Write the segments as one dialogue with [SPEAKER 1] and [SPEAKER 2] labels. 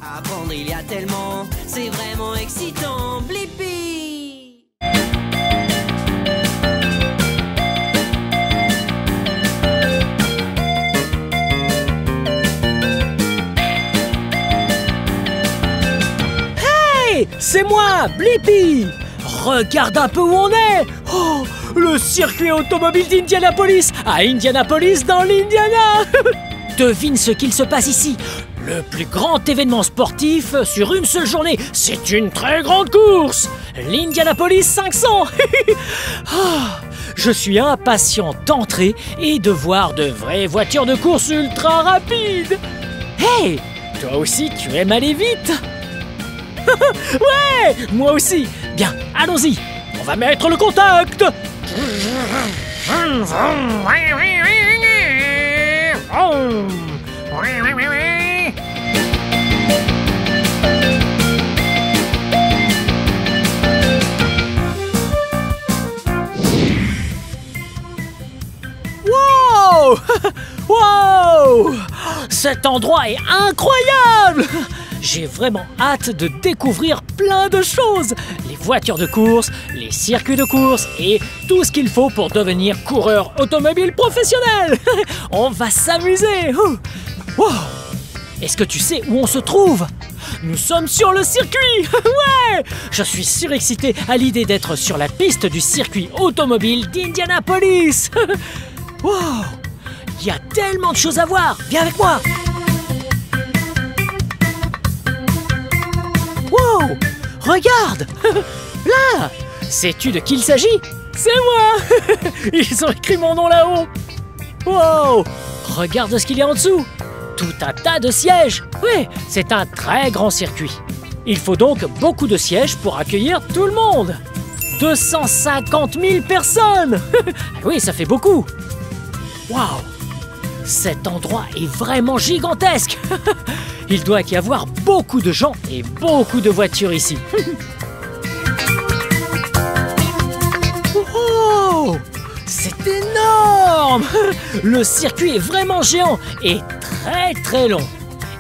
[SPEAKER 1] Apprendre il y a tellement, c'est vraiment excitant, Blippi.
[SPEAKER 2] Hey, c'est moi, Blippi. Regarde un peu où on est. Oh, le circuit automobile d'Indianapolis, à Indianapolis dans l'Indiana. Devine ce qu'il se passe ici. Le plus grand événement sportif sur une seule journée. C'est une très grande course. L'Indianapolis 500. Ah, je suis impatient d'entrer et de voir de vraies voitures de course ultra rapides. Hey, toi aussi tu aimes aller vite? Ouais, moi aussi. Bien, allons-y. On va mettre le contact. Wow! Wow! Cet endroit est incroyable! J'ai vraiment hâte de découvrir plein de choses. Les voitures de course, les circuits de course et tout ce qu'il faut pour devenir coureur automobile professionnel. On va s'amuser. Wow. Est-ce que tu sais où on se trouve? Nous sommes sur le circuit. Ouais. Je suis surexcité à l'idée d'être sur la piste du circuit automobile d'Indianapolis. Wow. Il y a tellement de choses à voir. Viens avec moi. Wow! Regarde! Là! Sais-tu de qui il s'agit? C'est moi! Ils ont écrit mon nom là-haut! Wow! Regarde ce qu'il y a en dessous! Tout un tas de sièges! Oui, c'est un très grand circuit. Il faut donc beaucoup de sièges pour accueillir tout le monde! 250 000 personnes! Oui, ça fait beaucoup! Wow! Cet endroit est vraiment gigantesque. Il doit y avoir beaucoup de gens et beaucoup de voitures ici. Oh, c'est énorme. Le circuit est vraiment géant et très très long.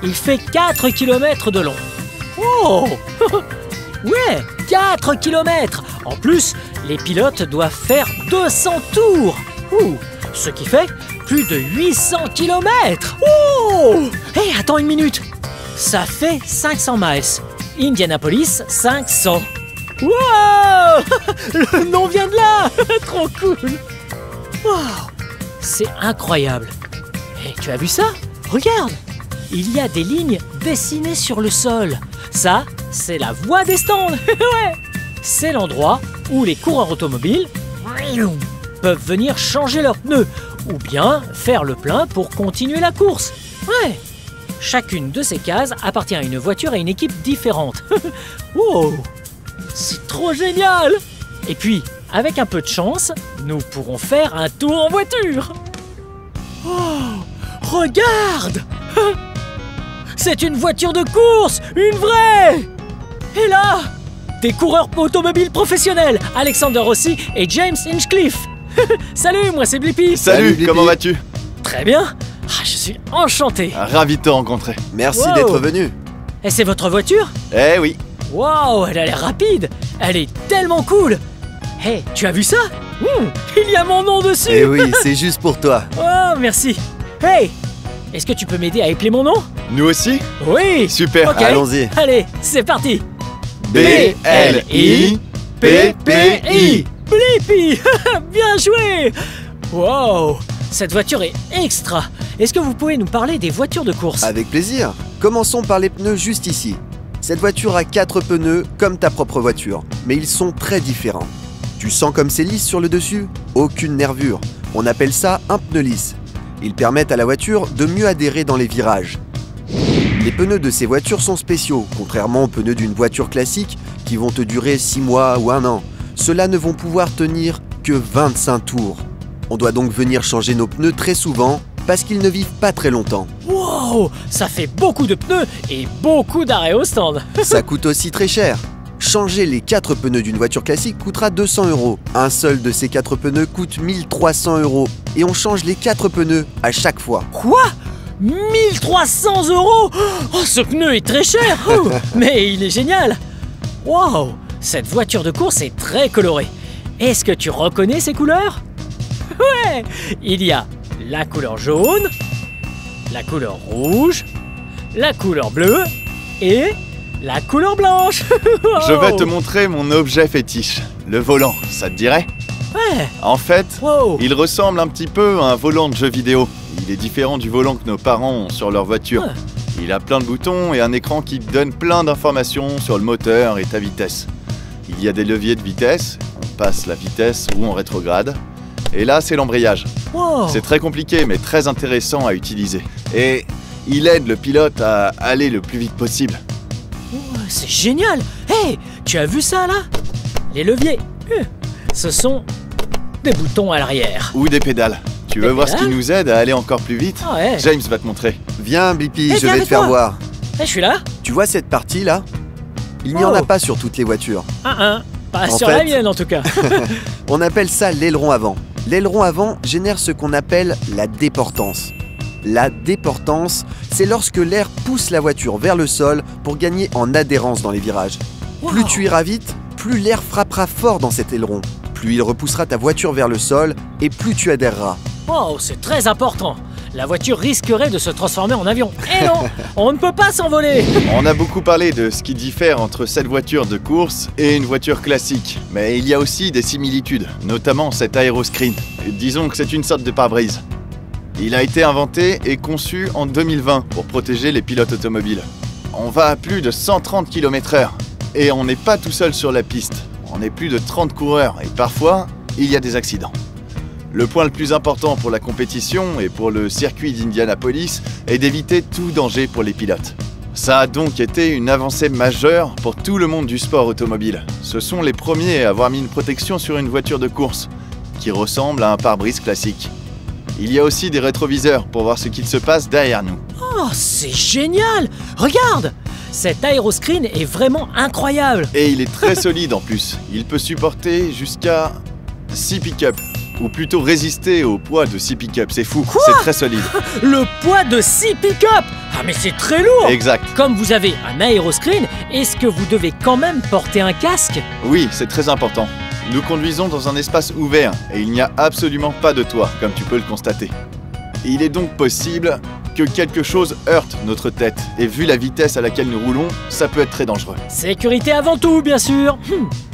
[SPEAKER 2] Il fait 4 km de long. Oh. Ouais, 4 km. En plus, les pilotes doivent faire 200 tours. Ce qui fait plus de 800 km. Oh! Hey, attends une minute. Ça fait 500 miles. Indianapolis 500. Wow! Le nom vient de là. Trop cool. Wow! C'est incroyable. Et tu as vu ça? Regarde. Il y a des lignes dessinées sur le sol. Ça, c'est la voie des stands. Ouais. C'est l'endroit où les coureurs automobiles peuvent venir changer leurs pneus ou bien faire le plein pour continuer la course. Ouais. Chacune de ces cases appartient à une voiture et une équipe différente. Wow. C'est trop génial. Et puis, avec un peu de chance, nous pourrons faire un tour en voiture. Oh, regarde. C'est une voiture de course, une vraie. Et là, des coureurs automobiles professionnels, Alexander Rossi et James Hinchcliffe. Salut, moi c'est Blippi.
[SPEAKER 3] Salut, comment vas-tu?
[SPEAKER 2] Très bien. Je suis enchanté.
[SPEAKER 3] Ravi de te rencontrer.
[SPEAKER 4] Merci d'être venu.
[SPEAKER 2] Et c'est votre voiture?
[SPEAKER 3] Eh oui.
[SPEAKER 2] Waouh, elle a l'air rapide. Elle est tellement cool. Hey, tu as vu ça? Il y a mon nom dessus.
[SPEAKER 4] Eh oui, c'est juste pour toi.
[SPEAKER 2] Oh, merci. Hey, est-ce que tu peux m'aider à épeler mon nom?
[SPEAKER 3] Nous aussi?
[SPEAKER 2] Oui.
[SPEAKER 3] Super.
[SPEAKER 2] Okay.
[SPEAKER 4] Allons-y.
[SPEAKER 2] Allez, c'est parti.
[SPEAKER 3] B-L-I-P-P-I.
[SPEAKER 2] Blippi. Bien joué. Wow, cette voiture est extra. Est-ce que vous pouvez nous parler des voitures de course?
[SPEAKER 4] Avec plaisir. Commençons par les pneus juste ici. Cette voiture a 4 pneus comme ta propre voiture, mais ils sont très différents. Tu sens comme c'est lisse sur le dessus? Aucune nervure. On appelle ça un pneu lisse. Ils permettent à la voiture de mieux adhérer dans les virages. Les pneus de ces voitures sont spéciaux, contrairement aux pneus d'une voiture classique qui vont te durer 6 mois ou 1 an. Ceux-là ne vont pouvoir tenir que 25 tours. On doit donc venir changer nos pneus très souvent parce qu'ils ne vivent pas très longtemps.
[SPEAKER 2] Wow, ça fait beaucoup de pneus et beaucoup d'arrêts au stand.
[SPEAKER 4] Ça coûte aussi très cher. Changer les 4 pneus d'une voiture classique coûtera 200 €. Un seul de ces 4 pneus coûte 1300 € et on change les 4 pneus à chaque fois.
[SPEAKER 2] Quoi? 1300 €. Oh, ce pneu est très cher. Oh, mais il est génial. Wow, cette voiture de course est très colorée. Est-ce que tu reconnais ces couleurs? Ouais, il y a la couleur jaune, la couleur rouge, la couleur bleue et la couleur blanche.
[SPEAKER 3] Je vais te montrer mon objet fétiche, le volant, ça te dirait?
[SPEAKER 2] Ouais.
[SPEAKER 3] En fait,
[SPEAKER 2] Wow.
[SPEAKER 3] il ressemble un petit peu à un volant de jeu vidéo. Il est différent du volant que nos parents ont sur leur voiture.
[SPEAKER 2] Ouais.
[SPEAKER 3] Il a plein de boutons et un écran qui te donne plein d'informations sur le moteur et ta vitesse. Il y a des leviers de vitesse, on passe la vitesse ou on rétrograde. Et là, c'est l'embrayage.
[SPEAKER 2] Wow.
[SPEAKER 3] C'est très compliqué mais très intéressant à utiliser. Et il aide le pilote à aller le plus vite possible.
[SPEAKER 2] Oh, c'est génial. Hey, tu as vu ça là? Les leviers, ce sont des boutons à l'arrière.
[SPEAKER 3] Ou des pédales. Tu veux
[SPEAKER 2] Des
[SPEAKER 3] voir ce qui
[SPEAKER 2] pédales
[SPEAKER 3] nous aide à aller encore plus vite?
[SPEAKER 2] Ah ouais.
[SPEAKER 3] James va te montrer.
[SPEAKER 4] Viens, Blippi,
[SPEAKER 2] Eh,
[SPEAKER 4] je
[SPEAKER 2] viens
[SPEAKER 4] vais
[SPEAKER 2] avec
[SPEAKER 4] te faire
[SPEAKER 2] moi.
[SPEAKER 4] voir.
[SPEAKER 2] Je suis là.
[SPEAKER 4] Tu vois cette partie-là? Il n'y en a
[SPEAKER 2] Oh.
[SPEAKER 4] pas sur toutes les voitures.
[SPEAKER 2] Pas
[SPEAKER 4] En
[SPEAKER 2] sur
[SPEAKER 4] fait-
[SPEAKER 2] la mienne en tout cas.
[SPEAKER 4] On appelle ça l'aileron avant. L'aileron avant génère ce qu'on appelle la déportance. La déportance, c'est lorsque l'air pousse la voiture vers le sol pour gagner en adhérence dans les virages. Plus
[SPEAKER 2] Wow.
[SPEAKER 4] tu iras vite, plus l'air frappera fort dans cet aileron. Plus il repoussera ta voiture vers le sol et plus tu adhéreras.
[SPEAKER 2] Wow, c'est très important. La voiture risquerait de se transformer en avion. Eh non, on ne peut pas s'envoler.
[SPEAKER 3] On a beaucoup parlé de ce qui diffère entre cette voiture de course et une voiture classique. Mais il y a aussi des similitudes, notamment cet aéroscreen. Disons que c'est une sorte de pare-brise. Il a été inventé et conçu en 2020 pour protéger les pilotes automobiles. On va à plus de 130 km/h et on n'est pas tout seul sur la piste. On est plus de 30 coureurs et parfois, il y a des accidents. Le point le plus important pour la compétition et pour le circuit d'Indianapolis est d'éviter tout danger pour les pilotes. Ça a donc été une avancée majeure pour tout le monde du sport automobile. Ce sont les premiers à avoir mis une protection sur une voiture de course, qui ressemble à un pare-brise classique. Il y a aussi des rétroviseurs pour voir ce qu'il se passe derrière nous.
[SPEAKER 2] Oh, c'est génial. Regarde, cet aéroscreen est vraiment incroyable.
[SPEAKER 3] Et il est très solide en plus. Il peut supporter jusqu'à 6 pick-up. Ou plutôt résister au poids de 6 pick-up. C'est fou, c'est très solide.
[SPEAKER 2] Le poids de 6 pick-up. Ah mais c'est très lourd.
[SPEAKER 3] Exact.
[SPEAKER 2] Comme vous avez un aéroscreen, est-ce que vous devez quand même porter un casque?
[SPEAKER 3] Oui, c'est très important. Nous conduisons dans un espace ouvert et il n'y a absolument pas de toit, comme tu peux le constater. Il est donc possible que quelque chose heurte notre tête. Et vu la vitesse à laquelle nous roulons, ça peut être très dangereux.
[SPEAKER 2] Sécurité avant tout, bien sûr.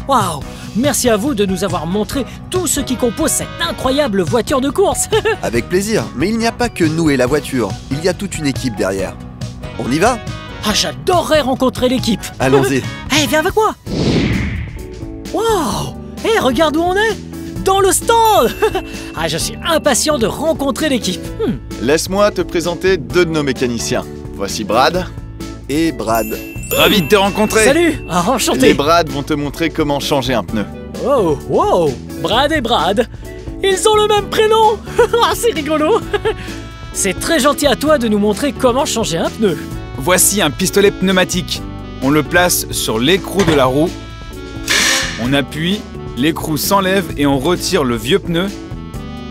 [SPEAKER 2] Waouh. Merci à vous de nous avoir montré tout ce qui compose cette incroyable voiture de course.
[SPEAKER 4] Avec plaisir, mais il n'y a pas que nous et la voiture, il y a toute une équipe derrière. On y va?
[SPEAKER 2] Ah, j'adorerais rencontrer l'équipe.
[SPEAKER 4] Allons-y.
[SPEAKER 2] Eh, viens avec moi. Waouh. Eh, regarde où on est. Dans le stand. Ah, je suis impatient de rencontrer l'équipe.
[SPEAKER 3] Laisse-moi te présenter deux de nos mécaniciens. Voici Brad.
[SPEAKER 4] Et Brad.
[SPEAKER 5] Ravi de te rencontrer.
[SPEAKER 2] Salut. Ah,
[SPEAKER 3] Les
[SPEAKER 2] enchanté.
[SPEAKER 3] Brad vont te montrer comment changer un pneu.
[SPEAKER 2] Oh, wow. Brad et Brad. Ils ont le même prénom. Ah, c'est rigolo. C'est très gentil à toi de nous montrer comment changer un pneu.
[SPEAKER 5] Voici un pistolet pneumatique. On le place sur l'écrou de la roue. On appuie, l'écrou s'enlève et on retire le vieux pneu.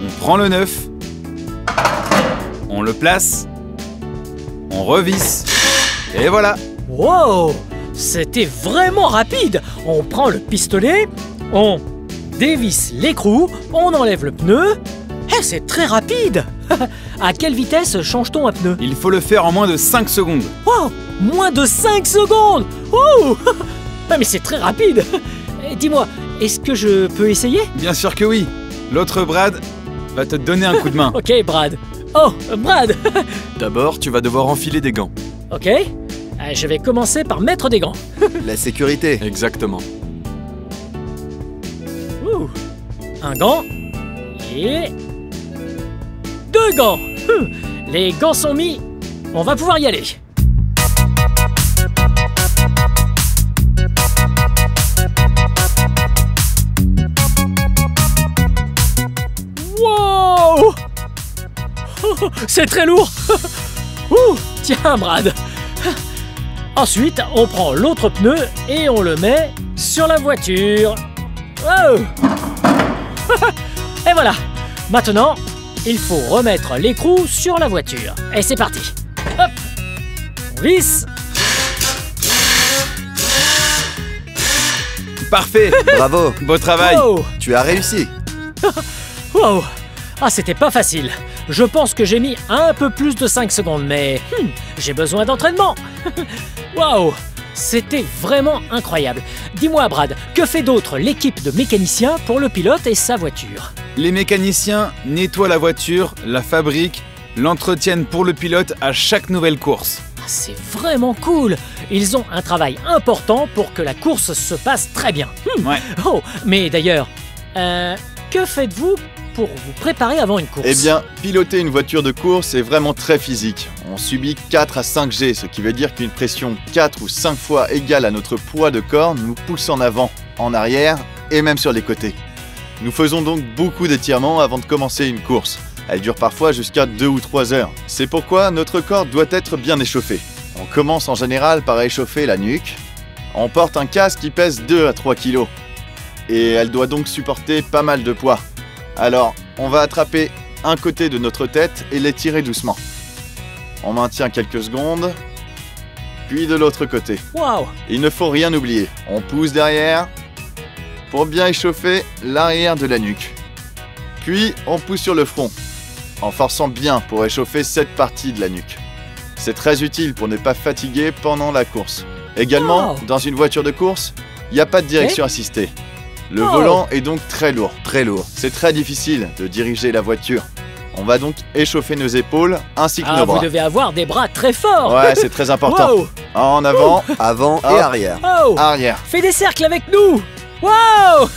[SPEAKER 5] On prend le neuf. On le place. On revisse. Et voilà.
[SPEAKER 2] Wow. C'était vraiment rapide. On prend le pistolet, on dévisse l'écrou, on enlève le pneu. Eh, c'est très rapide. À quelle vitesse change-t-on un pneu?
[SPEAKER 5] Il faut le faire en moins de 5 secondes.
[SPEAKER 2] Wow, moins de 5 secondes. Ouh. Ah, mais c'est très rapide. Eh, dis-moi, est-ce que je peux essayer?
[SPEAKER 5] Bien sûr que oui. L'autre Brad va te donner un coup de main.
[SPEAKER 2] Ok, Brad. Oh, Brad.
[SPEAKER 6] D'abord, tu vas devoir enfiler des gants.
[SPEAKER 2] Ok, je vais commencer par mettre des gants.
[SPEAKER 4] La sécurité.
[SPEAKER 6] Exactement.
[SPEAKER 2] Ouh. Un gant et 2 gants. Les gants sont mis, on va pouvoir y aller. Wow. C'est très lourd. Ouh, tiens, Brad. Ensuite, on prend l'autre pneu et on le met sur la voiture. Oh. Et voilà. Maintenant, il faut remettre l'écrou sur la voiture. Et c'est parti. Hop, on visse.
[SPEAKER 5] Parfait.
[SPEAKER 4] Bravo,
[SPEAKER 5] Beau travail.
[SPEAKER 2] Wow.
[SPEAKER 4] tu as réussi.
[SPEAKER 2] Wow. Ah, c'était pas facile. Je pense que j'ai mis un peu plus de 5 secondes, mais j'ai besoin d'entraînement. Waouh, c'était vraiment incroyable. Dis-moi, Brad, que fait d'autre l'équipe de mécaniciens pour le pilote et sa voiture?
[SPEAKER 5] Les mécaniciens nettoient la voiture, la fabriquent, l'entretiennent pour le pilote à chaque nouvelle course.
[SPEAKER 2] Ah, c'est vraiment cool. Ils ont un travail important pour que la course se passe très bien.
[SPEAKER 5] Ouais.
[SPEAKER 2] Oh, mais d'ailleurs, que faites-vous pour vous préparer avant une course?
[SPEAKER 3] Eh bien, piloter une voiture de course est vraiment très physique. On subit 4 à 5 G, ce qui veut dire qu'une pression 4 ou 5 fois égale à notre poids de corps nous pousse en avant, en arrière et même sur les côtés. Nous faisons donc beaucoup d'étirements avant de commencer une course. Elle dure parfois jusqu'à 2 ou 3 heures. C'est pourquoi notre corps doit être bien échauffé. On commence en général par échauffer la nuque. On porte un casque qui pèse 2 à 3 kg. Et elle doit donc supporter pas mal de poids. Alors, on va attraper un côté de notre tête et l'étirer doucement. On maintient quelques secondes, puis de l'autre côté.
[SPEAKER 2] Waouh.
[SPEAKER 3] Il ne faut rien oublier. On pousse derrière pour bien échauffer l'arrière de la nuque. Puis, on pousse sur le front, en forçant bien pour échauffer cette partie de la nuque. C'est très utile pour ne pas fatiguer pendant la course. Également,
[SPEAKER 2] Wow.
[SPEAKER 3] dans une voiture de course, il n'y a pas de direction assistée. Le
[SPEAKER 2] Oh.
[SPEAKER 3] volant est donc très lourd.
[SPEAKER 4] Très lourd.
[SPEAKER 3] C'est très difficile de diriger la voiture. On va donc échauffer nos épaules ainsi que
[SPEAKER 2] Ah,
[SPEAKER 3] nos
[SPEAKER 2] vous
[SPEAKER 3] bras.
[SPEAKER 2] devez avoir des bras très forts.
[SPEAKER 3] Ouais, c'est très important.
[SPEAKER 2] Wow.
[SPEAKER 3] En avant,
[SPEAKER 4] Avant
[SPEAKER 3] Hop.
[SPEAKER 4] et arrière.
[SPEAKER 2] Oh,
[SPEAKER 3] arrière.
[SPEAKER 2] fais des cercles avec nous. Wow.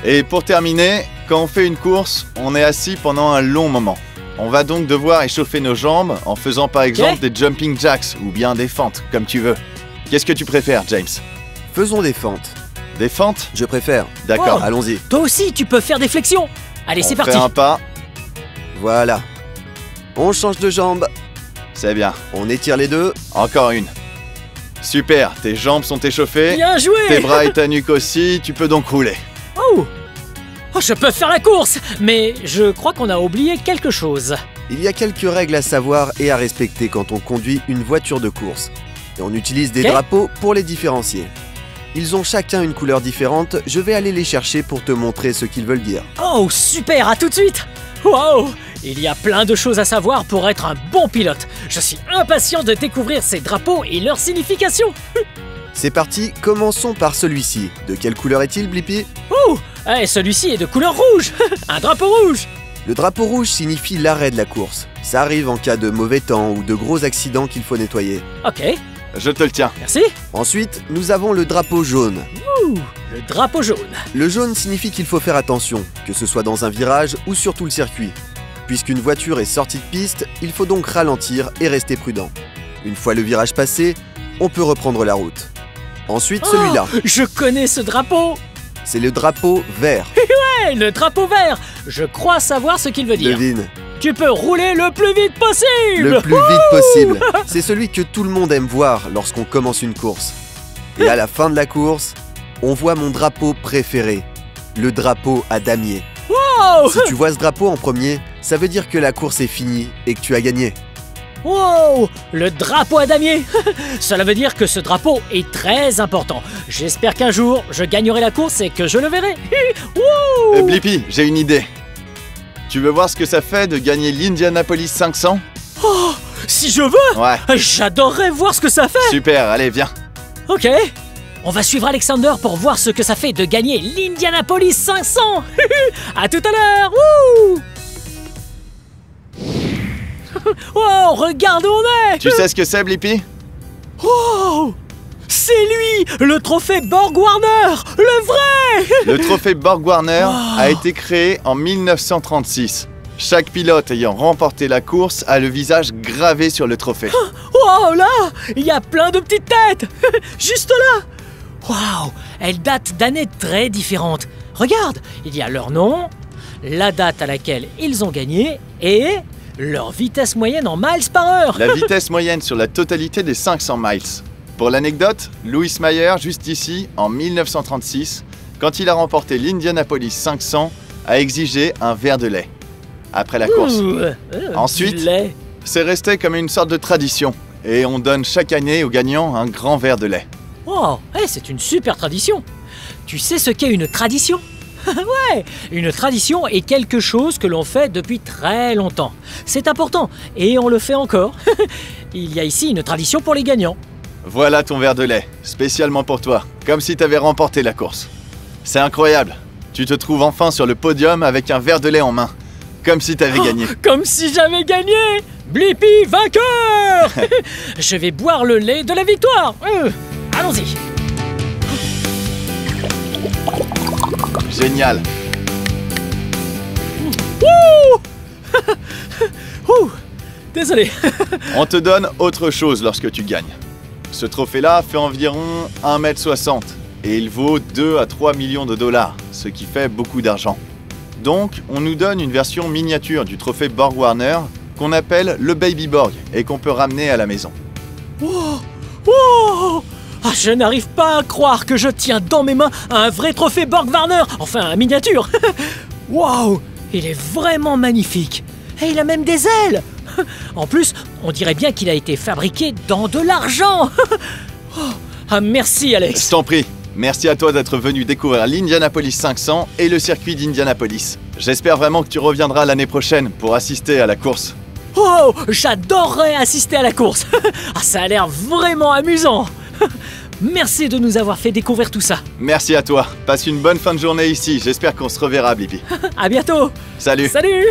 [SPEAKER 3] Et pour terminer, quand on fait une course, on est assis pendant un long moment. On va donc devoir échauffer nos jambes en faisant par exemple des jumping jacks ou bien des fentes, comme tu veux. Qu'est-ce que tu préfères, James?
[SPEAKER 4] Faisons des fentes.
[SPEAKER 3] Des fentes?
[SPEAKER 4] Je préfère.
[SPEAKER 3] D'accord.
[SPEAKER 2] Wow.
[SPEAKER 4] Allons-y.
[SPEAKER 2] Toi aussi, tu peux faire des flexions. Allez, c'est
[SPEAKER 3] On fait
[SPEAKER 2] parti.
[SPEAKER 3] un pas,
[SPEAKER 4] Voilà. On change de jambe.
[SPEAKER 3] c'est bien.
[SPEAKER 4] On étire les deux.
[SPEAKER 3] Encore une. Super, tes jambes sont échauffées,
[SPEAKER 2] Bien joué.
[SPEAKER 3] tes bras et ta nuque aussi, tu peux donc rouler.
[SPEAKER 2] Oh. Oh, je peux faire la course. Mais je crois qu'on a oublié quelque chose.
[SPEAKER 4] Il y a quelques règles à savoir et à respecter quand on conduit une voiture de course. Et on utilise des
[SPEAKER 2] Ok.
[SPEAKER 4] drapeaux pour les différencier. Ils ont chacun une couleur différente, je vais aller les chercher pour te montrer ce qu'ils veulent dire.
[SPEAKER 2] Oh, super, à tout de suite. Wow. Il y a plein de choses à savoir pour être un bon pilote. Je suis impatient de découvrir ces drapeaux et leur signification.
[SPEAKER 4] C'est parti, commençons par celui-ci. De quelle couleur est-il, Blippi?
[SPEAKER 2] Oh, eh, celui-ci est de couleur rouge. Un drapeau rouge.
[SPEAKER 4] Le drapeau rouge signifie l'arrêt de la course. Ça arrive en cas de mauvais temps ou de gros accidents qu'il faut nettoyer.
[SPEAKER 2] Ok,
[SPEAKER 3] Je te le tiens.
[SPEAKER 2] merci.
[SPEAKER 4] Ensuite, nous avons le drapeau jaune.
[SPEAKER 2] Le drapeau jaune.
[SPEAKER 4] Le jaune signifie qu'il faut faire attention, que ce soit dans un virage ou sur tout le circuit. Puisqu'une voiture est sortie de piste, il faut donc ralentir et rester prudent. Une fois le virage passé, on peut reprendre la route. Ensuite, celui-là,
[SPEAKER 2] Oh, je connais ce drapeau.
[SPEAKER 4] c'est le drapeau vert.
[SPEAKER 2] Hey, le drapeau vert. Je crois savoir ce qu'il veut dire.
[SPEAKER 4] Devine,
[SPEAKER 2] Tu peux rouler le plus vite possible.
[SPEAKER 4] le plus vite possible. C'est celui que tout le monde aime voir lorsqu'on commence une course. Et à la fin de la course, on voit mon drapeau préféré, le drapeau à damier.
[SPEAKER 2] Wow.
[SPEAKER 4] Si tu vois ce drapeau en premier, ça veut dire que la course est finie et que tu as gagné.
[SPEAKER 2] Wow, le drapeau à damier. Cela veut dire que ce drapeau est très important. J'espère qu'un jour, je gagnerai la course et que je le verrai. Wouh.
[SPEAKER 3] Blippi, j'ai une idée. Tu veux voir ce que ça fait de gagner l'Indianapolis 500?
[SPEAKER 2] Si je veux,
[SPEAKER 3] Ouais,
[SPEAKER 2] j'adorerais voir ce que ça fait.
[SPEAKER 3] super, allez, viens.
[SPEAKER 2] Ok, on va suivre Alexander pour voir ce que ça fait de gagner l'Indianapolis 500. À tout à l'heure. Wouh. Wow, regarde où on est.
[SPEAKER 3] Tu sais ce que c'est, Blippi?
[SPEAKER 2] Oh, c'est lui, le trophée Borg Warner, le vrai.
[SPEAKER 3] Le trophée Borg Warner
[SPEAKER 2] Wow.
[SPEAKER 3] a été créé en 1936. Chaque pilote ayant remporté la course a le visage gravé sur le trophée.
[SPEAKER 2] Wow, là, il y a plein de petites têtes. Juste là. Wow, elles datent d'années très différentes. Regarde, il y a leur nom, la date à laquelle ils ont gagné et leur vitesse moyenne en miles par heure.
[SPEAKER 3] La vitesse moyenne sur la totalité des 500 miles. Pour l'anecdote, Louis Mayer, juste ici, en 1936, quand il a remporté l'Indianapolis 500, a exigé un verre de lait après la course. Ensuite,
[SPEAKER 2] du lait.
[SPEAKER 3] c'est resté comme une sorte de tradition. Et on donne chaque année aux gagnants un grand verre de lait.
[SPEAKER 2] Oh, c'est une super tradition. Tu sais ce qu'est une tradition? Ouais, une tradition est quelque chose que l'on fait depuis très longtemps. C'est important et on le fait encore. Il y a ici une tradition pour les gagnants.
[SPEAKER 3] Voilà ton verre de lait, spécialement pour toi, comme si tu avais remporté la course. C'est incroyable. Tu te trouves enfin sur le podium avec un verre de lait en main, comme si tu avais gagné.
[SPEAKER 2] Comme si j'avais gagné! Blippi vainqueur! Je vais boire le lait de la victoire. Allons-y.
[SPEAKER 3] Génial.
[SPEAKER 2] Désolé.
[SPEAKER 3] On te donne autre chose lorsque tu gagnes. Ce trophée-là fait environ 1,60 m et il vaut 2 à 3 millions de dollars, ce qui fait beaucoup d'argent. Donc, on nous donne une version miniature du trophée Borg Warner qu'on appelle le Baby Borg et qu'on peut ramener à la maison.
[SPEAKER 2] Wow! Ah, je n'arrive pas à croire que je tiens dans mes mains un vrai trophée Borg Warner, enfin un miniature. Waouh! Il est vraiment magnifique. Et il a même des ailes. En plus, on dirait bien qu'il a été fabriqué dans de l'argent. Ah, merci Alex.
[SPEAKER 3] Je t'en prie. Merci à toi d'être venu découvrir l'Indianapolis 500 et le circuit d'Indianapolis. J'espère vraiment que tu reviendras l'année prochaine pour assister à la course.
[SPEAKER 2] Oh, j'adorerais assister à la course. Ah, ça a l'air vraiment amusant. Merci de nous avoir fait découvrir tout ça.
[SPEAKER 3] Merci à toi. Passe une bonne fin de journée ici. J'espère qu'on se reverra, Blippi.
[SPEAKER 2] À bientôt.
[SPEAKER 3] Salut.
[SPEAKER 2] Salut.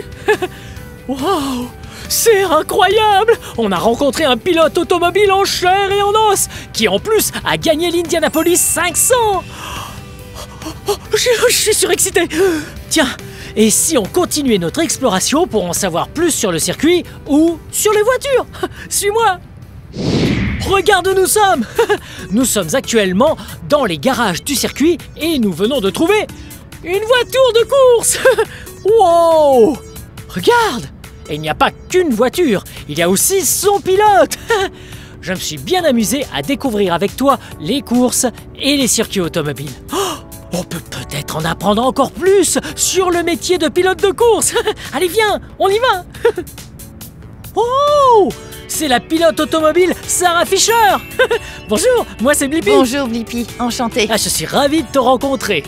[SPEAKER 2] Wow, c'est incroyable. On a rencontré un pilote automobile en chair et en os qui en plus a gagné l'Indianapolis 500. Je suis surexcité. Tiens, et si on continuait notre exploration pour en savoir plus sur le circuit ou sur les voitures? Suis-moi. Regarde où nous sommes. Nous sommes actuellement dans les garages du circuit et nous venons de trouver une voiture de course. Wow. Regarde. Et il n'y a pas qu'une voiture, il y a aussi son pilote. Je me suis bien amusé à découvrir avec toi les courses et les circuits automobiles. On peut peut-être en apprendre encore plus sur le métier de pilote de course. Allez, viens, on y va. Oh, c'est la pilote automobile Sarah Fisher. Bonjour, moi c'est Blippi.
[SPEAKER 7] Bonjour Blippi, enchantée.
[SPEAKER 2] Ah, je suis ravi de te rencontrer.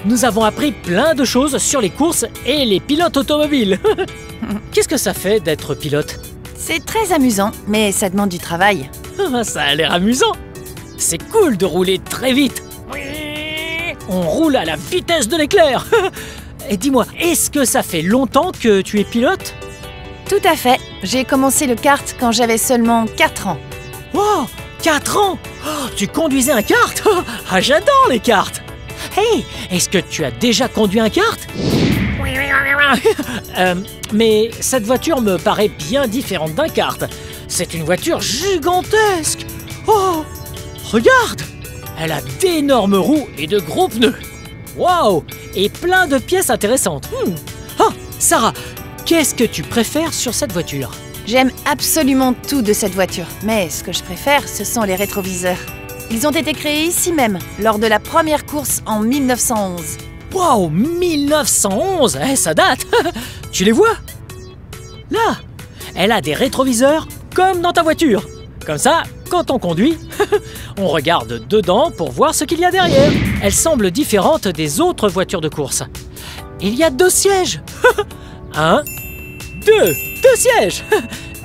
[SPEAKER 2] Nous avons appris plein de choses sur les courses et les pilotes automobiles. Qu'est-ce que ça fait d'être pilote?
[SPEAKER 7] C'est très amusant, mais ça demande du travail.
[SPEAKER 2] Ça a l'air amusant. C'est cool de rouler très vite. On roule à la vitesse de l'éclair. Et dis-moi, est-ce que ça fait longtemps que tu es pilote?
[SPEAKER 7] Tout à fait. J'ai commencé le kart quand j'avais seulement 4 ans.
[SPEAKER 2] Wow, 4 ans. Tu conduisais un kart? Ah, j'adore les karts. Hey, est-ce que tu as déjà conduit un kart? Mais cette voiture me paraît bien différente d'un kart. C'est une voiture gigantesque. Oh, regarde. Elle a d'énormes roues et de gros pneus. Waouh, et plein de pièces intéressantes. Oh, Sarah, qu'est-ce que tu préfères sur cette voiture?
[SPEAKER 7] J'aime absolument tout de cette voiture, mais ce que je préfère, ce sont les rétroviseurs. Ils ont été créés ici même, lors de la première course en 1911.
[SPEAKER 2] Wow, 1911, ça date. Tu les vois? Là, elle a des rétroviseurs comme dans ta voiture. Comme ça, quand on conduit, on regarde dedans pour voir ce qu'il y a derrière. Elle semble différente des autres voitures de course. Il y a 2 sièges. 1, 2 sièges.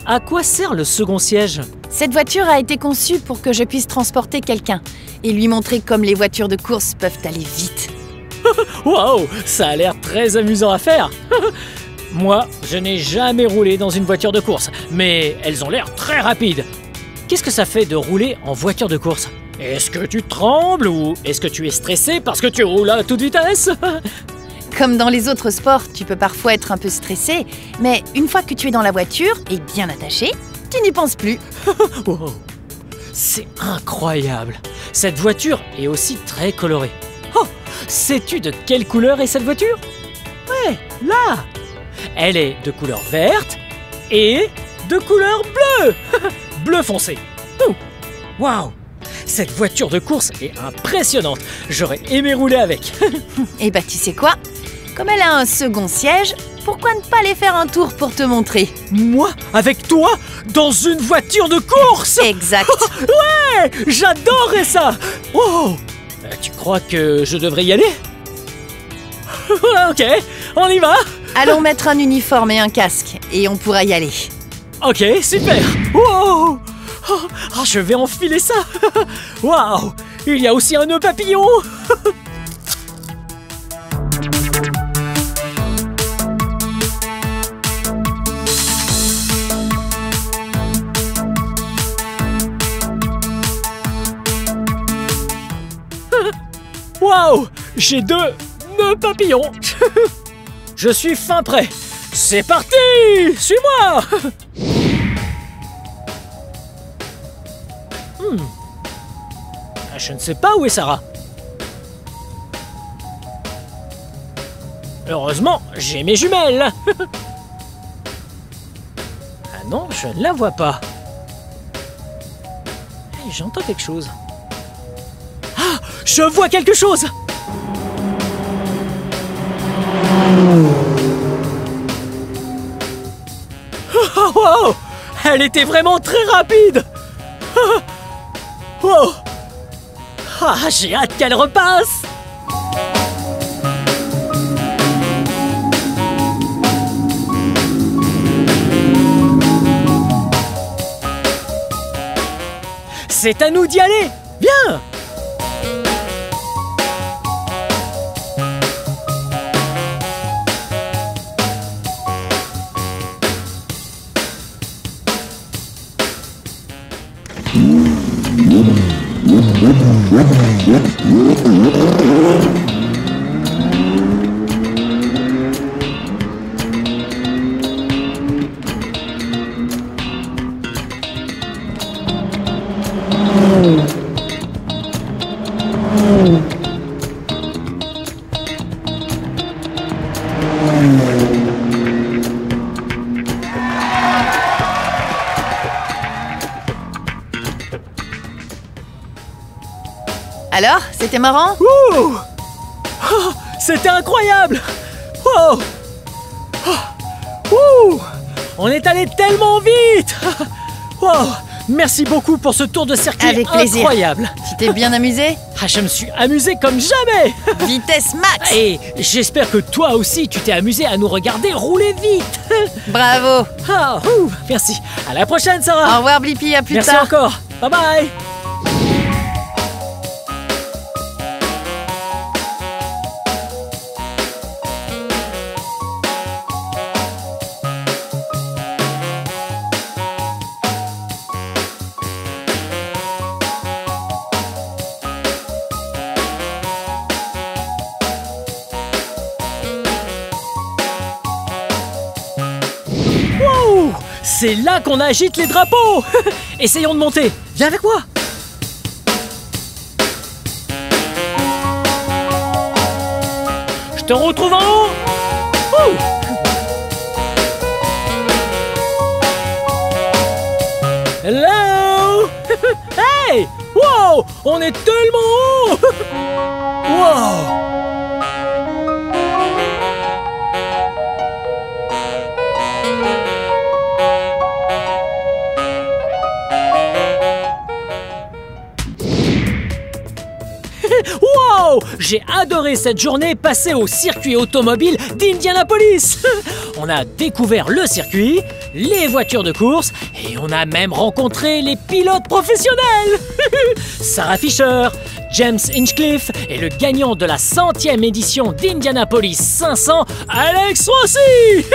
[SPEAKER 2] À quoi sert le second siège?
[SPEAKER 7] Cette voiture a été conçue pour que je puisse transporter quelqu'un et lui montrer comme les voitures de course peuvent aller vite.
[SPEAKER 2] Waouh, ça a l'air très amusant à faire. Moi, je n'ai jamais roulé dans une voiture de course, mais elles ont l'air très rapides. Qu'est-ce que ça fait de rouler en voiture de course? Est-ce que tu trembles ou est-ce que tu es stressé parce que tu roules à toute vitesse?
[SPEAKER 7] Comme dans les autres sports, tu peux parfois être un peu stressé, mais une fois que tu es dans la voiture et bien attaché, tu n'y penses plus.
[SPEAKER 2] Wow. C'est incroyable. Cette voiture est aussi très colorée. Oh, sais-tu de quelle couleur est cette voiture? Ouais, là. Elle est de couleur verte et de couleur bleue. Bleu foncé. Waouh. Cette voiture de course est impressionnante. J'aurais aimé rouler avec.
[SPEAKER 7] Et bah tu sais quoi? Comme elle a un second siège, pourquoi ne pas aller faire un tour pour te montrer?
[SPEAKER 2] Moi, avec toi, dans une voiture de course?
[SPEAKER 7] Exact.
[SPEAKER 2] Ouais, j'adorerais ça. Oh, tu crois que je devrais y aller? Ok, on y va.
[SPEAKER 7] Allons mettre un uniforme et un casque, et on pourra y aller.
[SPEAKER 2] Ok, super. Wow. Oh, je vais enfiler ça. Waouh, il y a aussi un nœud papillon. Waouh, j'ai 2 nœuds papillons. Je suis fin prêt. C'est parti. Suis-moi. Je ne sais pas où est Sarah. Heureusement, j'ai mes jumelles. Ah non, je ne la vois pas. Hey, j'entends quelque chose. Ah, je vois quelque chose. Oh, wow, elle était vraiment très rapide. Wow. Ah, j'ai hâte qu'elle repasse. C'est à nous d'y aller. Viens.
[SPEAKER 7] Alors, c'était marrant?
[SPEAKER 2] Ouh. Oh, c'était incroyable. Oh. Oh. Ouh. On est allé tellement vite. Wow. Merci beaucoup pour ce tour de circuit
[SPEAKER 7] Avec plaisir.
[SPEAKER 2] incroyable.
[SPEAKER 7] Tu t'es bien amusé?
[SPEAKER 2] Ah, je me suis amusé comme jamais.
[SPEAKER 7] Vitesse max!
[SPEAKER 2] Et j'espère que toi aussi tu t'es amusé à nous regarder rouler vite.
[SPEAKER 7] Bravo!
[SPEAKER 2] Ah, ouh, merci. À la prochaine, Sarah.
[SPEAKER 7] Au revoir, Blippi, à plus
[SPEAKER 2] Merci
[SPEAKER 7] tard.
[SPEAKER 2] encore. Bye bye. Wow, c'est là qu'on agite les drapeaux. Essayons de monter. Viens avec moi. Je te retrouve en haut. Ouh. Hello. Hey. Wow, on est tellement haut. Wow. Wow! J'ai adoré cette journée passée au circuit automobile d'Indianapolis. On a découvert le circuit, les voitures de course et on a même rencontré les pilotes professionnels. Sarah Fisher, James Hinchcliffe et le gagnant de la 100e édition d'Indianapolis 500, Alex Rossi.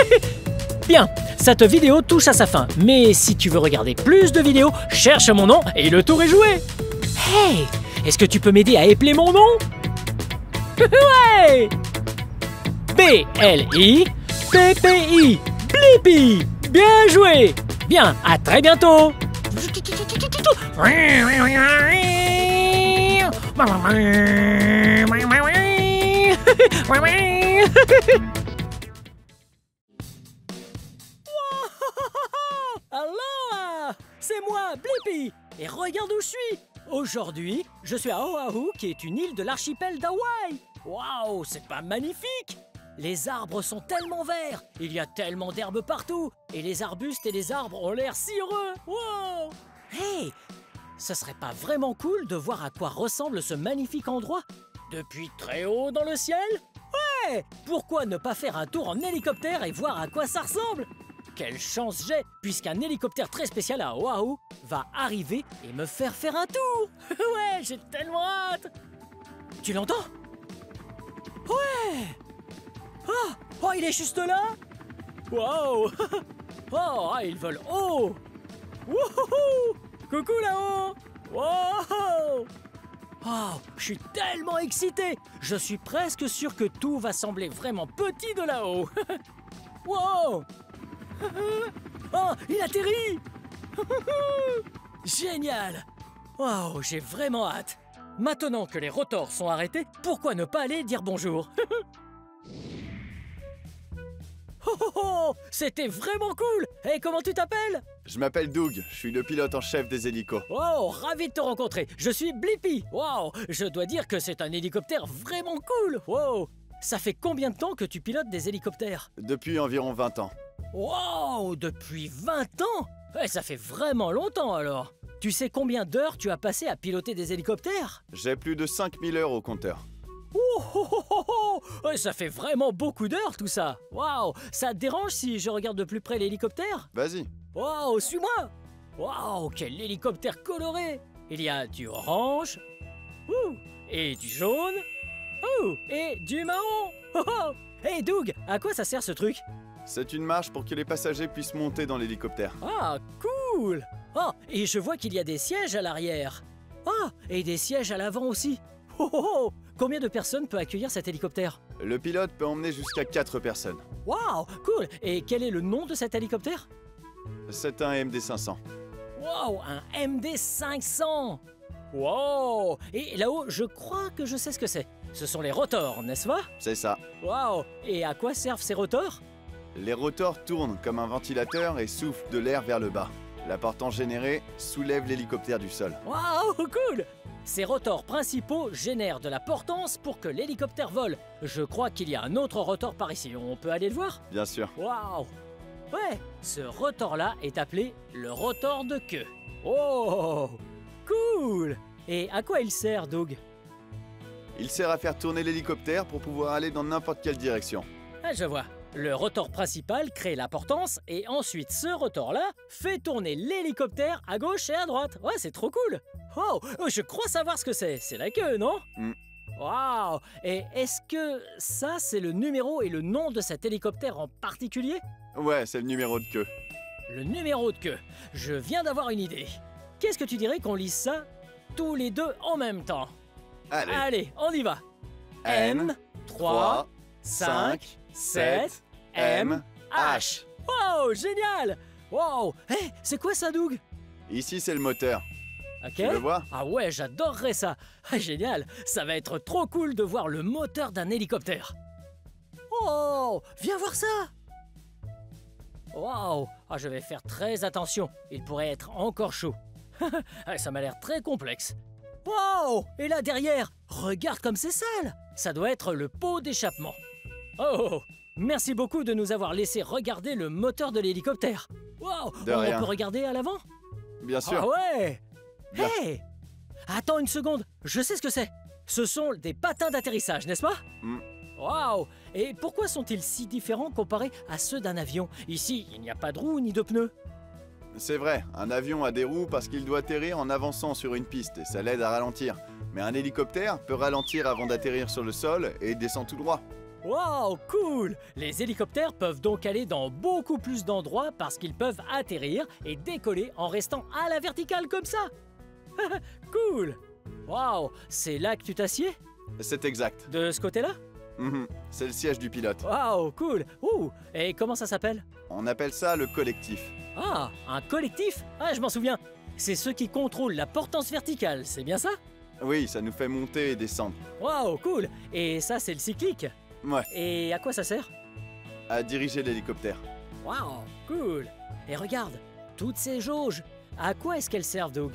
[SPEAKER 2] Bien, cette vidéo touche à sa fin, mais si tu veux regarder plus de vidéos, cherche mon nom et le tour est joué. Hey! Est-ce que tu peux m'aider à épeler mon nom? Ouais! B-L-I-P-P-I. Blippi! Bien joué! Bien, à très bientôt! Aloha! C'est moi, Blippi! Et regarde où je suis! Aujourd'hui, je suis à Oahu, qui est une île de l'archipel d'Hawaï. Waouh, c'est pas magnifique? Les arbres sont tellement verts, il y a tellement d'herbes partout, et les arbustes et les arbres ont l'air si heureux. Wow! Hey! Ce serait pas vraiment cool de voir à quoi ressemble ce magnifique endroit depuis très haut dans le ciel? Ouais! Pourquoi ne pas faire un tour en hélicoptère et voir à quoi ça ressemble? Quelle chance j'ai, puisqu'un hélicoptère très spécial à Oahu va arriver et me faire faire un tour. Ouais, j'ai tellement hâte. Tu l'entends? Ouais! Oh, il est juste là? Wow! Oh, ils volent haut! Wouhou! Coucou là-haut! Wow! Oh, je suis tellement excité! Je suis presque sûr que tout va sembler vraiment petit de là-haut! Wow! Oh, il atterrit! Génial! Wow, j'ai vraiment hâte! Maintenant que les rotors sont arrêtés, pourquoi ne pas aller dire bonjour? Oh, oh, oh, c'était vraiment cool! Et comment tu t'appelles?
[SPEAKER 3] Je m'appelle Doug, je suis le pilote en chef des hélicos.
[SPEAKER 2] Oh, ravi de te rencontrer. Je suis Blippi. Wow, je dois dire que c'est un hélicoptère vraiment cool. Wow, ça fait combien de temps que tu pilotes des hélicoptères?
[SPEAKER 3] Depuis environ 20 ans.
[SPEAKER 2] Wow, depuis 20 ans? Ouais, ça fait vraiment longtemps alors. Tu sais combien d'heures tu as passé à piloter des hélicoptères?
[SPEAKER 3] J'ai plus de 5000 heures au compteur.
[SPEAKER 2] Oh, oh, oh, oh, oh. Ouais, ça fait vraiment beaucoup d'heures tout ça. Wow, ça te dérange si je regarde de plus près l'hélicoptère?
[SPEAKER 3] Vas-y.
[SPEAKER 2] Wow, suis-moi! Wow, quel hélicoptère coloré! Il y a du orange, et du jaune, et du marron! Oh, oh. Hey Doug, à quoi ça sert ce truc?
[SPEAKER 3] C'est une marche pour que les passagers puissent monter dans l'hélicoptère.
[SPEAKER 2] Ah, cool! Oh, et je vois qu'il y a des sièges à l'arrière. Ah, et des sièges à l'avant aussi. Oh, oh, oh. Combien de personnes peut accueillir cet hélicoptère?
[SPEAKER 3] Le pilote peut emmener jusqu'à 4 personnes.
[SPEAKER 2] Wow, cool! Et quel est le nom de cet hélicoptère?
[SPEAKER 3] C'est un MD-500.
[SPEAKER 2] Wow, un MD-500! Wow! Et là-haut, je crois que je sais ce que c'est. Ce sont les rotors, n'est-ce pas?
[SPEAKER 3] C'est ça.
[SPEAKER 2] Wow! Et à quoi servent ces rotors?
[SPEAKER 3] Les rotors tournent comme un ventilateur et soufflent de l'air vers le bas. La portance générée soulève l'hélicoptère du sol.
[SPEAKER 2] Wow, cool! Ces rotors principaux génèrent de la portance pour que l'hélicoptère vole. Je crois qu'il y a un autre rotor par ici. On peut aller le voir?
[SPEAKER 3] Bien sûr.
[SPEAKER 2] Wow! Ouais, ce rotor-là est appelé le rotor de queue. Oh! Cool! Et à quoi il sert, Doug?
[SPEAKER 3] Il sert à faire tourner l'hélicoptère pour pouvoir aller dans n'importe quelle direction.
[SPEAKER 2] Ah, je vois. Le rotor principal crée la portance et ensuite ce rotor-là fait tourner l'hélicoptère à gauche et à droite. Ouais, c'est trop cool. Oh, je crois savoir ce que c'est. C'est la queue, non? Waouh! Et est-ce que ça, c'est le numéro et le nom de cet hélicoptère en particulier?
[SPEAKER 3] Ouais, c'est le numéro de queue.
[SPEAKER 2] Le numéro de queue. Je viens d'avoir une idée. Qu'est-ce que tu dirais qu'on lise ça tous les deux en même temps? Allez, on y va. M, 3, 5, 7, M, H. Wow, génial! Wow! Hé, c'est quoi ça, Doug?
[SPEAKER 3] Ici, c'est le moteur.
[SPEAKER 2] Ok.
[SPEAKER 3] Tu le vois?
[SPEAKER 2] Ah ouais, j'adorerais ça. Ah, génial, ça va être trop cool de voir le moteur d'un hélicoptère. Oh, viens voir ça. Wow, ah, je vais faire très attention. Il pourrait être encore chaud. Ça m'a l'air très complexe. Wow, et là derrière, regarde comme c'est sale. Ça doit être le pot d'échappement. Oh, merci beaucoup de nous avoir laissé regarder le moteur de l'hélicoptère. Wow,
[SPEAKER 3] De rien.
[SPEAKER 2] On peut regarder à l'avant?
[SPEAKER 3] Bien sûr.
[SPEAKER 2] Ah ouais!
[SPEAKER 3] Bien.
[SPEAKER 2] Hey! Attends une seconde, je sais ce que c'est. Ce sont des patins d'atterrissage, n'est-ce pas? Waouh! Et pourquoi sont-ils si différents comparés à ceux d'un avion? Ici, il n'y a pas de roues ni de pneus.
[SPEAKER 3] C'est vrai, un avion a des roues parce qu'il doit atterrir en avançant sur une piste et ça l'aide à ralentir. Mais un hélicoptère peut ralentir avant d'atterrir sur le sol et descend tout droit.
[SPEAKER 2] Waouh, cool! Les hélicoptères peuvent donc aller dans beaucoup plus d'endroits parce qu'ils peuvent atterrir et décoller en restant à la verticale comme ça. Cool! Waouh, c'est là que tu t'assieds?
[SPEAKER 3] C'est exact.
[SPEAKER 2] De ce côté-là?
[SPEAKER 3] C'est le siège du pilote.
[SPEAKER 2] Waouh, cool! Ouh, et comment ça s'appelle?
[SPEAKER 3] On appelle ça le collectif.
[SPEAKER 2] Ah, un collectif? Ah, je m'en souviens. C'est ceux qui contrôlent la portance verticale, c'est bien ça?
[SPEAKER 3] Oui, ça nous fait monter et descendre.
[SPEAKER 2] Waouh, cool! Et ça, c'est le cyclique?
[SPEAKER 3] Ouais,
[SPEAKER 2] Et à quoi ça sert?
[SPEAKER 3] à diriger l'hélicoptère.
[SPEAKER 2] Waouh, cool! Et regarde, toutes ces jauges, à quoi est-ce qu'elles servent, Doug?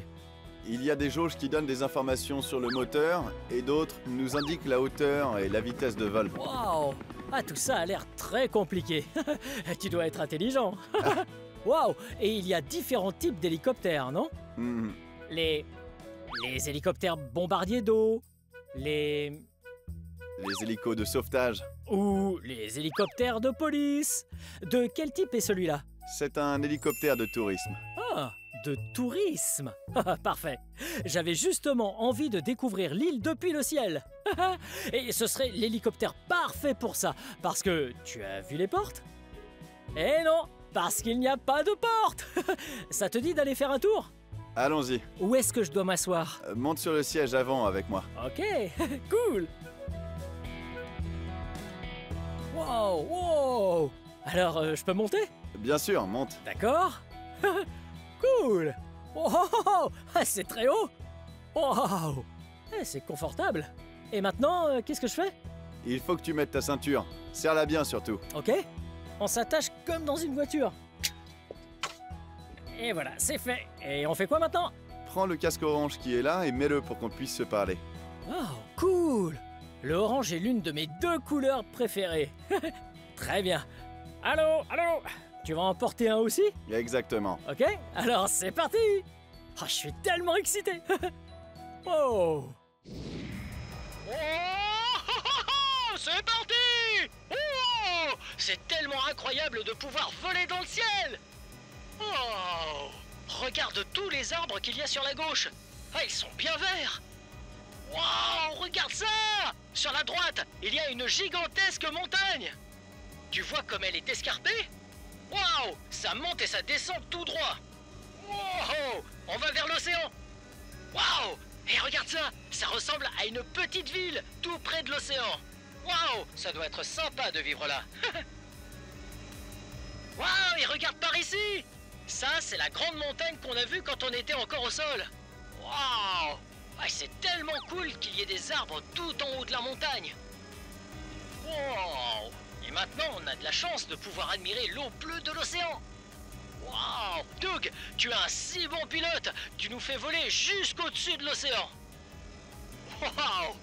[SPEAKER 3] Il y a des jauges qui donnent des informations sur le moteur et d'autres nous indiquent la hauteur et la vitesse de vol.
[SPEAKER 2] Waouh! Ah, tout ça a l'air très compliqué. Tu dois être intelligent. Waouh! Et il y a différents types d'hélicoptères, non?
[SPEAKER 3] Mhm.
[SPEAKER 2] Les hélicoptères bombardiers d'eau, les
[SPEAKER 3] Les hélicos de sauvetage.
[SPEAKER 2] ou les hélicoptères de police. De quel type est celui-là?
[SPEAKER 3] C'est un hélicoptère de tourisme.
[SPEAKER 2] Ah, de tourisme. Parfait. J'avais justement envie de découvrir l'île depuis le ciel. Et ce serait l'hélicoptère parfait pour ça. Parce que tu as vu les portes? Eh non, parce qu'il n'y a pas de porte. Ça te dit d'aller faire un tour?
[SPEAKER 3] Allons-y,
[SPEAKER 2] Où est-ce que je dois m'asseoir?
[SPEAKER 3] monte sur le siège avant avec moi.
[SPEAKER 2] Ok, cool. Wow, wow. Alors, je peux monter?
[SPEAKER 3] Bien sûr, monte.
[SPEAKER 2] D'accord. Cool. Oh, oh, oh, oh. Ah, c'est très haut. Wow. Eh, c'est confortable. Et maintenant, qu'est-ce que je fais?
[SPEAKER 3] Il faut que tu mettes ta ceinture. Serre-la bien surtout.
[SPEAKER 2] Ok. On s'attache comme dans une voiture. Et voilà, c'est fait. Et on fait quoi maintenant?
[SPEAKER 3] Prends le casque orange qui est là et mets-le pour qu'on puisse se parler.
[SPEAKER 2] Oh, cool. Le orange est l'une de mes 2 couleurs préférées. Très bien. Allô, allô. Tu vas en porter un aussi?
[SPEAKER 3] Exactement.
[SPEAKER 2] Ok, alors c'est parti. Oh, je suis tellement excité. Oh.
[SPEAKER 8] C'est parti! Oh! C'est tellement incroyable de pouvoir voler dans le ciel! Oh! Regarde tous les arbres qu'il y a sur la gauche! Ah, ils sont bien verts! Wow! Regarde ça! Sur la droite, il y a une gigantesque montagne! Tu vois comme elle est escarpée? Waouh! Ça monte et ça descend tout droit! Wow! On va vers l'océan! Waouh! Et regarde ça! Ça ressemble à une petite ville, tout près de l'océan! Waouh! Ça doit être sympa de vivre là! Waouh! Et regarde par ici! Ça, c'est la grande montagne qu'on a vue quand on était encore au sol! Waouh! Ouais, c'est tellement cool qu'il y ait des arbres tout en haut de la montagne! Wow! Et maintenant, on a de la chance de pouvoir admirer l'eau bleue de l'océan! Waouh! Doug, tu es un si bon pilote! Tu nous fais voler jusqu'au-dessus de l'océan! Waouh!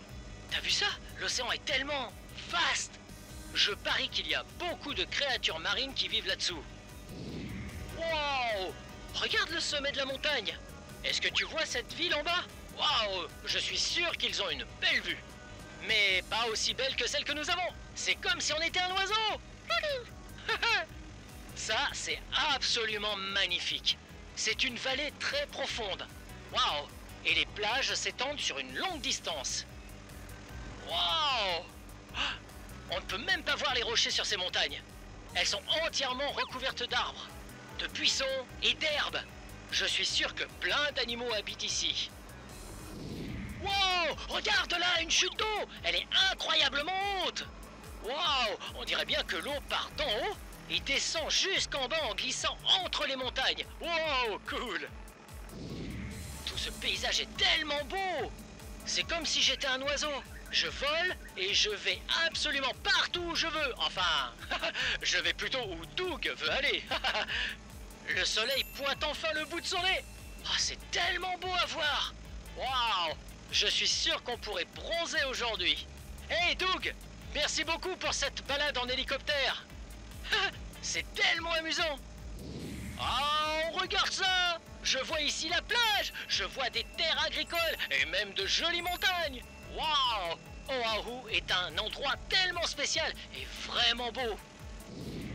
[SPEAKER 8] T'as vu ça? L'océan est tellement vaste! Je parie qu'il y a beaucoup de créatures marines qui vivent là-dessous. Waouh! Regarde le sommet de la montagne! Est-ce que tu vois cette ville en bas? Waouh! Je suis sûr qu'ils ont une belle vue! Mais pas aussi belle que celle que nous avons! C'est comme si on était un oiseau! Ça, c'est absolument magnifique! C'est une vallée très profonde. Waouh! Et les plages s'étendent sur une longue distance. Waouh! On ne peut même pas voir les rochers sur ces montagnes. Elles sont entièrement recouvertes d'arbres, de buissons et d'herbes. Je suis sûr que plein d'animaux habitent ici. Wow! Regarde là, une chute d'eau! Elle est incroyablement haute! Wow! On dirait bien que l'eau part d'en haut et descend jusqu'en bas en glissant entre les montagnes. Wow! Cool! Tout ce paysage est tellement beau! C'est comme si j'étais un oiseau. Je vole et je vais absolument partout où je veux. Enfin, je vais plutôt où Doug veut aller. Le soleil pointe enfin le bout de son nez. Oh, c'est tellement beau à voir. Waouh! Je suis sûr qu'on pourrait bronzer aujourd'hui. Hey Doug, merci beaucoup pour cette balade en hélicoptère. C'est tellement amusant. Oh, regarde ça! Je vois ici la plage, je vois des terres agricoles et même de jolies montagnes. Waouh! Oahu est un endroit tellement spécial et vraiment beau.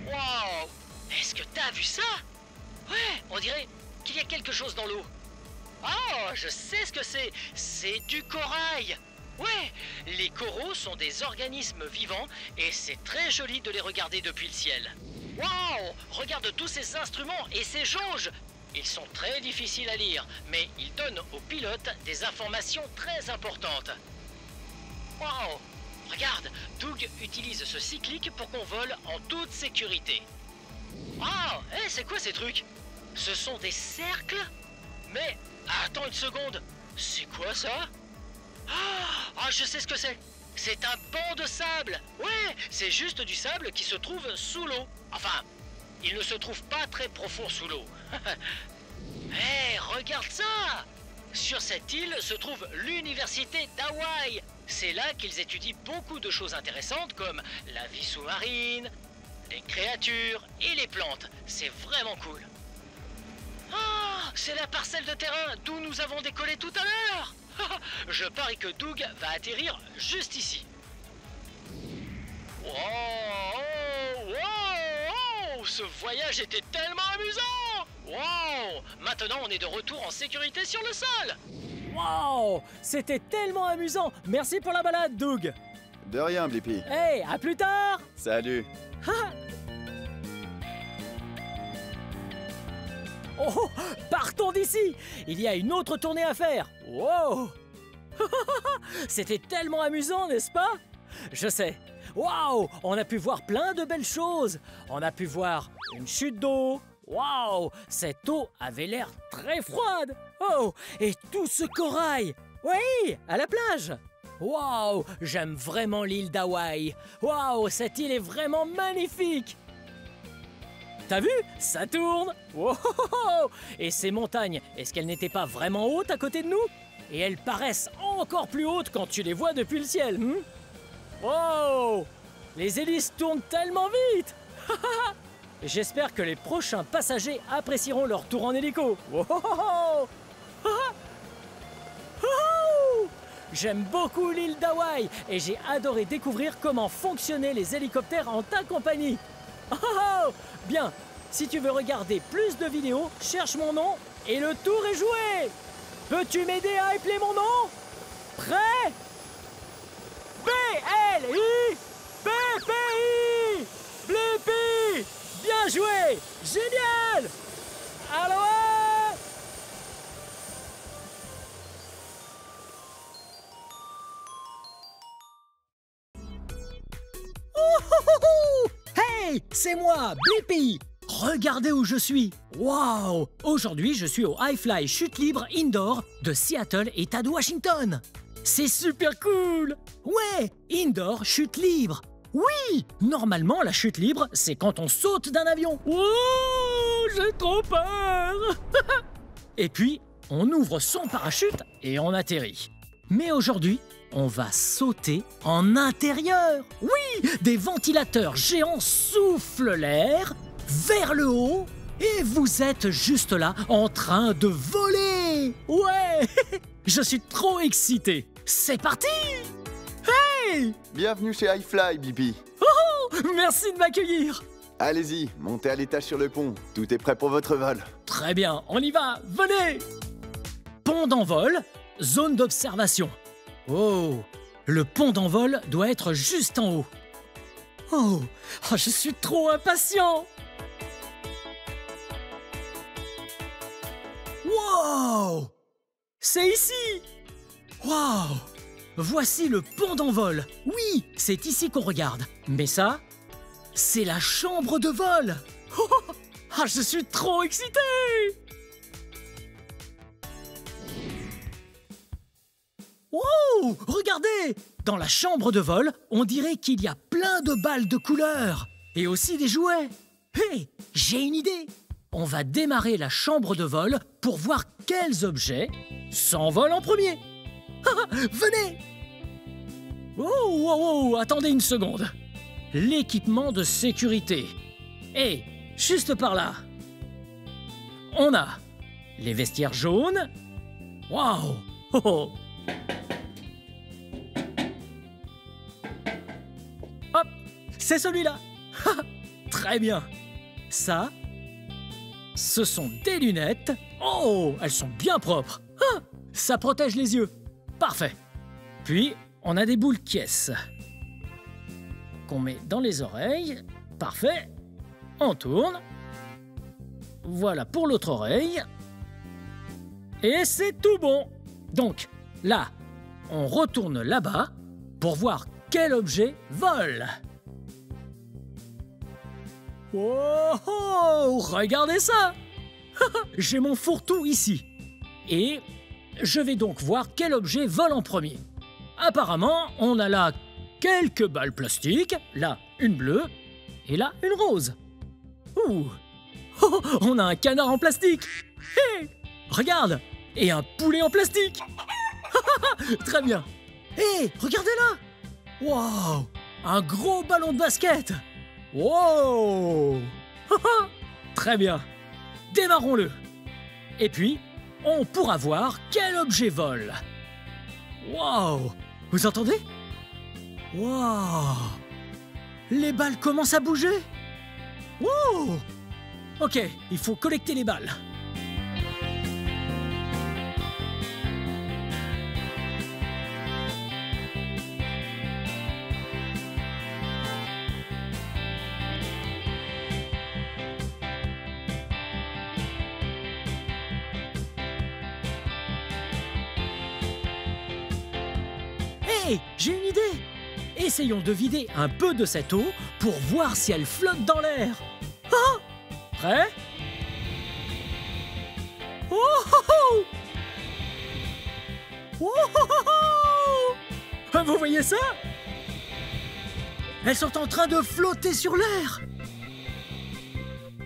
[SPEAKER 8] Waouh! Est-ce que t'as vu ça? Ouais, on dirait qu'il y a quelque chose dans l'eau. Oh, je sais ce que c'est. C'est du corail. Ouais, les coraux sont des organismes vivants et c'est très joli de les regarder depuis le ciel. Waouh! Regarde tous ces instruments et ces jauges. Ils sont très difficiles à lire, mais ils donnent aux pilotes des informations très importantes. Waouh! Regarde, Doug utilise ce cyclique pour qu'on vole en toute sécurité. Waouh! Hé, c'est quoi ces trucs? Ce sont des cercles? Mais, attends une seconde, c'est quoi ça? Ah, je sais ce que c'est. C'est un banc de sable. Ouais, c'est juste du sable qui se trouve sous l'eau. Enfin, il ne se trouve pas très profond sous l'eau. Hé, regarde ça! Sur cette île se trouve l'université d'Hawaï. C'est là qu'ils étudient beaucoup de choses intéressantes comme la vie sous-marine, les créatures et les plantes. C'est vraiment cool. Ah, c'est la parcelle de terrain d'où nous avons décollé tout à l'heure. Je parie que Doug va atterrir juste ici. Wow, wow, wow, ce voyage était tellement amusant. Wow, maintenant on est de retour en sécurité sur le sol.
[SPEAKER 2] Wow, c'était tellement amusant. Merci pour la balade, Doug.
[SPEAKER 3] De rien, Blippi.
[SPEAKER 2] Hey, à plus tard.
[SPEAKER 3] Salut.
[SPEAKER 2] Oh, partons d'ici. Il y a une autre tournée à faire. Wow. C'était tellement amusant, n'est-ce pas? Je sais. Waouh, on a pu voir plein de belles choses. On a pu voir une chute d'eau. Waouh, cette eau avait l'air très froide. Oh, et tout ce corail. Oui, à la plage. Waouh, j'aime vraiment l'île d'Hawaï. Waouh, cette île est vraiment magnifique. T'as vu? Ça tourne. Wow. Et ces montagnes, est-ce qu'elles n'étaient pas vraiment hautes à côté de nous? Et elles paraissent encore plus hautes quand tu les vois depuis le ciel. Wow! Les hélices tournent tellement vite. J'espère que les prochains passagers apprécieront leur tour en hélico. Wow. J'aime beaucoup l'île d'Hawaï et j'ai adoré découvrir comment fonctionnaient les hélicoptères en ta compagnie. Bien, si tu veux regarder plus de vidéos, cherche mon nom et le tour est joué. Peux-tu m'aider à appeler mon nom? Prêt? B-L-I B-P-I Blippi. Bien joué. Génial. Aloha. Hey, c'est moi, Blippi. Regardez où je suis. Waouh. Aujourd'hui, je suis au Hi-Fly Chute Libre Indoor de Seattle, État de Washington. C'est super cool. Ouais, Indoor Chute Libre. Oui, normalement, la chute libre, c'est quand on saute d'un avion. Oh, j'ai trop peur. Et puis, on ouvre son parachute et on atterrit. Mais aujourd'hui, on va sauter en intérieur. Oui, des ventilateurs géants soufflent l'air vers le haut et vous êtes juste là en train de voler. Ouais, je suis trop excité. C'est parti. Hey!
[SPEAKER 3] Bienvenue chez Hi-Fly, Blippi.
[SPEAKER 2] Oh, merci de m'accueillir.
[SPEAKER 3] Allez-y, montez à l'étage sur le pont. Tout est prêt pour votre vol.
[SPEAKER 2] Très bien, on y va, venez. Pont d'envol, zone d'observation. Oh, le pont d'envol doit être juste en haut. Oh, je suis trop impatient. Wow! C'est ici. Wow! Voici le pont d'envol. Oui, c'est ici qu'on regarde. Mais ça, c'est la chambre de vol. Oh, je suis trop excité. Wow, regardez! Dans la chambre de vol, on dirait qu'il y a plein de balles de couleurs. Et aussi des jouets. Hé, j'ai une idée. On va démarrer la chambre de vol pour voir quels objets s'envolent en premier. Venez! Oh, attendez une seconde. L'équipement de sécurité. Et juste par là, on a les vestiaires jaunes. Waouh! Oh. Hop, c'est celui-là. Très bien. Ça, ce sont des lunettes. Oh, elles sont bien propres. Ça protège les yeux. Parfait. Puis, on a des boules caisses qu'on met dans les oreilles. Parfait. On tourne. Voilà pour l'autre oreille. Et c'est tout bon. Donc, là, on retourne là-bas pour voir quel objet vole. Oh, regardez ça. J'ai mon fourre-tout ici. Et je vais donc voir quel objet vole en premier. Apparemment, on a là quelques balles plastiques, là une bleue et là une rose. Ouh. Oh, on a un canard en plastique. Hey, regarde, Et un poulet en plastique. Très bien. Hé, regardez là. Wow, un gros ballon de basket. Wow. Très bien. Démarrons-le. Et puis, on pourra voir quel objet vole. Wow. Vous entendez? Wow. Les balles commencent à bouger. Wow. Ok, il faut collecter les balles. Hey, j'ai une idée! Essayons de vider un peu de cette eau pour voir si elle flotte dans l'air. Ah! Prêt? Oh, oh, oh! Oh, oh, oh! Vous voyez ça? Elles sont en train de flotter sur l'air.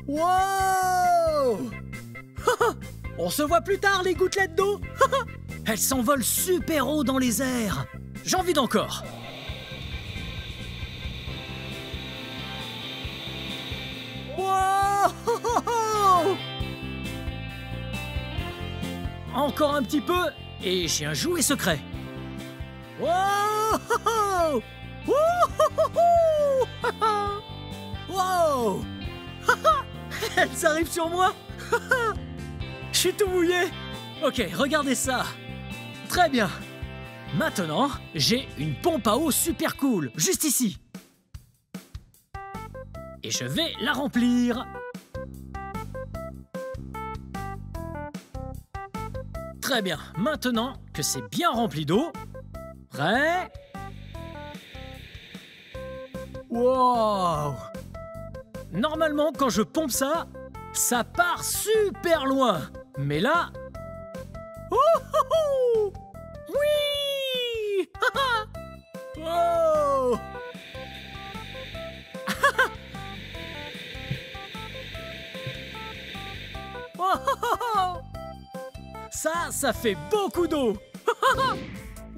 [SPEAKER 2] Wow! On se voit plus tard, les gouttelettes d'eau. Elles s'envolent super haut dans les airs. J'en vide encore. Wow! Encore un petit peu et j'ai un jouet secret. Wow! Wow! Elles arrivent sur moi. Je suis tout mouillé. Ok, regardez ça. Très bien. Maintenant, j'ai une pompe à eau super cool, juste ici. Et je vais la remplir. Très bien, maintenant que c'est bien rempli d'eau, prêt? Wow! Normalement, quand je pompe ça, ça part super loin. Mais là... Oh, oh, oh! Oui! Oh! Oh! Ça fait beaucoup d'eau.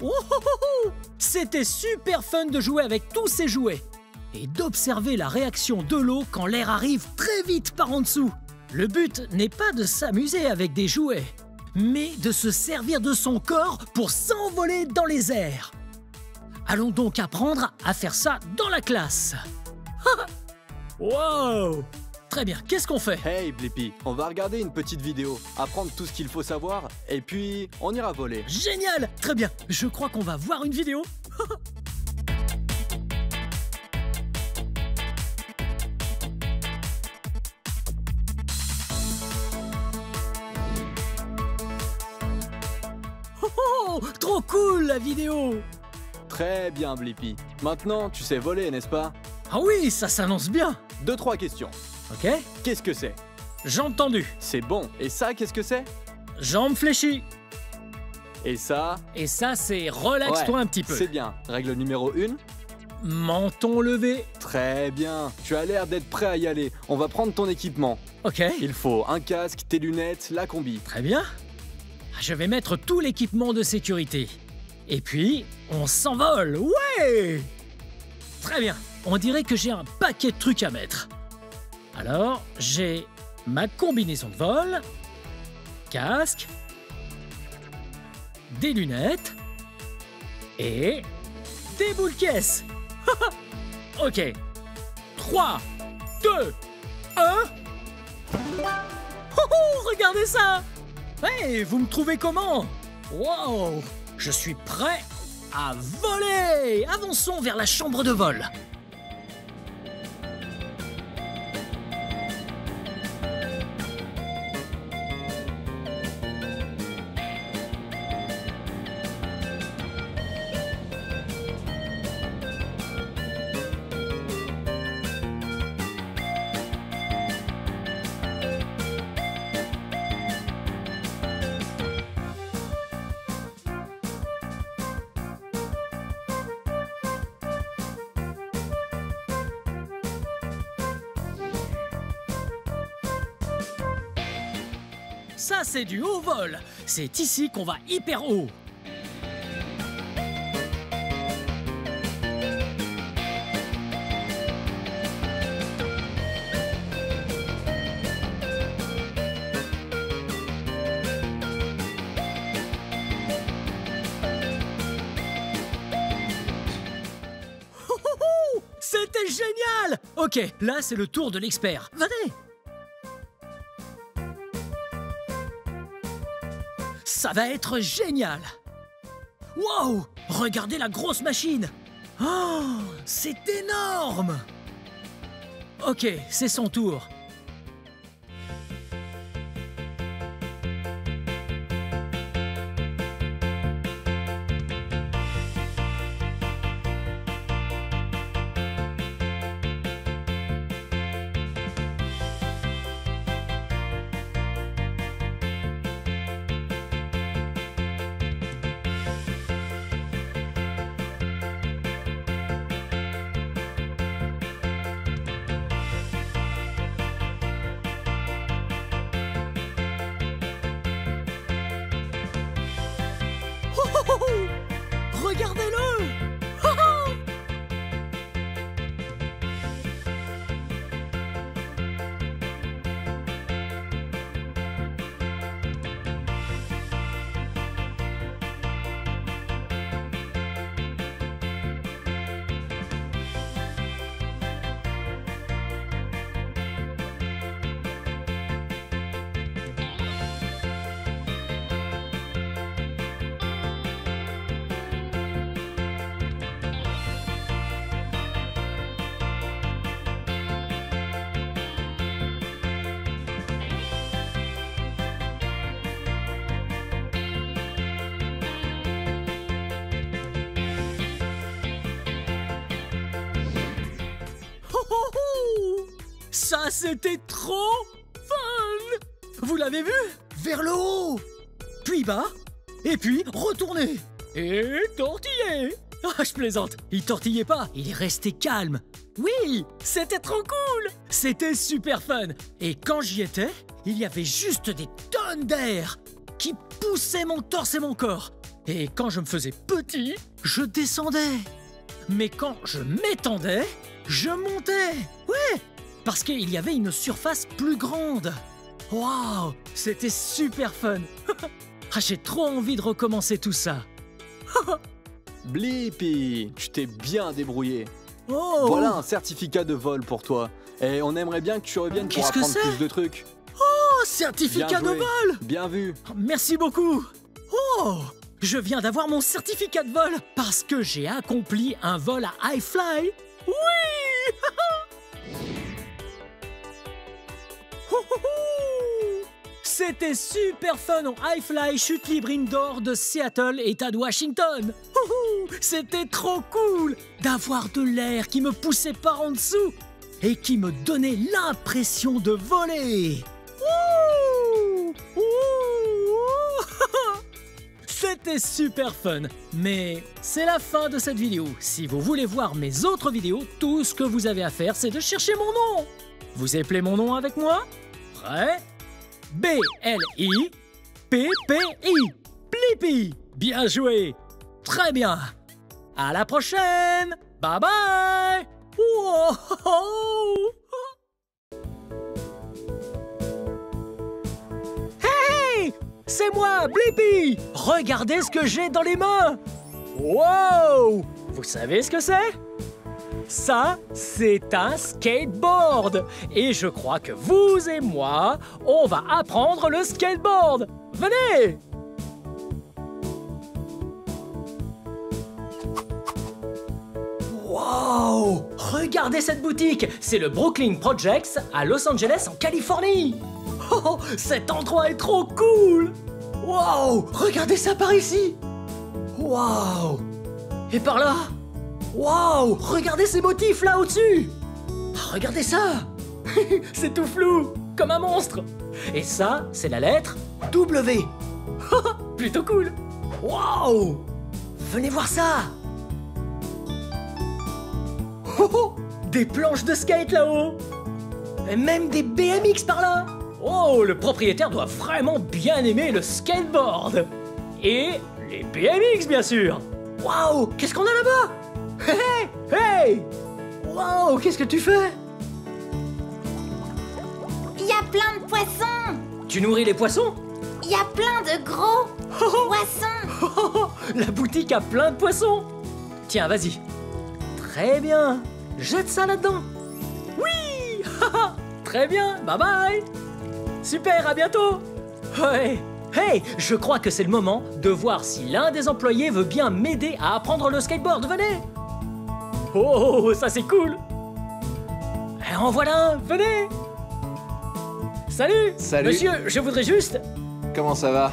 [SPEAKER 2] Oh! C'était super fun de jouer avec tous ces jouets et d'observer la réaction de l'eau quand l'air arrive très vite par en dessous. Le but n'est pas de s'amuser avec des jouets, mais de se servir de son corps pour s'envoler dans les airs. Allons donc apprendre à faire ça dans la classe. Wow! Très bien, qu'est-ce qu'on fait?
[SPEAKER 6] Hey Blippi, on va regarder une petite vidéo, apprendre tout ce qu'il faut savoir, et puis on ira voler.
[SPEAKER 2] Génial! Très bien, je crois qu'on va voir une vidéo. Oh, trop cool la vidéo!
[SPEAKER 6] Très bien Blippi. Maintenant, tu sais voler, n'est-ce pas?
[SPEAKER 2] Ah oui, ça s'annonce bien!
[SPEAKER 6] 2-3 questions.
[SPEAKER 2] Ok?
[SPEAKER 6] Qu'est-ce que c'est?
[SPEAKER 2] Jambes tendues.
[SPEAKER 6] C'est bon. Et ça, qu'est-ce que c'est?
[SPEAKER 2] Jambes fléchies.
[SPEAKER 6] Et ça?
[SPEAKER 2] Et ça, c'est relaxe-toi un petit peu.
[SPEAKER 6] C'est bien. Règle numéro 1.
[SPEAKER 2] Menton levé.
[SPEAKER 6] Très bien. Tu as l'air d'être prêt à y aller. On va prendre ton équipement.
[SPEAKER 2] Ok.
[SPEAKER 6] Il faut un casque, tes lunettes, la combi.
[SPEAKER 2] Très bien. Je vais mettre tout l'équipement de sécurité. Et puis, on s'envole. Ouais! Très bien. On dirait que j'ai un paquet de trucs à mettre. Alors, j'ai ma combinaison de vol, casque, des lunettes et des boules caisses. Ok. 3, 2, 1. Oh, regardez ça! Hey, vous me trouvez comment? Wow! Je suis prêt à voler! Avançons vers la chambre de vol. ça c'est du haut vol. C'est ici qu'on va hyper haut. C'était génial! Ok, là c'est le tour de l'expert. Venez! Ça va être génial! Wow! Regardez la grosse machine! Oh! C'est énorme! Ok, c'est son tour. Regardez-le! Ça, c'était trop fun! Vous l'avez vu? Vers le haut, puis bas, et puis retourner. Et tortiller. Ah, je plaisante. Il tortillait pas, il est resté calme. Oui, c'était trop cool. C'était super fun. Et quand j'y étais, il y avait juste des tonnes d'air qui poussaient mon torse et mon corps. Et quand je me faisais petit, je descendais. Mais quand je m'étendais, je montais. Ouais! Parce qu'il y avait une surface plus grande. Waouh, c'était super fun. Ah, j'ai trop envie de recommencer tout ça.
[SPEAKER 6] Blippi, tu t'es bien débrouillé.
[SPEAKER 2] Oh.
[SPEAKER 6] Voilà un certificat de vol pour toi. Et on aimerait bien que tu reviennes pour
[SPEAKER 2] Qu'est-ce que
[SPEAKER 6] apprendre
[SPEAKER 2] c'est?
[SPEAKER 6] plus de trucs.
[SPEAKER 2] Oh, certificat de
[SPEAKER 6] Bien joué.
[SPEAKER 2] vol.
[SPEAKER 6] Bien vu.
[SPEAKER 2] Merci beaucoup. Oh, je viens d'avoir mon certificat de vol parce que j'ai accompli un vol à high fly. Oui. C'était super fun en high fly chute libre indoor de Seattle, État de Washington. C'était trop cool d'avoir de l'air qui me poussait par en dessous et qui me donnait l'impression de voler. Ouh. C'était super fun, mais c'est la fin de cette vidéo. Si vous voulez voir mes autres vidéos, tout ce que vous avez à faire, c'est de chercher mon nom. Vous appelez mon nom avec moi? Prêt? B-L-I-P-P-I. Blippi. Bien joué. Très bien. À la prochaine. Bye bye. Wow. Hey, c'est moi, Blippi. Regardez ce que j'ai dans les mains. Wow. Vous savez ce que c'est? Ça, c'est un skateboard. Et je crois que vous et moi, on va apprendre le skateboard. Venez! Wow! Regardez cette boutique. C'est le Brooklyn Projects à Los Angeles, en Californie. Oh, cet endroit est trop cool! Wow! Regardez ça par ici. Wow! Et par là? Wow! Regardez ces motifs là au-dessus! Regardez ça! C'est tout flou, comme un monstre! Et ça, c'est la lettre W. Plutôt cool! Wow! Venez voir ça! Des planches de skate là-haut! Et même des BMX par là! Oh, le propriétaire doit vraiment bien aimer le skateboard. Et les BMX, bien sûr. Waouh, qu'est-ce qu'on a là-bas? Hey, hey! Waouh, qu'est-ce que tu fais?
[SPEAKER 9] Il y a plein de poissons.
[SPEAKER 2] Tu nourris les poissons?
[SPEAKER 9] Il y a plein de gros poissons.
[SPEAKER 2] La boutique a plein de poissons. Tiens, vas-y. Très bien. Jette ça là-dedans. Oui. Très bien, bye bye. Super, à bientôt. Ouais. Hey, je crois que c'est le moment de voir si l'un des employés veut bien m'aider à apprendre le skateboard. Venez. Oh, ça c'est cool. En voilà un, venez. Salut.
[SPEAKER 10] Salut.
[SPEAKER 2] Monsieur, je voudrais juste...
[SPEAKER 10] Comment ça va?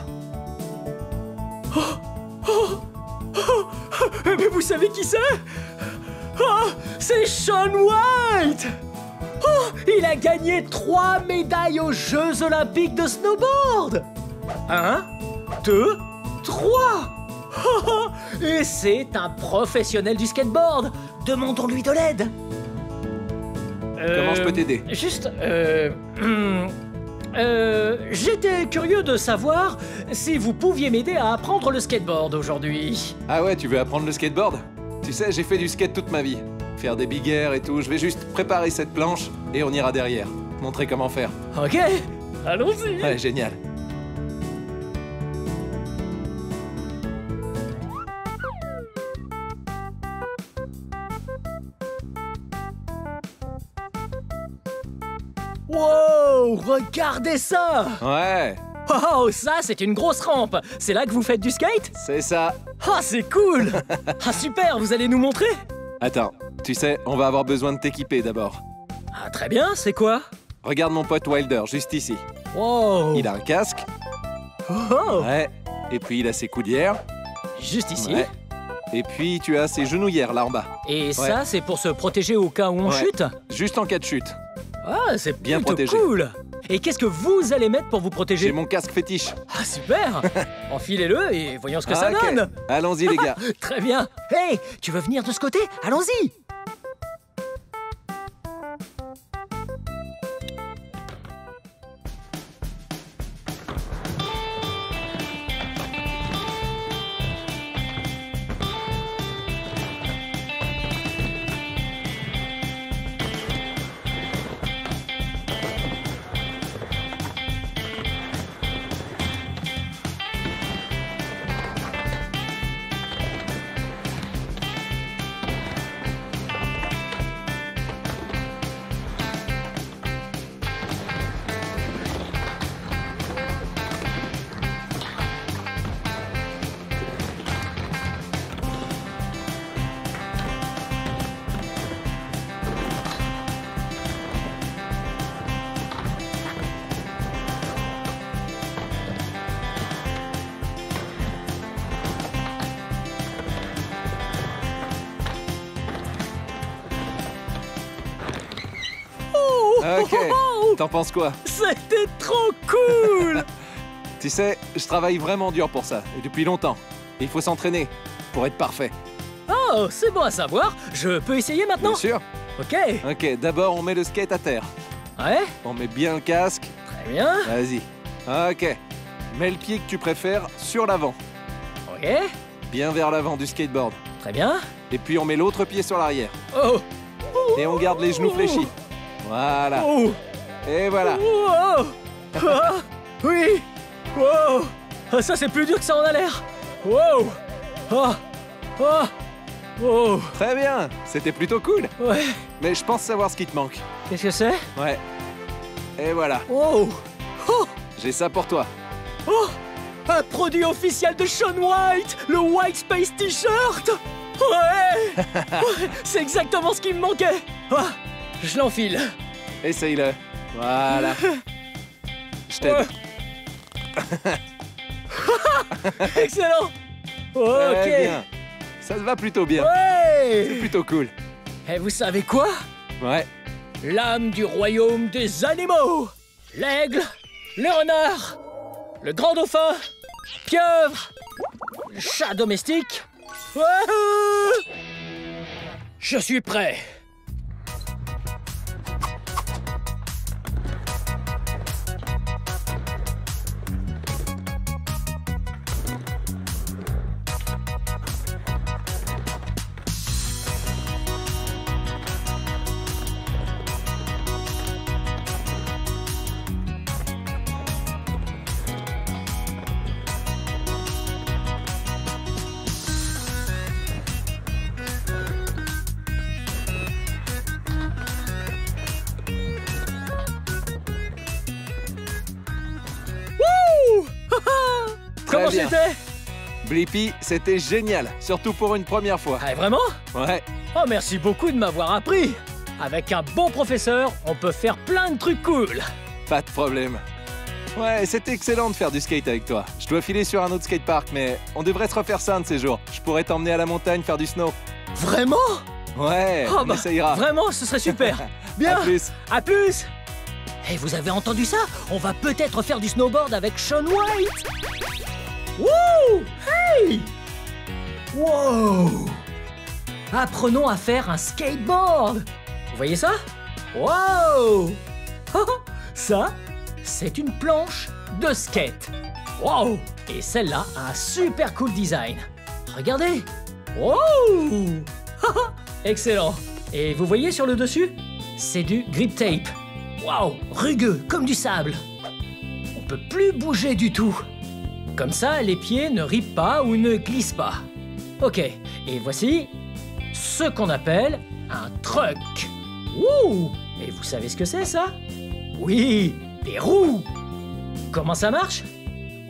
[SPEAKER 2] Mais vous savez qui c'est? Oh, c'est Shaun White. Oh, il a gagné 3 médailles aux Jeux Olympiques de snowboard. 1, 2, 3. Et c'est un professionnel du skateboard. Demandons-lui de l'aide.
[SPEAKER 10] Comment je peux t'aider?
[SPEAKER 2] Juste, j'étais curieux de savoir si vous pouviez m'aider à apprendre le skateboard aujourd'hui.
[SPEAKER 10] Ah ouais, tu veux apprendre le skateboard? Tu sais, j'ai fait du skate toute ma vie. Faire des big air et tout, je vais juste préparer cette planche et on ira derrière. Montrer comment faire.
[SPEAKER 2] Ok, allons-y.
[SPEAKER 10] Ouais, génial.
[SPEAKER 2] Wow, regardez ça.
[SPEAKER 10] Ouais,
[SPEAKER 2] Oh, ça, c'est une grosse rampe. C'est là que vous faites du skate?
[SPEAKER 10] c'est ça.
[SPEAKER 2] Ah, c'est cool. Ah, super, vous allez nous montrer?
[SPEAKER 10] Attends, tu sais, on va avoir besoin de t'équiper d'abord.
[SPEAKER 2] Ah, très bien, c'est quoi?
[SPEAKER 10] Regarde mon pote Wilder, juste ici.
[SPEAKER 2] Wow.
[SPEAKER 10] Il a un casque.
[SPEAKER 2] Oh,
[SPEAKER 10] Ouais. Et puis il a ses coudières.
[SPEAKER 2] juste ici.
[SPEAKER 10] Ouais. Et puis tu as ses genouillères là en bas.
[SPEAKER 2] Et ça, c'est pour se protéger au cas où on
[SPEAKER 10] Ouais.
[SPEAKER 2] chute?
[SPEAKER 10] Juste en cas de chute.
[SPEAKER 2] Ah, c'est
[SPEAKER 10] Bien
[SPEAKER 2] plutôt
[SPEAKER 10] protégé.
[SPEAKER 2] cool. Et qu'est-ce que vous allez mettre pour vous protéger?
[SPEAKER 10] J'ai mon casque fétiche.
[SPEAKER 2] Ah, super. Enfilez-le et voyons ce que ça
[SPEAKER 10] Ok.
[SPEAKER 2] donne.
[SPEAKER 10] Allons-y les gars.
[SPEAKER 2] Très bien. Hey, tu veux venir de ce côté? Allons-y.
[SPEAKER 10] Ok. T'en penses quoi?
[SPEAKER 2] C'était trop cool.
[SPEAKER 10] Tu sais, je travaille vraiment dur pour ça, et depuis longtemps. Il faut s'entraîner pour être parfait.
[SPEAKER 2] Oh, c'est bon à savoir. Je peux essayer maintenant?
[SPEAKER 10] Bien sûr.
[SPEAKER 2] Ok.
[SPEAKER 10] Ok, d'abord on met le skate à terre.
[SPEAKER 2] Ouais,
[SPEAKER 10] On met bien le casque.
[SPEAKER 2] très bien.
[SPEAKER 10] Vas-y. Ok. Mets le pied que tu préfères sur l'avant.
[SPEAKER 2] Ok,
[SPEAKER 10] Bien vers l'avant du skateboard.
[SPEAKER 2] très bien.
[SPEAKER 10] Et puis on met l'autre pied sur l'arrière.
[SPEAKER 2] Oh,
[SPEAKER 10] Et on garde les genoux fléchis. Voilà.
[SPEAKER 2] oh,
[SPEAKER 10] Et voilà.
[SPEAKER 2] oh. Ah, oui. Wow. Ah, ça, c'est plus dur que ça en a l'air. Wow. Ah, ah. Oh,
[SPEAKER 10] Très bien. C'était plutôt cool.
[SPEAKER 2] ouais.
[SPEAKER 10] Mais je pense savoir ce qui te manque.
[SPEAKER 2] Qu'est-ce que c'est?
[SPEAKER 10] Ouais. Et voilà.
[SPEAKER 2] Oh, oh,
[SPEAKER 10] J'ai ça pour toi.
[SPEAKER 2] oh. Un produit officiel de Shaun White, le White Space T-shirt. Ouais. Ouais, c'est exactement ce qui me manquait. Ah, je l'enfile.
[SPEAKER 10] Essaye-le. Voilà. Je t'aide.
[SPEAKER 2] Ouais. Excellent. Ok.
[SPEAKER 10] Très bien. Ça te va plutôt bien. C'est
[SPEAKER 2] Ouais.
[SPEAKER 10] plutôt cool.
[SPEAKER 2] Et vous savez quoi?
[SPEAKER 10] Ouais.
[SPEAKER 2] L'âme du royaume des animaux. L'aigle, le renard, le grand dauphin, pieuvre, le chat domestique. Wouhou! Je suis prêt. Comment
[SPEAKER 10] bien.
[SPEAKER 2] c'était?
[SPEAKER 10] Blippi, c'était génial, surtout pour une première fois.
[SPEAKER 2] Ah, vraiment?
[SPEAKER 10] Ouais.
[SPEAKER 2] Oh, merci beaucoup de m'avoir appris. Avec un bon professeur, on peut faire plein de trucs cool.
[SPEAKER 10] Pas de problème. Ouais, c'était excellent de faire du skate avec toi. Je dois filer sur un autre skatepark, mais on devrait se refaire ça un de ces jours. Je pourrais t'emmener à la montagne faire du snow.
[SPEAKER 2] Vraiment?
[SPEAKER 10] Ouais,
[SPEAKER 2] Oh,
[SPEAKER 10] on essayera.
[SPEAKER 2] Vraiment, ce serait super. Bien.
[SPEAKER 10] À plus.
[SPEAKER 2] À plus. Et vous avez entendu ça? On va peut-être faire du snowboard avec Shaun White. Wouh! Hey! Wow! Apprenons à faire un skateboard. Vous voyez ça? Wow! Ça, c'est une planche de skate. Wow! Et celle-là a un super cool design. Regardez! Wow! Excellent. Et vous voyez sur le dessus? C'est du grip tape. Waouh, rugueux, comme du sable. On peut plus bouger du tout. Comme ça, les pieds ne ripent pas ou ne glissent pas. Ok, et voici ce qu'on appelle un truck. Wouh! Et vous savez ce que c'est, ça? Oui, des roues. Comment ça marche?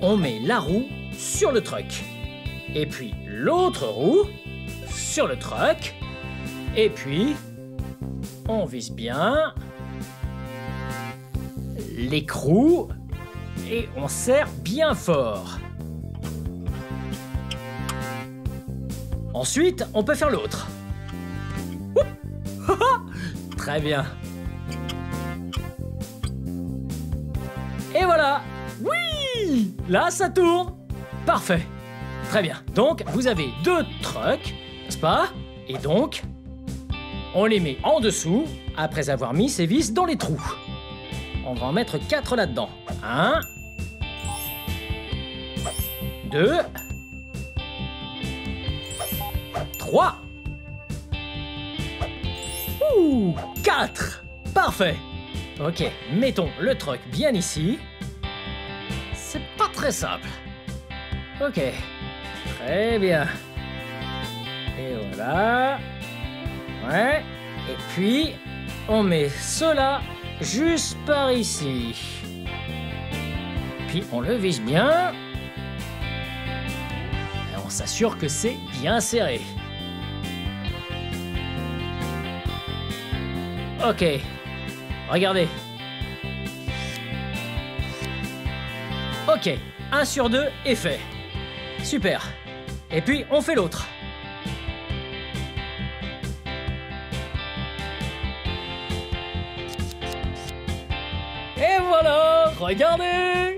[SPEAKER 2] On met la roue sur le truck. Et puis l'autre roue sur le truck. Et puis, on vise bien l'écrou et on serre bien fort. Ensuite, on peut faire l'autre. Très bien. Et voilà. Oui! Là, ça tourne. Parfait. Très bien. Donc, vous avez 2 trucks, n'est-ce pas? Et donc, on les met en dessous après avoir mis ces vis dans les trous. On va en mettre 4 là-dedans. 1, 2, 3. Ouh, 4. Parfait. Ok, mettons le truck bien ici. C'est pas très simple. Ok, très bien. Et voilà. Ouais. Et puis, on met cela juste par ici. Puis on le vise bien. Et on s'assure que c'est bien serré. Ok. Regardez. Ok, 1 sur 2 est fait. Super. Et puis on fait l'autre. Et voilà, regardez!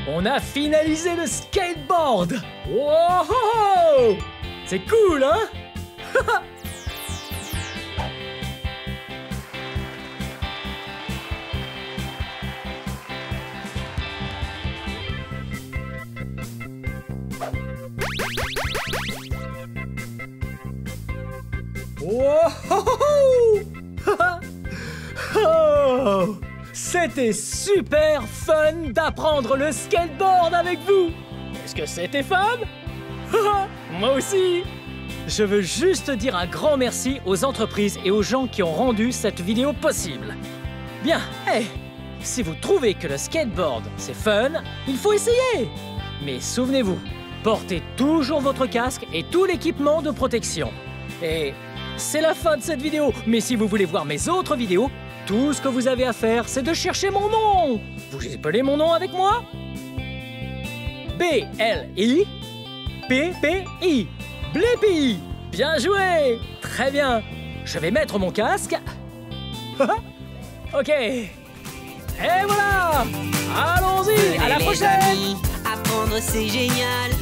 [SPEAKER 2] On a finalisé le skateboard! Wow! C'est cool, hein? Wow! Oh! C'était super fun d'apprendre le skateboard avec vous! Est-ce que c'était fun? Moi aussi! Je veux juste dire un grand merci aux entreprises et aux gens qui ont rendu cette vidéo possible. Bien, hey, si vous trouvez que le skateboard c'est fun, il faut essayer! Mais souvenez-vous, portez toujours votre casque et tout l'équipement de protection. Et c'est la fin de cette vidéo, mais si vous voulez voir mes autres vidéos, tout ce que vous avez à faire, c'est de chercher mon nom. Vous appelez mon nom avec moi? B-L-I-P-P-I. Blippi. Bien joué. Très bien. Je vais mettre mon casque. Ok. Et voilà. Allons-y. À la
[SPEAKER 1] Les
[SPEAKER 2] prochaine.
[SPEAKER 1] amis, apprendre c'est génial.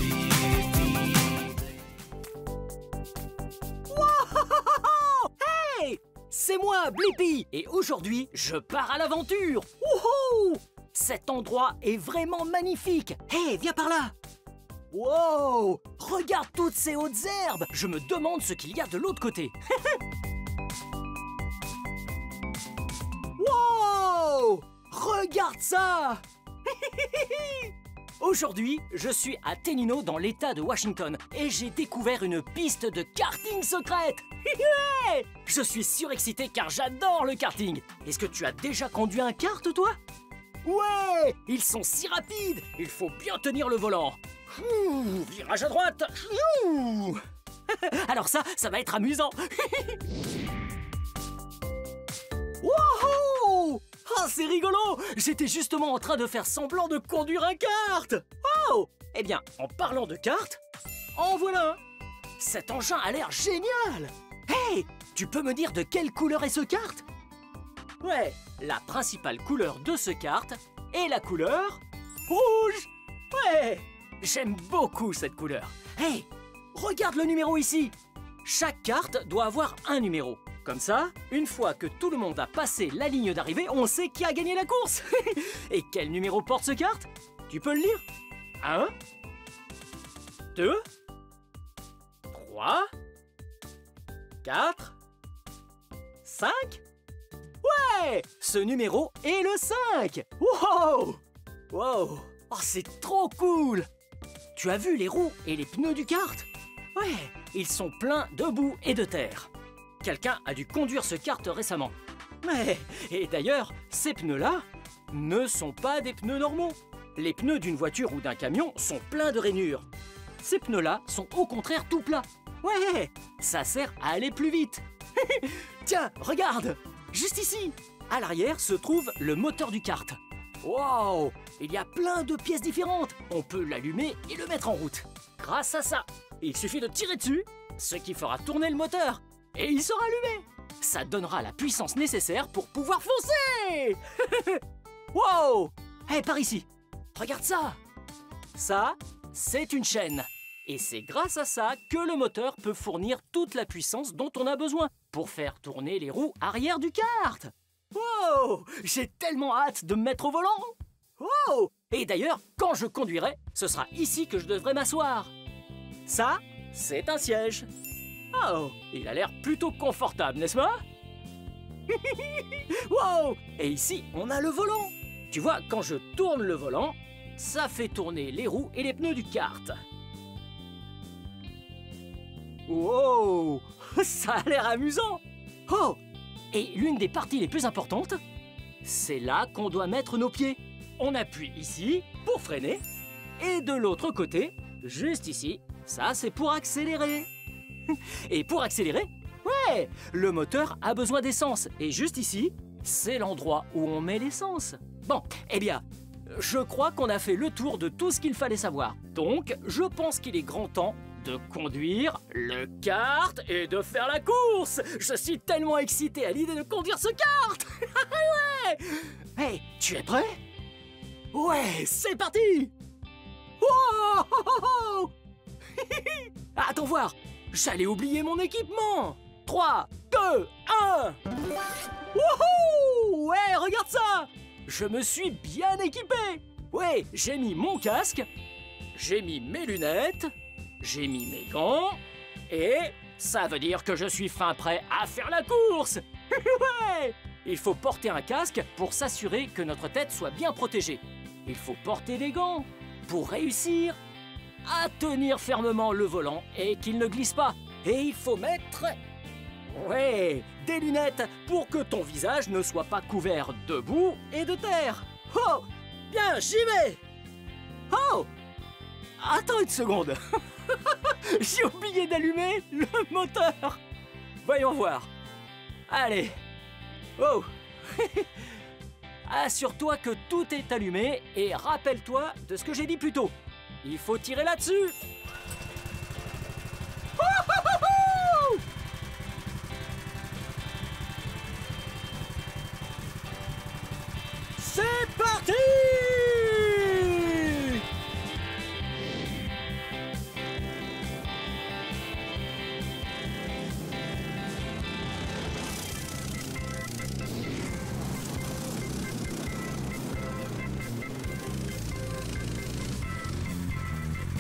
[SPEAKER 2] Hey! C'est moi, Blippi, et aujourd'hui, je pars à l'aventure. Wouhou! Cet endroit est vraiment magnifique. Hey, viens par là. Wow! Regarde toutes ces hautes herbes. Je me demande ce qu'il y a de l'autre côté. Wow! Regarde ça! Aujourd'hui, je suis à Tenino dans l'État de Washington et j'ai découvert une piste de karting secrète. Je suis surexcité car j'adore le karting. Est-ce que tu as déjà conduit un kart, toi? Ouais, ils sont si rapides. Il faut bien tenir le volant. Ouh, virage à droite. Ouh. Alors ça va être amusant. Wouhou! Oh, c'est rigolo! J'étais justement en train de faire semblant de conduire un kart! Oh! Eh bien, en parlant de kart, en voilà un! Cet engin a l'air génial! Hey! Tu peux me dire de quelle couleur est ce kart? Ouais, la principale couleur de ce kart est la couleur rouge! Ouais! J'aime beaucoup cette couleur. Hey! Regarde le numéro ici! Chaque carte doit avoir un numéro. Comme ça, une fois que tout le monde a passé la ligne d'arrivée, on sait qui a gagné la course. Et quel numéro porte ce kart? Tu peux le lire? 1, 2, 3, 4, 5. Ouais! Ce numéro est le 5. Wow! Wow! Oh, c'est trop cool! Tu as vu les roues et les pneus du kart? Ouais, ils sont pleins de boue et de terre. Quelqu'un a dû conduire ce kart récemment. Et d'ailleurs, ces pneus-là ne sont pas des pneus normaux. Les pneus d'une voiture ou d'un camion sont pleins de rainures. Ces pneus-là sont au contraire tout plats. Ouais, ça sert à aller plus vite. Tiens, regarde, juste ici, à l'arrière se trouve le moteur du kart. Wow, il y a plein de pièces différentes. On peut l'allumer et le mettre en route. Grâce à ça, il suffit de tirer dessus, ce qui fera tourner le moteur. Et il sera allumé. Ça donnera la puissance nécessaire pour pouvoir foncer. Wow! Hey, par ici. Regarde ça. Ça, c'est une chaîne. Et c'est grâce à ça que le moteur peut fournir toute la puissance dont on a besoin pour faire tourner les roues arrière du kart. Wow! J'ai tellement hâte de me mettre au volant. Wow! Et d'ailleurs, quand je conduirai, ce sera ici que je devrais m'asseoir. Ça, c'est un siège. Oh, il a l'air plutôt confortable, n'est-ce pas? Wow! Et ici, on a le volant. Tu vois, quand je tourne le volant, ça fait tourner les roues et les pneus du kart. Wow! Ça a l'air amusant. Oh! Et l'une des parties les plus importantes, c'est là qu'on doit mettre nos pieds. On appuie ici pour freiner. Et de l'autre côté, juste ici, ça c'est pour accélérer. Et pour accélérer, ouais, le moteur a besoin d'essence. Et juste ici, c'est l'endroit où on met l'essence. Bon, eh bien, je crois qu'on a fait le tour de tout ce qu'il fallait savoir. Donc, je pense qu'il est grand temps de conduire le kart et de faire la course. Je suis tellement excité à l'idée de conduire ce kart. Ouais. Hey, tu es prêt? Ouais, c'est parti. Oh. Attends voir. J'allais oublier mon équipement. 3, 2, 1. Wouhou! Ouais, regarde ça. Je me suis bien équipé. Ouais, j'ai mis mon casque, j'ai mis mes lunettes, j'ai mis mes gants, et ça veut dire que je suis fin prêt à faire la course. Ouais! Il faut porter un casque pour s'assurer que notre tête soit bien protégée. Il faut porter des gants pour réussir à tenir fermement le volant et qu'il ne glisse pas. Et il faut mettre... ouais, des lunettes pour que ton visage ne soit pas couvert de boue et de terre. Oh, bien, j'y vais. Oh, attends une seconde. J'ai oublié d'allumer le moteur. Voyons voir. Allez. Oh. Assure-toi que tout est allumé et rappelle-toi de ce que j'ai dit plus tôt. Il faut tirer là-dessus. C'est parti!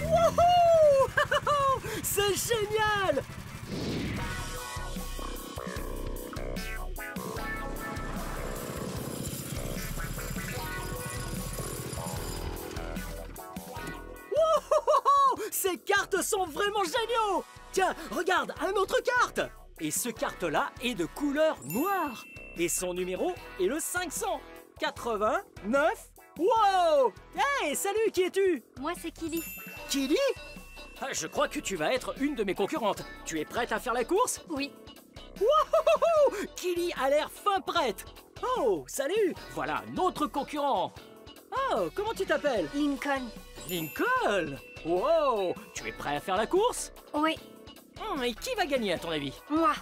[SPEAKER 2] Wouhou! C'est génial! Ces cartes sont vraiment géniaux! Tiens, regarde, un autre carte! Et ce carte-là est de couleur noire. Et son numéro est le 589 Wow! Hey, salut, qui es-tu?
[SPEAKER 9] Moi, c'est Kili.
[SPEAKER 2] Kili? Ah, je crois que tu vas être une de mes concurrentes. Tu es prête à faire la course?
[SPEAKER 9] Oui.
[SPEAKER 2] Wouhou! Kili a l'air fin prête. Oh, salut! Voilà un autre concurrent. Oh, comment tu t'appelles?
[SPEAKER 9] Lincoln.
[SPEAKER 2] Lincoln! Wow! Tu es prêt à faire la course?
[SPEAKER 9] Oui.
[SPEAKER 2] Et qui va gagner à ton avis?
[SPEAKER 9] Moi.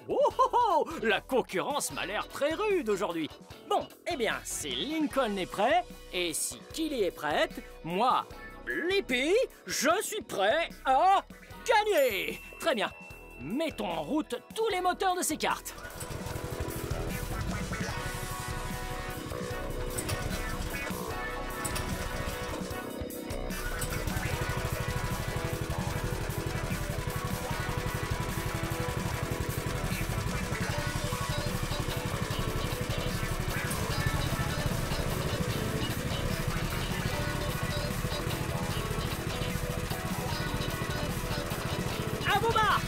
[SPEAKER 2] Oh, oh, oh! La concurrence m'a l'air très rude aujourd'hui. Bon, eh bien, si Lincoln est prêt, et si Kili est prête, moi, Blippi, je suis prêt à gagner! Très bien. Mettons en route tous les moteurs de ces cartes. À vos marques!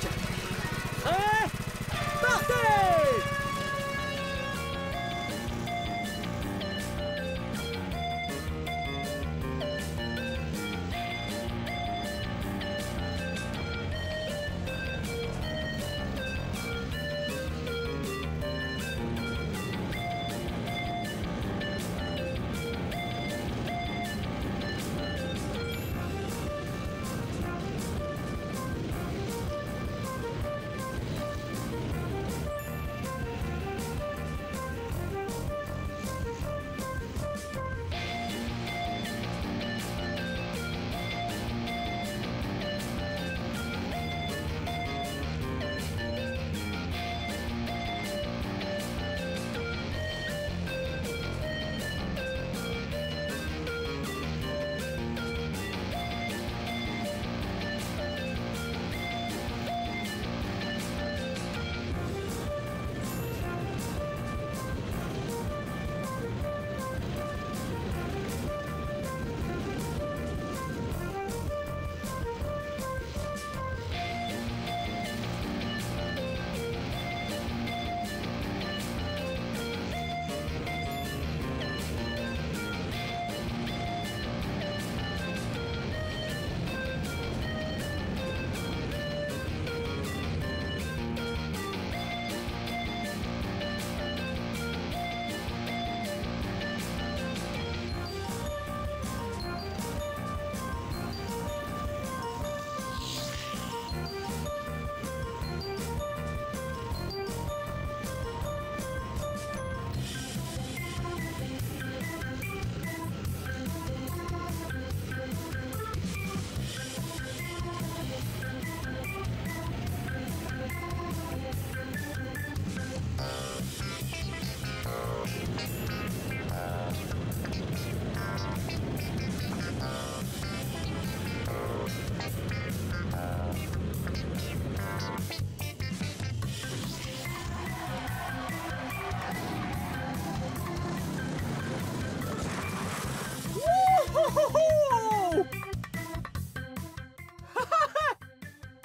[SPEAKER 2] Prêts? Partez!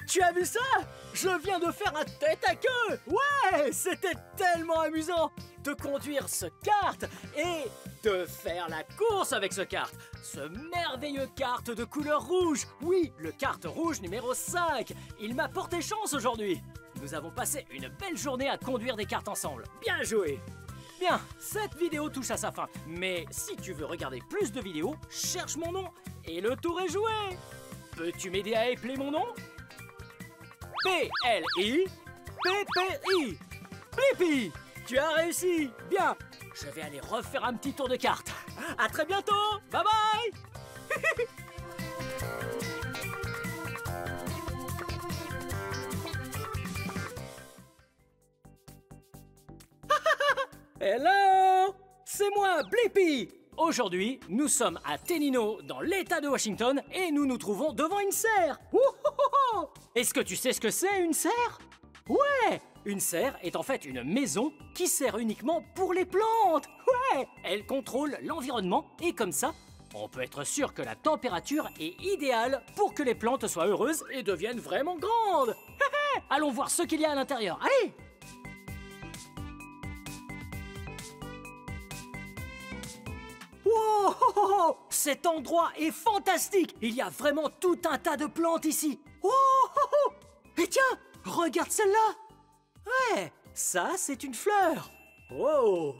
[SPEAKER 2] Tu as vu ça? Je viens de faire un tête à queue! Ouais! C'était tellement amusant de conduire ce kart et de faire la course avec ce kart. Ce merveilleux kart de couleur rouge. Oui, le kart rouge numéro 5. Il m'a porté chance aujourd'hui. Nous avons passé une belle journée à conduire des karts ensemble. Bien joué! Bien, cette vidéo touche à sa fin. Mais si tu veux regarder plus de vidéos, cherche mon nom et le tour est joué. Peux-tu m'aider à épeler mon nom? P-L-I P-P-I Blippi! Tu as réussi! Bien! Je vais aller refaire un petit tour de cartes. À très bientôt! Bye bye! Hello! C'est moi, Blippi! Aujourd'hui, nous sommes à Tenino, dans l'État de Washington, et nous nous trouvons devant une serre. Ouhohoho! Est-ce que tu sais ce que c'est, une serre? Ouais! Une serre est en fait une maison qui sert uniquement pour les plantes. Ouais! Elle contrôle l'environnement, et comme ça, on peut être sûr que la température est idéale pour que les plantes soient heureuses et deviennent vraiment grandes. Allons voir ce qu'il y a à l'intérieur. Allez! Wow! Cet endroit est fantastique! Il y a vraiment tout un tas de plantes ici! Wow! Et tiens, regarde celle-là! Ouais, ça c'est une fleur! Wow!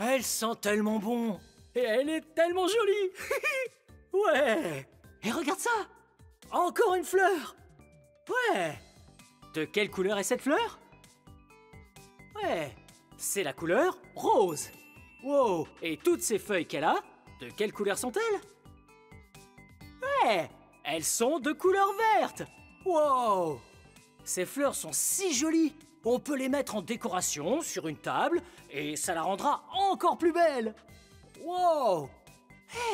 [SPEAKER 2] Elle sent tellement bon! Et elle est tellement jolie! Ouais! Et regarde ça! Encore une fleur! Ouais! De quelle couleur est cette fleur? Ouais, c'est la couleur rose! Wow! Et toutes ces feuilles qu'elle a, de quelle couleur sont-elles? Ouais! Elles sont de couleur verte! Wow! Ces fleurs sont si jolies! On peut les mettre en décoration sur une table et ça la rendra encore plus belle! Wow!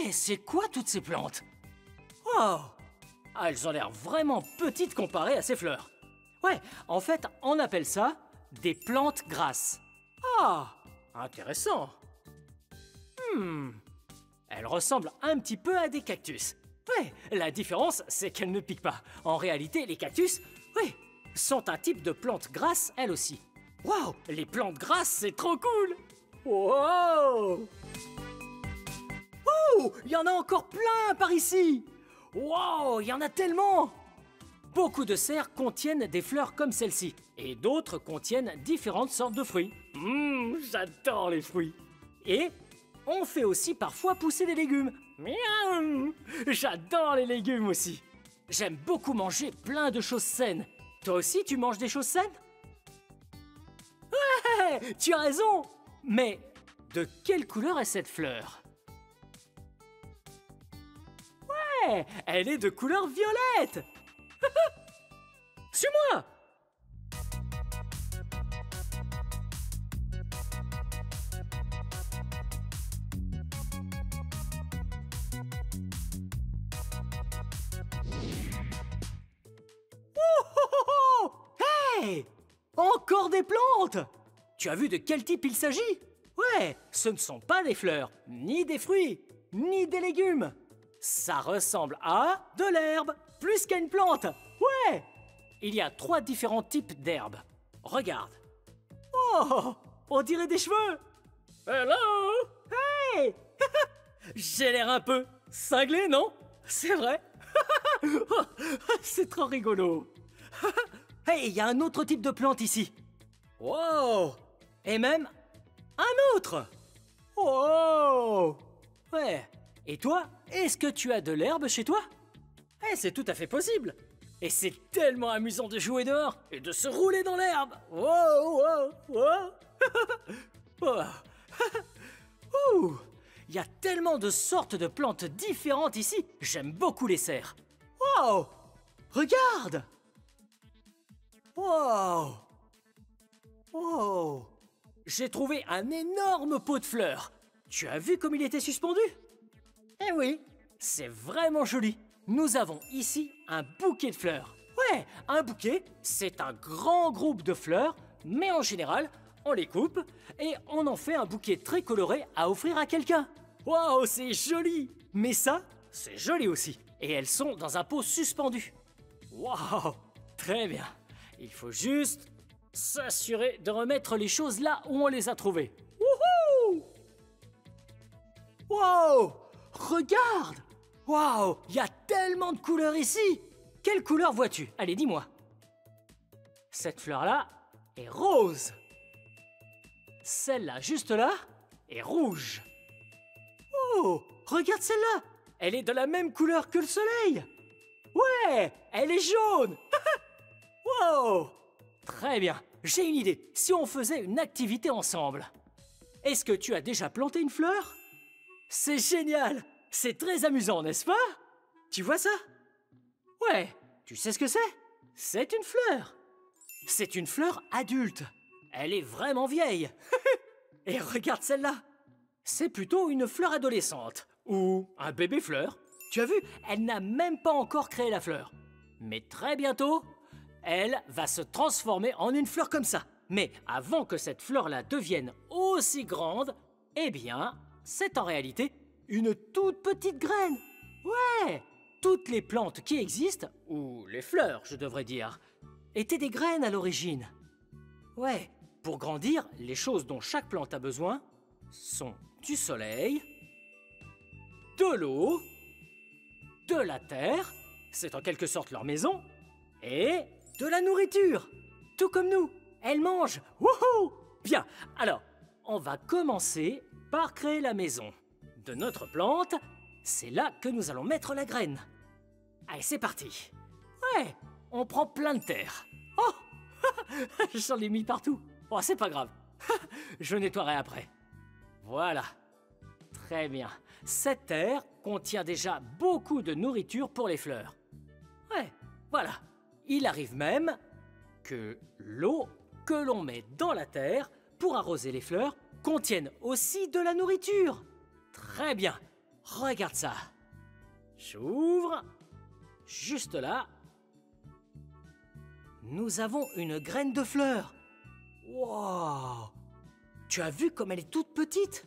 [SPEAKER 2] Hé, c'est quoi toutes ces plantes? Wow! Ah, elles ont l'air vraiment petites comparées à ces fleurs. Ouais, en fait, on appelle ça des plantes grasses. Ah! Intéressant! Elles ressemblent un petit peu à des cactus. Ouais, la différence, c'est qu'elles ne piquent pas. En réalité, les cactus, oui, sont un type de plante grasse, elles aussi. Waouh, les plantes grasses, c'est trop cool! Wow! Oh, il y en a encore plein par ici! Wow, il y en a tellement! Beaucoup de serres contiennent des fleurs comme celle-ci, et d'autres contiennent différentes sortes de fruits. J'adore les fruits! Et on fait aussi parfois pousser des légumes. Miaou! J'adore les légumes aussi. J'aime beaucoup manger plein de choses saines. Toi aussi, tu manges des choses saines? Ouais, tu as raison. Mais de quelle couleur est cette fleur? Ouais, elle est de couleur violette. Suis-moi. Hey! Encore des plantes! Tu as vu de quel type il s'agit? Ouais, ce ne sont pas des fleurs, ni des fruits, ni des légumes. Ça ressemble à de l'herbe, plus qu'à une plante. Ouais! Il y a 3 différents types d'herbes. Regarde. Oh! On dirait des cheveux! Hello! Hey! J'ai l'air un peu cinglé, non? C'est vrai? C'est trop rigolo. Hey, il y a un autre type de plante ici. Wow! Et même un autre. Wow! Ouais. Et toi, est-ce que tu as de l'herbe chez toi? Eh, c'est tout à fait possible. Et c'est tellement amusant de jouer dehors et de se rouler dans l'herbe. Wow, wow, wow. Wow. Ouh. Il y a tellement de sortes de plantes différentes ici. J'aime beaucoup les serres. Wow! Regarde! Wow! Wow! J'ai trouvé un énorme pot de fleurs. Tu as vu comme il était suspendu? Eh oui, c'est vraiment joli. Nous avons ici un bouquet de fleurs. Ouais, un bouquet, c'est un grand groupe de fleurs, mais en général, on les coupe et on en fait un bouquet très coloré à offrir à quelqu'un. Waouh, c'est joli! Mais ça, c'est joli aussi. Et elles sont dans un pot suspendu. Waouh, très bien. Il faut juste s'assurer de remettre les choses là où on les a trouvées. Wouhou! Wow! Regarde! Wow! Il y a tellement de couleurs ici! Quelle couleur vois-tu? Allez, dis-moi. Cette fleur-là est rose. Celle-là, juste là, est rouge. Oh! Regarde celle-là! Elle est de la même couleur que le soleil! Ouais! Elle est jaune! Wow! Très bien, j'ai une idée. Si on faisait une activité ensemble. Est-ce que tu as déjà planté une fleur? C'est génial! C'est très amusant, n'est-ce pas? Tu vois ça? Ouais, tu sais ce que c'est? C'est une fleur. C'est une fleur adulte. Elle est vraiment vieille. Et regarde celle-là. C'est plutôt une fleur adolescente. Ou un bébé fleur. Tu as vu, elle n'a même pas encore créé la fleur. Mais très bientôt, elle va se transformer en une fleur comme ça. Mais avant que cette fleur-là devienne aussi grande, eh bien, c'est en réalité une toute petite graine. Ouais, toutes les plantes qui existent, ou les fleurs, je devrais dire, étaient des graines à l'origine. Ouais, pour grandir, les choses dont chaque plante a besoin, sont du soleil, de l'eau, de la terre, c'est en quelque sorte leur maison, et de la nourriture. Tout comme nous, elles mangent. Wouhou! Bien, alors, on va commencer par créer la maison de notre plante. C'est là que nous allons mettre la graine. Allez, c'est parti. Ouais, on prend plein de terre. Oh! J'en ai mis partout. Oh, c'est pas grave. Je nettoierai après. Voilà. Très bien. Cette terre contient déjà beaucoup de nourriture pour les fleurs. Ouais, voilà. Il arrive même que l'eau que l'on met dans la terre pour arroser les fleurs contienne aussi de la nourriture. Très bien. Regarde ça. J'ouvre. Juste là. Nous avons une graine de fleur. Wow! Tu as vu comme elle est toute petite?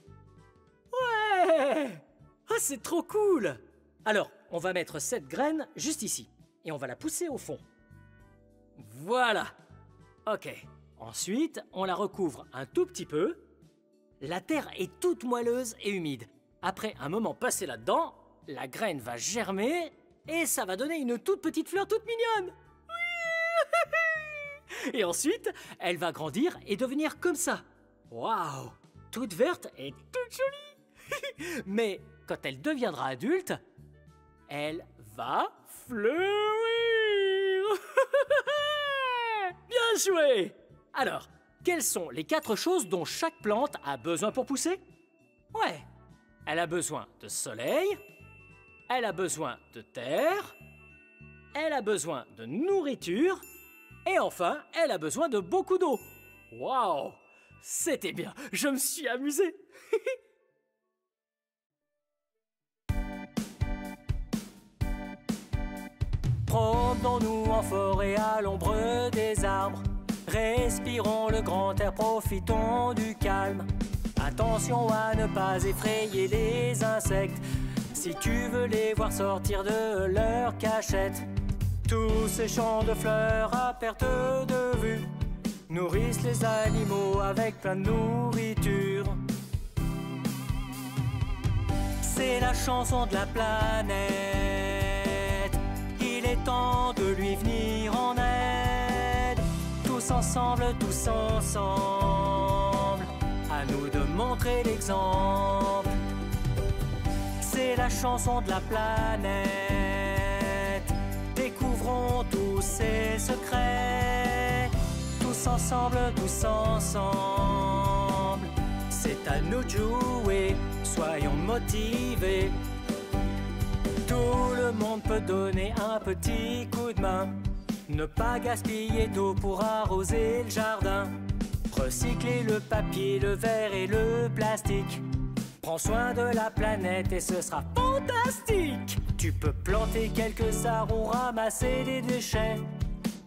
[SPEAKER 2] Ouais! Ah, c'est trop cool! Alors, on va mettre cette graine juste ici. Et on va la pousser au fond. Voilà! Ok. Ensuite, on la recouvre un tout petit peu. La terre est toute moelleuse et humide. Après un moment passé là-dedans, la graine va germer et ça va donner une toute petite fleur toute mignonne. Oui. Et ensuite, elle va grandir et devenir comme ça. Waouh! Toute verte et toute jolie. Mais quand elle deviendra adulte, elle va fleurir. Bien joué! Alors, quelles sont les 4 choses dont chaque plante a besoin pour pousser? Ouais, elle a besoin de soleil, elle a besoin de terre, elle a besoin de nourriture, et enfin, elle a besoin de beaucoup d'eau. Waouh! C'était bien, je me suis amusé. Promenons-nous en forêt à l'ombre des arbres. Respirons le grand air, profitons du calme. Attention à ne pas effrayer les insectes. Si tu veux les voir sortir de leur cachette. Tous ces champs de fleurs à perte de vue nourrissent les animaux avec plein de nourriture. C'est la chanson de la planète. Il est temps de lui venir en aide. Tous ensemble, à nous de montrer l'exemple. C'est la chanson de la planète. Découvrons tous ses secrets. Tous ensemble, c'est à nous de jouer, soyons motivés. Tout le monde peut donner un petit coup de main. Ne pas gaspiller d'eau pour arroser le jardin. Recycler le papier, le verre et le plastique. Prends soin de la planète et ce sera fantastique. Tu peux planter quelques arbres ou ramasser des déchets.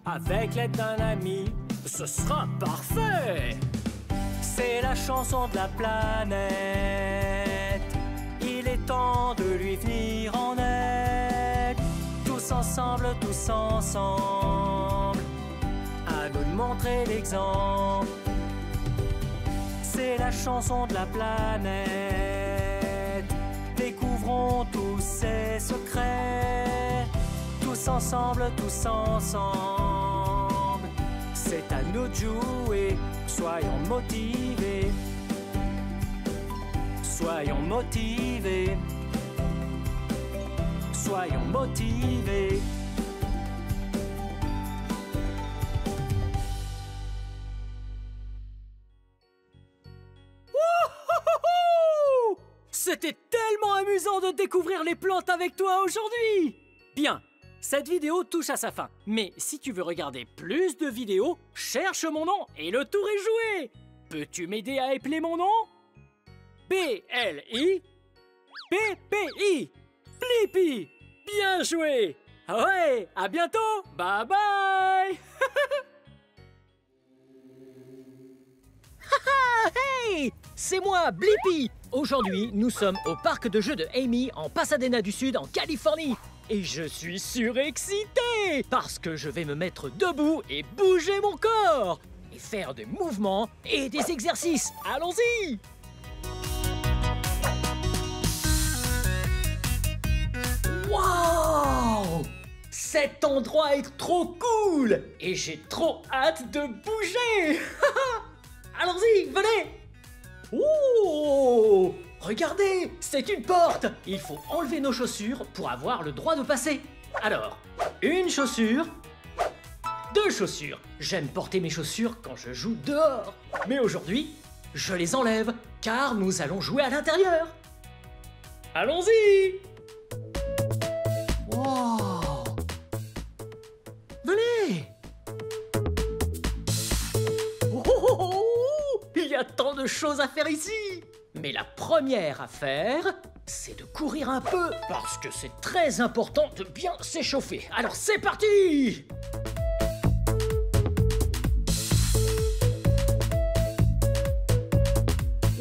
[SPEAKER 2] Avec l'aide d'un ami, ce sera parfait. C'est la chanson de la planète. Il est temps de lui venir en aide. Tous ensemble, à nous de montrer l'exemple. C'est la chanson de la planète. Découvrons tous ses secrets. Tous ensemble, c'est à nous de jouer, soyons motivés. Soyons motivés. Soyons motivés. Wouhouhou! C'était tellement amusant de découvrir les plantes avec toi aujourd'hui! Bien, cette vidéo touche à sa fin. Mais si tu veux regarder plus de vidéos, cherche mon nom et le tour est joué! Peux-tu m'aider à épeler mon nom? Blippi. Blippi. Bien joué! Ah ouais, à bientôt! Bye bye! Hey! C'est moi, Blippi! Aujourd'hui, nous sommes au parc de jeux de Amy en Pasadena du Sud, en Californie. Et je suis surexcité parce que je vais me mettre debout et bouger mon corps et faire des mouvements et des exercices. Allons-y! Waouh! Cet endroit est trop cool! Et j'ai trop hâte de bouger! Allons-y, venez! Oh! Regardez, c'est une porte! Il faut enlever nos chaussures pour avoir le droit de passer. Alors, une chaussure, 2 chaussures. J'aime porter mes chaussures quand je joue dehors. Mais aujourd'hui, je les enlève, car nous allons jouer à l'intérieur. Allons-y! Wow! Venez! Oh, il y a tant de choses à faire ici! Mais la première à faire, c'est de courir un peu, parce que c'est très important de bien s'échauffer. Alors c'est parti!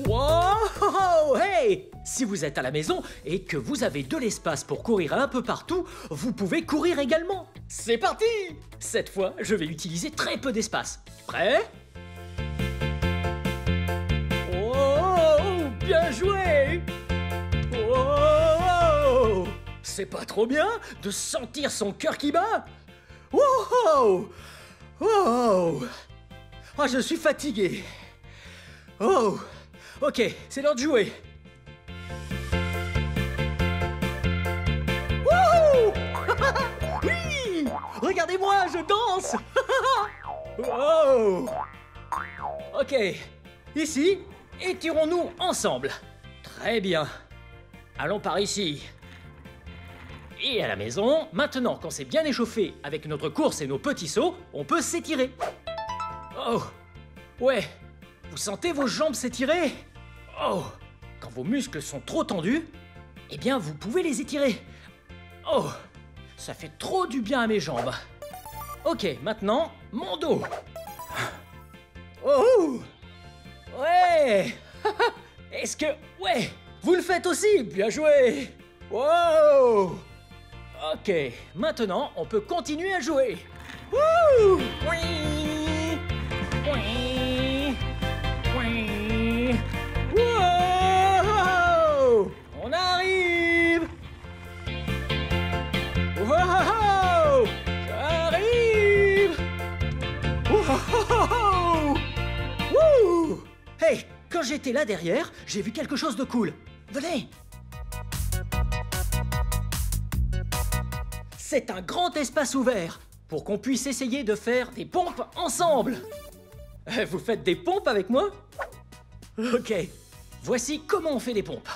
[SPEAKER 2] Wow! Hey! Si vous êtes à la maison et que vous avez de l'espace pour courir un peu partout, vous pouvez courir également. C'est parti! Cette fois, je vais utiliser très peu d'espace. Prêt? Oh! Bien joué! Oh! C'est pas trop bien de sentir son cœur qui bat? Wow! Wow! Oh, je suis fatigué. Oh! Ok, c'est l'heure de jouer. Wouhou! Oui! Regardez-moi, je danse! Wow! Ok, ici, étirons-nous ensemble. Très bien. Allons par ici. Et à la maison, maintenant qu'on s'est bien échauffé avec notre course et nos petits sauts, on peut s'étirer. Oh! Ouais! Vous sentez vos jambes s'étirer? Oh! Quand vos muscles sont trop tendus, eh bien vous pouvez les étirer. Oh! Ça fait trop du bien à mes jambes. Ok, maintenant, mon dos. Oh! Ouais! Est-ce que... Ouais! Vous le faites aussi! Bien joué! Wow! Ok, maintenant, on peut continuer à jouer. Wouh! Oui! Oui! Oui! Wow! On arrive! Wow! J'arrive! Wow! Wouh! Hey! Quand j'étais là derrière, j'ai vu quelque chose de cool. Venez! C'est un grand espace ouvert pour qu'on puisse essayer de faire des pompes ensemble. Vous faites des pompes avec moi? Ok, voici comment on fait des pompes.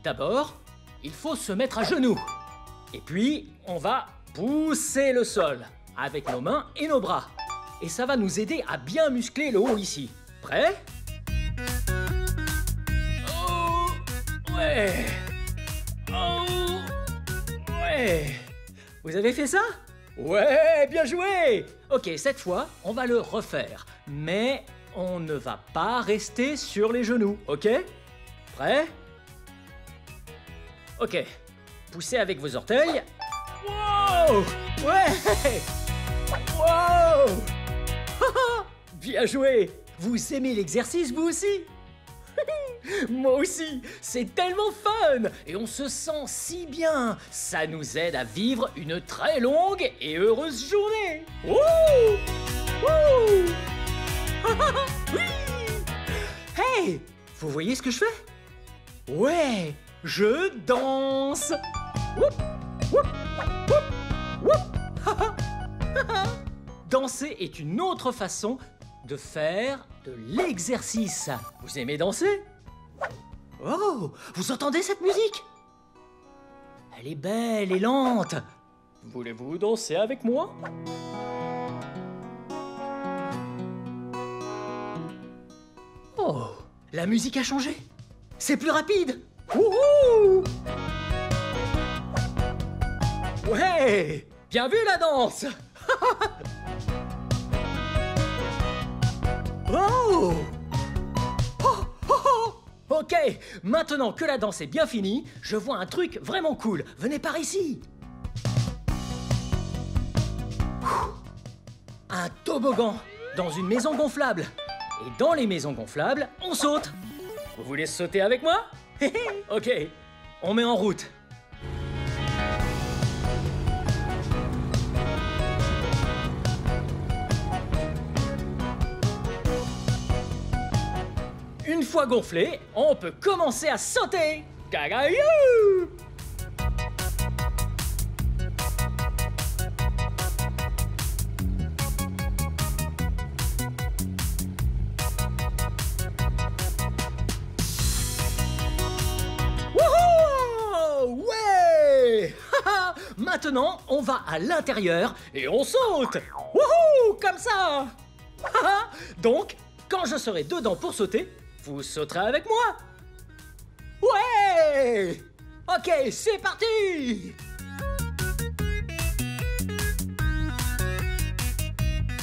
[SPEAKER 2] D'abord, il faut se mettre à genoux. Et puis, on va pousser le sol avec nos mains et nos bras. Et ça va nous aider à bien muscler le haut ici. Prêt? Oh, ouais. Oh, ouais. Vous avez fait ça? Ouais, bien joué! Ok, cette fois, on va le refaire. Mais on ne va pas rester sur les genoux, ok? Prêt? Ok. Poussez avec vos orteils. Wow! Ouais! Wow! Bien joué! Vous aimez l'exercice, vous aussi? Moi aussi, c'est tellement fun et on se sent si bien. Ça nous aide à vivre une très longue et heureuse journée. Wouh! Wouh! Oui! Hey! Vous voyez ce que je fais? Ouais! Je danse! Woup! Woup! Woup! Woup! Danser est une autre façon de faire de l'exercice. Vous aimez danser? Oh, vous entendez cette musique? Elle est belle et lente. Voulez-vous danser avec moi? Oh, la musique a changé. C'est plus rapide. Wouhou! Ouais, bien vu la danse. Oh! Ok, maintenant que la danse est bien finie, je vois un truc vraiment cool. Venez par ici. Un toboggan dans une maison gonflable. Et dans les maisons gonflables, on saute. Vous voulez sauter avec moi? Ok, on met en route. Une fois gonflé, on peut commencer à sauter. Gagaïou! Wouhou! Ouais! Maintenant, on va à l'intérieur et on saute. Wouhou! Comme ça. Donc, quand je serai dedans pour sauter, vous sauterez avec moi. Ouais! Ok, c'est parti!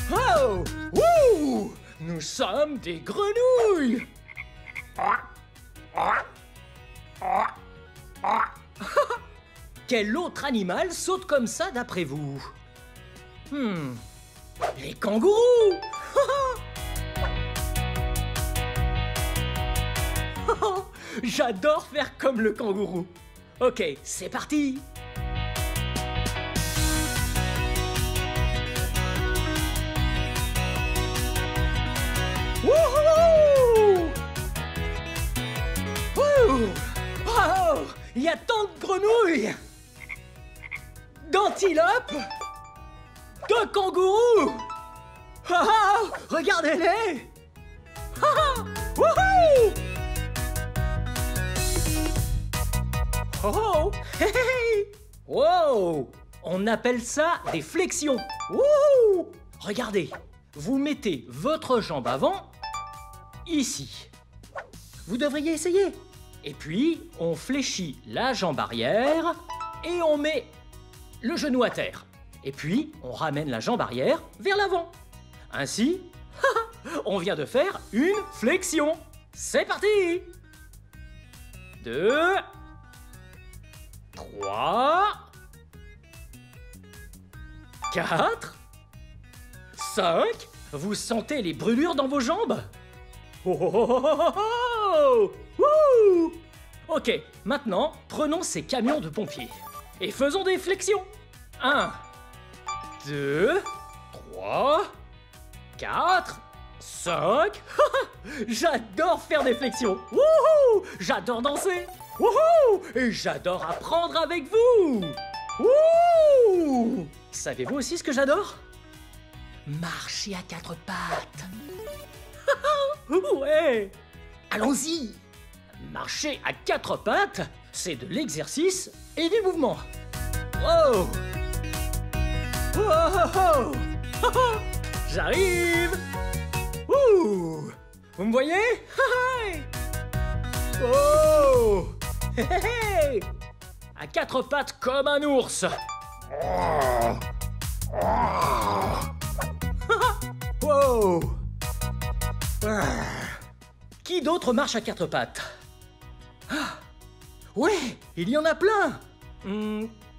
[SPEAKER 2] Oh! Wouh! Nous sommes des grenouilles! Quel autre animal saute comme ça d'après vous? Les kangourous! J'adore faire comme le kangourou. Ok, c'est parti. Wouhou! Wow! Il y a tant de grenouilles, d'antilopes, de kangourous. Regardez-les. Wouhou! Oh! Hey, hey! Wow! On appelle ça des flexions. Wouhou! Regardez, vous mettez votre jambe avant, ici. Vous devriez essayer. Et puis, on fléchit la jambe arrière et on met le genou à terre. Et puis, on ramène la jambe arrière vers l'avant. Ainsi, on vient de faire une flexion. C'est parti! 2... 3, 4, 5, vous sentez les brûlures dans vos jambes? Oh! Wouh! Ok, maintenant, prenons ces camions de pompiers et faisons des flexions. 1, 2, 3, 4, 5. J'adore faire des flexions. Wouhou! J'adore danser. Wouhou! Et j'adore apprendre avec vous. Wouhou! Savez-vous aussi ce que j'adore? Marcher à 4 pattes. Ouais! Allons-y! Marcher à 4 pattes, c'est de l'exercice et du mouvement. Wow! Wow! J'arrive! Ouh! Vous me voyez? Oh! À 4 pattes comme un ours. Wow! Qui d'autre marche à 4 pattes? Ouais, il y en a plein.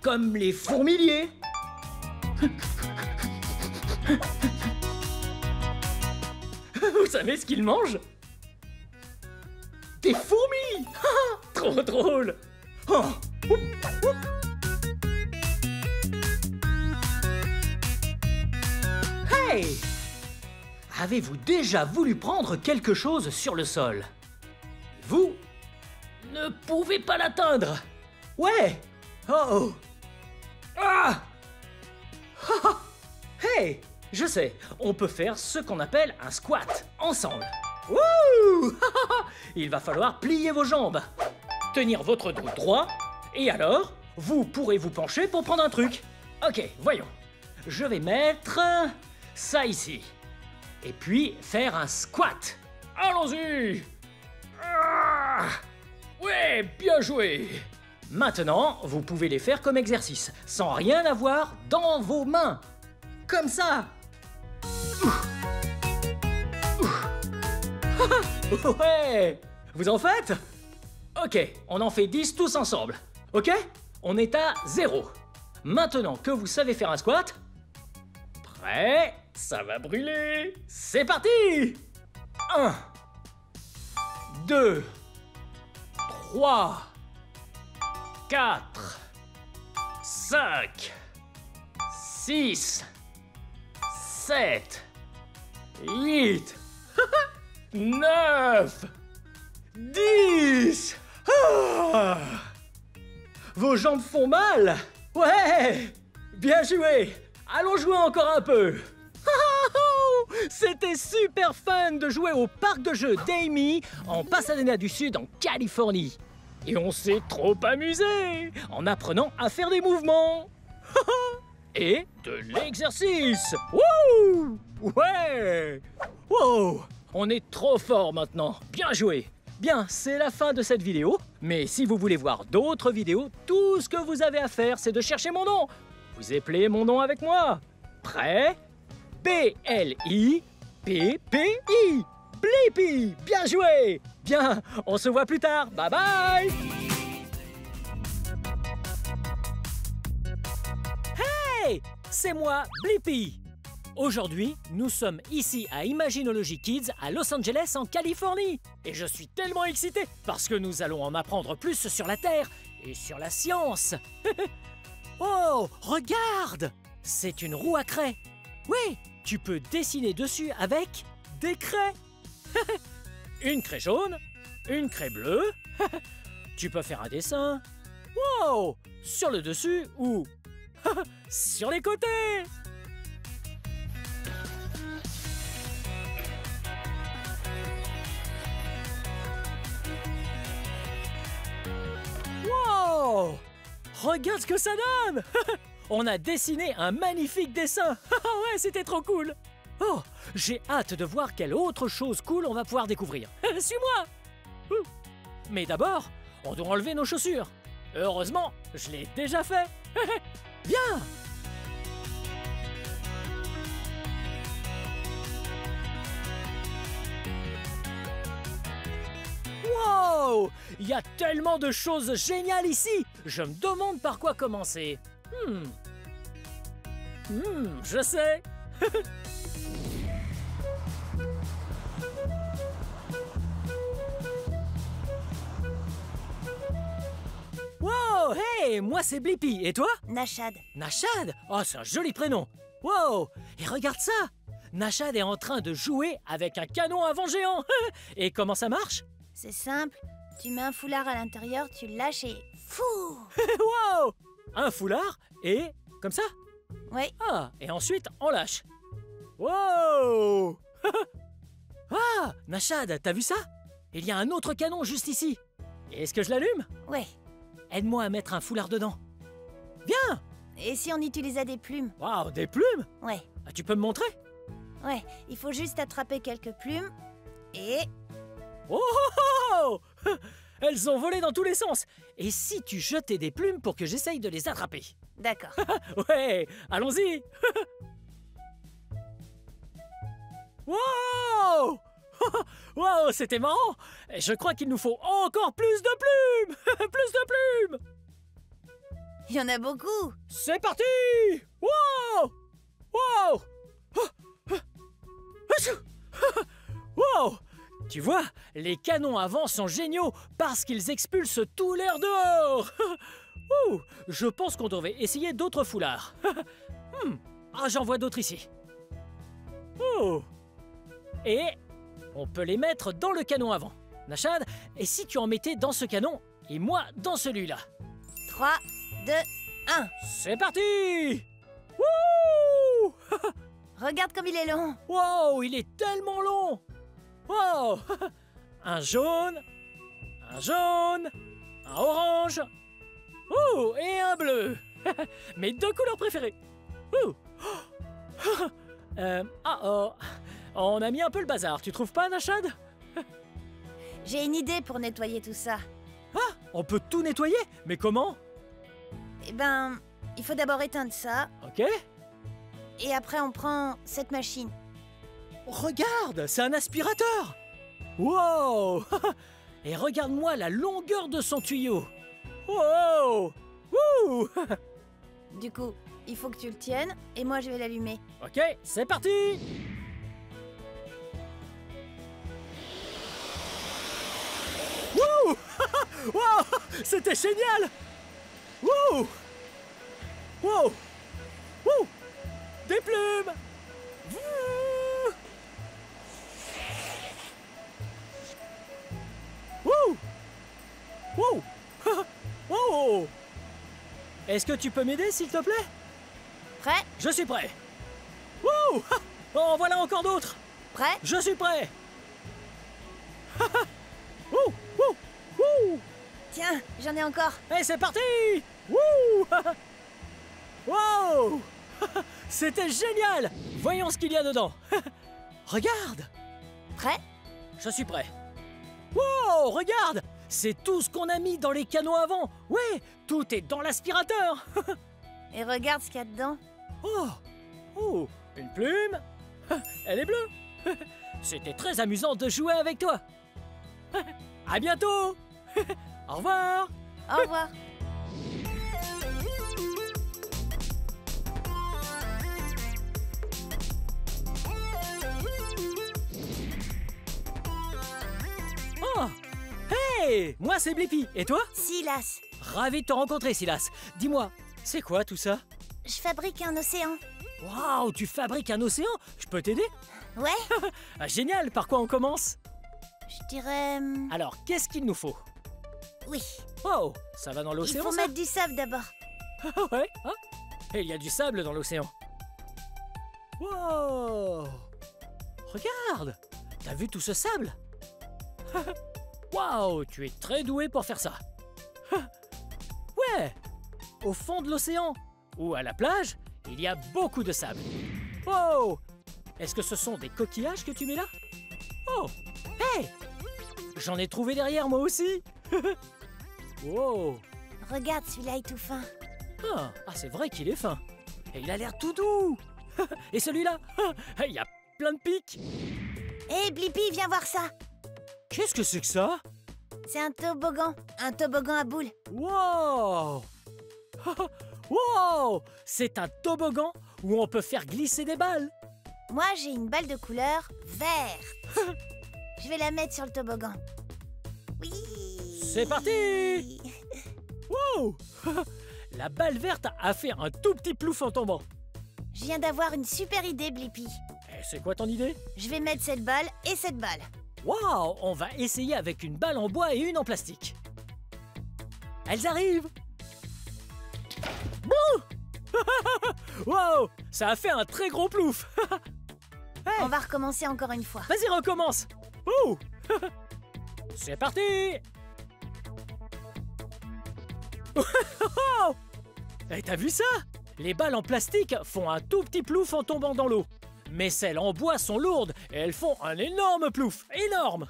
[SPEAKER 2] Comme les fourmiliers. Vous savez ce qu'ils mangent? Des fourmis. Trop drôle. Hey! Avez-vous déjà voulu prendre quelque chose sur le sol? Vous ne pouvez pas l'atteindre. Ouais. Oh. Ah. Hey, je sais, on peut faire ce qu'on appelle un squat ensemble. Wouh! Il va falloir plier vos jambes, tenir votre dos droit, et alors, vous pourrez vous pencher pour prendre un truc. Ok, voyons. Je vais mettre ça ici. Et puis, faire un squat. Allons-y! Ah! Ouais, bien joué! Maintenant, vous pouvez les faire comme exercice, sans rien avoir dans vos mains. Comme ça. Ouais! Vous en faites? Ok, on en fait 10 tous ensemble. Ok? On est à 0. Maintenant que vous savez faire un squat, prêt? Ça va brûler. C'est parti! 1, 2, 3, 4, 5, 6, 7, 8, 9, 10. Ah. Vos jambes font mal? Ouais! Bien joué! Allons jouer encore un peu! C'était super fun de jouer au parc de jeux d'Amy en Pasadena du Sud en Californie. Et on s'est trop amusé en apprenant à faire des mouvements. Et de l'exercice. Wouh! Ouais! Wow! On est trop fort maintenant. Bien joué! Bien, c'est la fin de cette vidéo. Mais si vous voulez voir d'autres vidéos, tout ce que vous avez à faire, c'est de chercher mon nom. Vous appelez mon nom avec moi. Prêt? Blippi. Blippi. Bien joué. Bien, on se voit plus tard. Bye bye. Hey, c'est moi, Blippi. Aujourd'hui, nous sommes ici à Imaginology Kids à Los Angeles en Californie. Et je suis tellement excité parce que nous allons en apprendre plus sur la Terre et sur la science. Oh, regarde! C'est une roue à craie. Oui, tu peux dessiner dessus avec des craies. Une craie jaune, une craie bleue. Tu peux faire un dessin. Wow! Sur le dessus ou sur les côtés. Wow! Regarde ce que ça donne. On a dessiné un magnifique dessin. Ouais, c'était trop cool. Oh, j'ai hâte de voir quelle autre chose cool on va pouvoir découvrir. Suis-moi. Mais d'abord, on doit enlever nos chaussures. Heureusement, je l'ai déjà fait. Bien. Wow! Il y a tellement de choses géniales ici. Je me demande par quoi commencer. Je sais. Wow! Hey! Moi c'est Blippi. Et toi?
[SPEAKER 9] Nashad.
[SPEAKER 2] Nashad? Oh, c'est un joli prénom. Wow! Et regarde ça! Nashad est en train de jouer avec un canon à vent géant. Et comment ça marche?
[SPEAKER 9] C'est simple. Tu mets un foulard à l'intérieur, tu le lâches et... Fou!
[SPEAKER 2] Wow! Un foulard et... comme ça?
[SPEAKER 9] Oui.
[SPEAKER 2] Ah, et ensuite on lâche. Wow! Ah! Nashad, t'as vu ça? Il y a un autre canon juste ici. Est-ce que je l'allume?
[SPEAKER 9] Ouais.
[SPEAKER 2] Aide-moi à mettre un foulard dedans. Bien!
[SPEAKER 9] Et si on utilisait des plumes?
[SPEAKER 2] Waouh, des plumes?
[SPEAKER 9] Ouais.
[SPEAKER 2] Ah, tu peux me montrer?
[SPEAKER 9] Ouais, il faut juste attraper quelques plumes et...
[SPEAKER 2] Oh, oh, oh! Elles ont volé dans tous les sens. Et si tu jetais des plumes pour que j'essaye de les attraper?
[SPEAKER 9] D'accord.
[SPEAKER 2] Ouais, allons-y. Wow! Wow, c'était marrant. Je crois qu'il nous faut encore plus de plumes. Plus de plumes.
[SPEAKER 9] Il y en a beaucoup.
[SPEAKER 2] C'est parti. Wow! Wow! Wow! Tu vois, les canons à vent sont géniaux parce qu'ils expulsent tout l'air dehors. Je pense qu'on devrait essayer d'autres foulards. Ah, j'en vois d'autres ici. Et on peut les mettre dans le canon à vent. Nashad, et si tu en mettais dans ce canon et moi dans celui-là?
[SPEAKER 9] 3, 2, 1.
[SPEAKER 2] C'est parti! Wouh!
[SPEAKER 9] Regarde comme il est long.
[SPEAKER 2] Wow, il est tellement long. Wow! Un jaune, un orange, et un bleu. Mes deux couleurs préférées. On a mis un peu le bazar, tu trouves pas, Nashad?
[SPEAKER 9] J'ai une idée pour nettoyer tout ça.
[SPEAKER 2] Ah, on peut tout nettoyer? Mais comment?
[SPEAKER 9] Eh ben, il faut d'abord éteindre ça.
[SPEAKER 2] Ok.
[SPEAKER 9] Et après, on prend cette machine.
[SPEAKER 2] Regarde, c'est un aspirateur. Wow! Et regarde-moi la longueur de son tuyau. Wow! Wouh!
[SPEAKER 9] Du coup, il faut que tu le tiennes et moi je vais l'allumer.
[SPEAKER 2] Ok, c'est parti! Wouh! Wow! C'était génial! Wouh! Wow! Wouh! Des plumes! Wouh! Wouh! Est-ce que tu peux m'aider, s'il te plaît?
[SPEAKER 7] Prêt?
[SPEAKER 2] Je suis prêt. Wouh! Oh, voilà encore d'autres.
[SPEAKER 7] Prêt?
[SPEAKER 2] Je suis prêt. Wouh! Wouh! Wouh!
[SPEAKER 7] Tiens, j'en ai encore.
[SPEAKER 2] Et c'est parti! Wouh! Wow! C'était génial! Voyons ce qu'il y a dedans. Regarde!
[SPEAKER 7] Prêt?
[SPEAKER 2] Je suis prêt. Wow! Regarde! C'est tout ce qu'on a mis dans les canaux avant. Ouais, tout est dans l'aspirateur.
[SPEAKER 7] Et regarde ce qu'il y a dedans.
[SPEAKER 2] Oh! Oh! Une plume? Elle est bleue. C'était très amusant de jouer avec toi. À bientôt! Au revoir!
[SPEAKER 7] Au revoir.
[SPEAKER 2] Oh! Hey! Moi c'est Blippi, et toi?
[SPEAKER 7] Silas,
[SPEAKER 2] Ravi de te rencontrer, Silas. Dis-moi, c'est quoi tout ça?
[SPEAKER 7] je fabrique un océan.
[SPEAKER 2] Waouh, tu fabriques un océan? Je peux t'aider?
[SPEAKER 7] Ouais,
[SPEAKER 2] Ah, génial, par quoi on commence?
[SPEAKER 7] je dirais...
[SPEAKER 2] Alors, qu'est-ce qu'il nous faut?
[SPEAKER 7] Oui,
[SPEAKER 2] Oh, ça va dans
[SPEAKER 7] il
[SPEAKER 2] l'océan,
[SPEAKER 7] faut
[SPEAKER 2] ça?
[SPEAKER 7] mettre du sable d'abord.
[SPEAKER 2] Ouais, hein? Et il y a du sable dans l'océan. Wow! Regarde! T'as vu tout ce sable? Waouh, tu es très doué pour faire ça. Ouais! Au fond de l'océan ou à la plage, il y a beaucoup de sable. Oh! Est-ce que ce sont des coquillages que tu mets là? Oh! Hey! J'en ai trouvé derrière moi aussi. Wow!
[SPEAKER 7] Regarde, celui-là est tout fin.
[SPEAKER 2] Ah, c'est vrai qu'il est fin. Et il a l'air tout doux. Et celui-là, il y a plein de pics.
[SPEAKER 7] Hé, Blippi, viens voir ça.
[SPEAKER 2] Qu'est-ce que c'est que ça?
[SPEAKER 7] C'est un toboggan à boules.
[SPEAKER 2] Wow! Wow! C'est un toboggan où on peut faire glisser des balles.
[SPEAKER 7] Moi, j'ai une balle de couleur verte. Je vais la mettre sur le toboggan. Oui.
[SPEAKER 2] C'est parti! Wow! La balle verte a fait un tout petit plouf en tombant.
[SPEAKER 7] Je viens d'avoir une super idée, Blippi.
[SPEAKER 2] Et c'est quoi ton idée?
[SPEAKER 7] Je vais mettre cette balle et cette balle.
[SPEAKER 2] Wow! On va essayer avec une balle en bois et une en plastique. Elles arrivent! Bouh! Wow! Ça a fait un très gros plouf! Hey!
[SPEAKER 7] On va recommencer encore une fois.
[SPEAKER 2] Vas-y, recommence! Ouh! C'est parti! Et t'as vu ça? Les balles en plastique font un tout petit plouf en tombant dans l'eau. Mais celles en bois sont lourdes et elles font un énorme plouf. Énorme!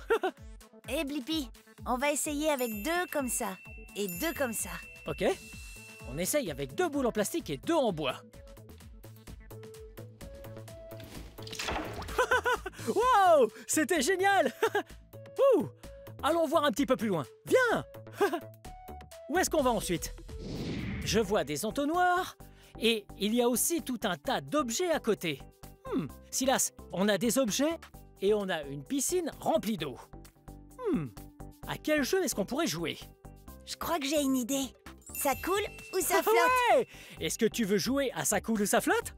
[SPEAKER 7] Hé, Blippi, on va essayer avec 2 comme ça. Et 2 comme ça.
[SPEAKER 2] Ok. On essaye avec 2 boules en plastique et 2 en bois. Wow! C'était génial! Ouh! Allons voir un petit peu plus loin. Viens! Où est-ce qu'on va ensuite? Je vois des entonnoirs et il y a aussi tout un tas d'objets à côté. Silas, on a des objets et on a une piscine remplie d'eau. À quel jeu est-ce qu'on pourrait jouer?
[SPEAKER 7] Je crois que j'ai une idée. Ça coule ou ça flotte?
[SPEAKER 2] Ouais! Est-ce que tu veux jouer à ça coule ou ça flotte?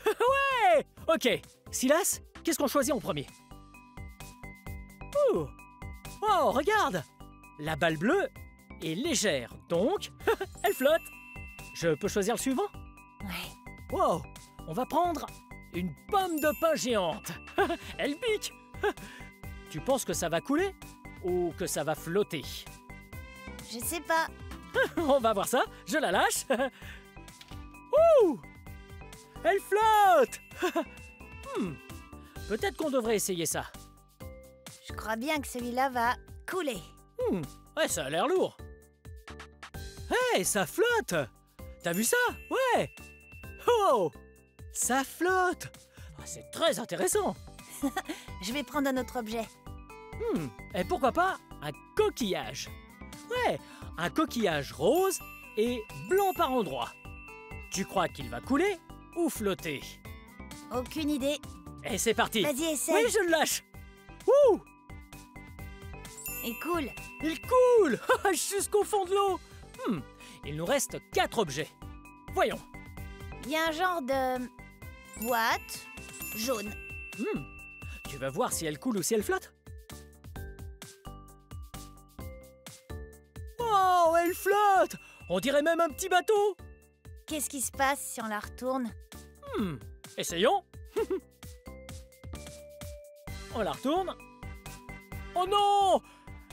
[SPEAKER 2] Ouais! Ok. Silas, qu'est-ce qu'on choisit en premier? Ouh! Oh, regarde! La balle bleue est légère, donc elle flotte. Je peux choisir le suivant?
[SPEAKER 7] Ouais.
[SPEAKER 2] Wow! On va prendre une pomme de pin géante. Elle pique. Tu penses que ça va couler ou que ça va flotter?
[SPEAKER 7] Je sais pas.
[SPEAKER 2] On va voir ça. Je la lâche. Ouh! Elle flotte. Peut-être qu'on devrait essayer ça.
[SPEAKER 7] Je crois bien que celui-là va couler.
[SPEAKER 2] Ouais, ça a l'air lourd. Hey, ça flotte! T'as vu ça? Ouais! Oh! Ça flotte! Ah, c'est très intéressant!
[SPEAKER 7] Je vais prendre un autre objet.
[SPEAKER 2] Et pourquoi pas un coquillage? Ouais, un coquillage rose et blanc par endroits. Tu crois qu'il va couler ou flotter?
[SPEAKER 7] Aucune idée.
[SPEAKER 2] Et c'est parti!
[SPEAKER 7] Vas-y, essaye.
[SPEAKER 2] Oui, je le lâche! Ouh!
[SPEAKER 7] Il coule.
[SPEAKER 2] Il coule! Jusqu'au fond de l'eau! Il nous reste 4 objets. Voyons.
[SPEAKER 7] Il y a un genre de boîte jaune.
[SPEAKER 2] Tu vas voir si elle coule ou si elle flotte? Oh, elle flotte! On dirait même un petit bateau!
[SPEAKER 9] Qu'est-ce qui se passe si on la retourne?
[SPEAKER 2] Essayons. On la retourne. Oh non!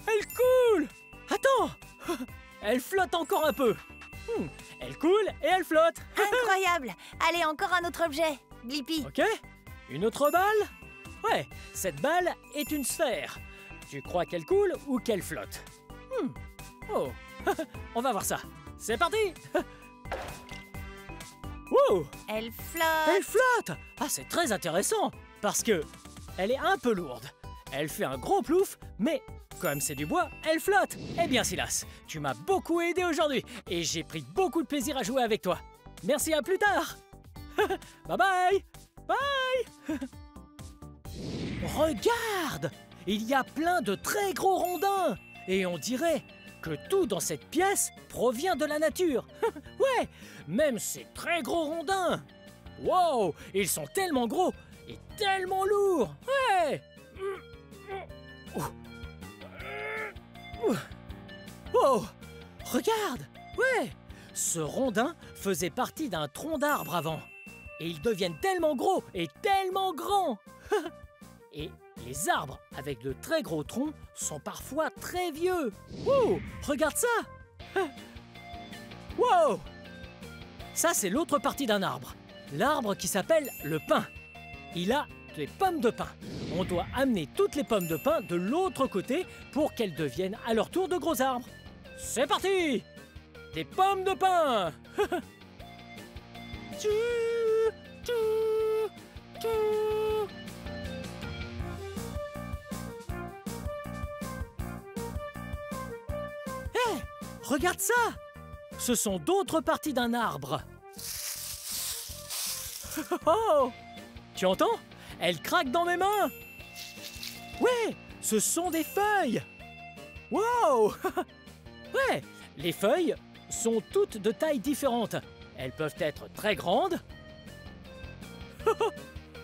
[SPEAKER 2] Elle coule! Attends! Elle flotte encore un peu. Elle coule et elle flotte.
[SPEAKER 9] Incroyable! Allez, encore un autre objet. Blippi.
[SPEAKER 2] Ok. Une autre balle? Ouais, cette balle est une sphère. Tu crois qu'elle coule ou qu'elle flotte? Oh, on va voir ça. C'est parti! Wow!
[SPEAKER 9] Elle flotte.
[SPEAKER 2] Elle flotte! Ah, c'est très intéressant parce que elle est un peu lourde. Elle fait un gros plouf, mais comme c'est du bois, elle flotte. Eh bien, Silas, tu m'as beaucoup aidé aujourd'hui et j'ai pris beaucoup de plaisir à jouer avec toi. Merci, à plus tard. Bye bye! Bye! Regarde! Il y a plein de très gros rondins et on dirait que tout dans cette pièce provient de la nature. Ouais, même ces très gros rondins. Wow, ils sont tellement gros et tellement lourds. Ouais. Oh, regarde. Ouais, ce rondin faisait partie d'un tronc d'arbre avant. Et ils deviennent tellement gros et tellement grands. Et les arbres avec de très gros troncs sont parfois très vieux. Wow, regarde ça. Wow. Ça, c'est l'autre partie d'un arbre. L'arbre qui s'appelle le pin. Il a des pommes de pin. On doit amener toutes les pommes de pin de l'autre côté pour qu'elles deviennent à leur tour de gros arbres. C'est parti! Des pommes de pin. Tchou, tchou, tchou. Hé, regarde ça! Ce sont d'autres parties d'un arbre. Oh! Tu entends? Elle craque dans mes mains. Ouais, ce sont des feuilles. Wow! Ouais, les feuilles sont toutes de tailles différentes. Elles peuvent être très grandes.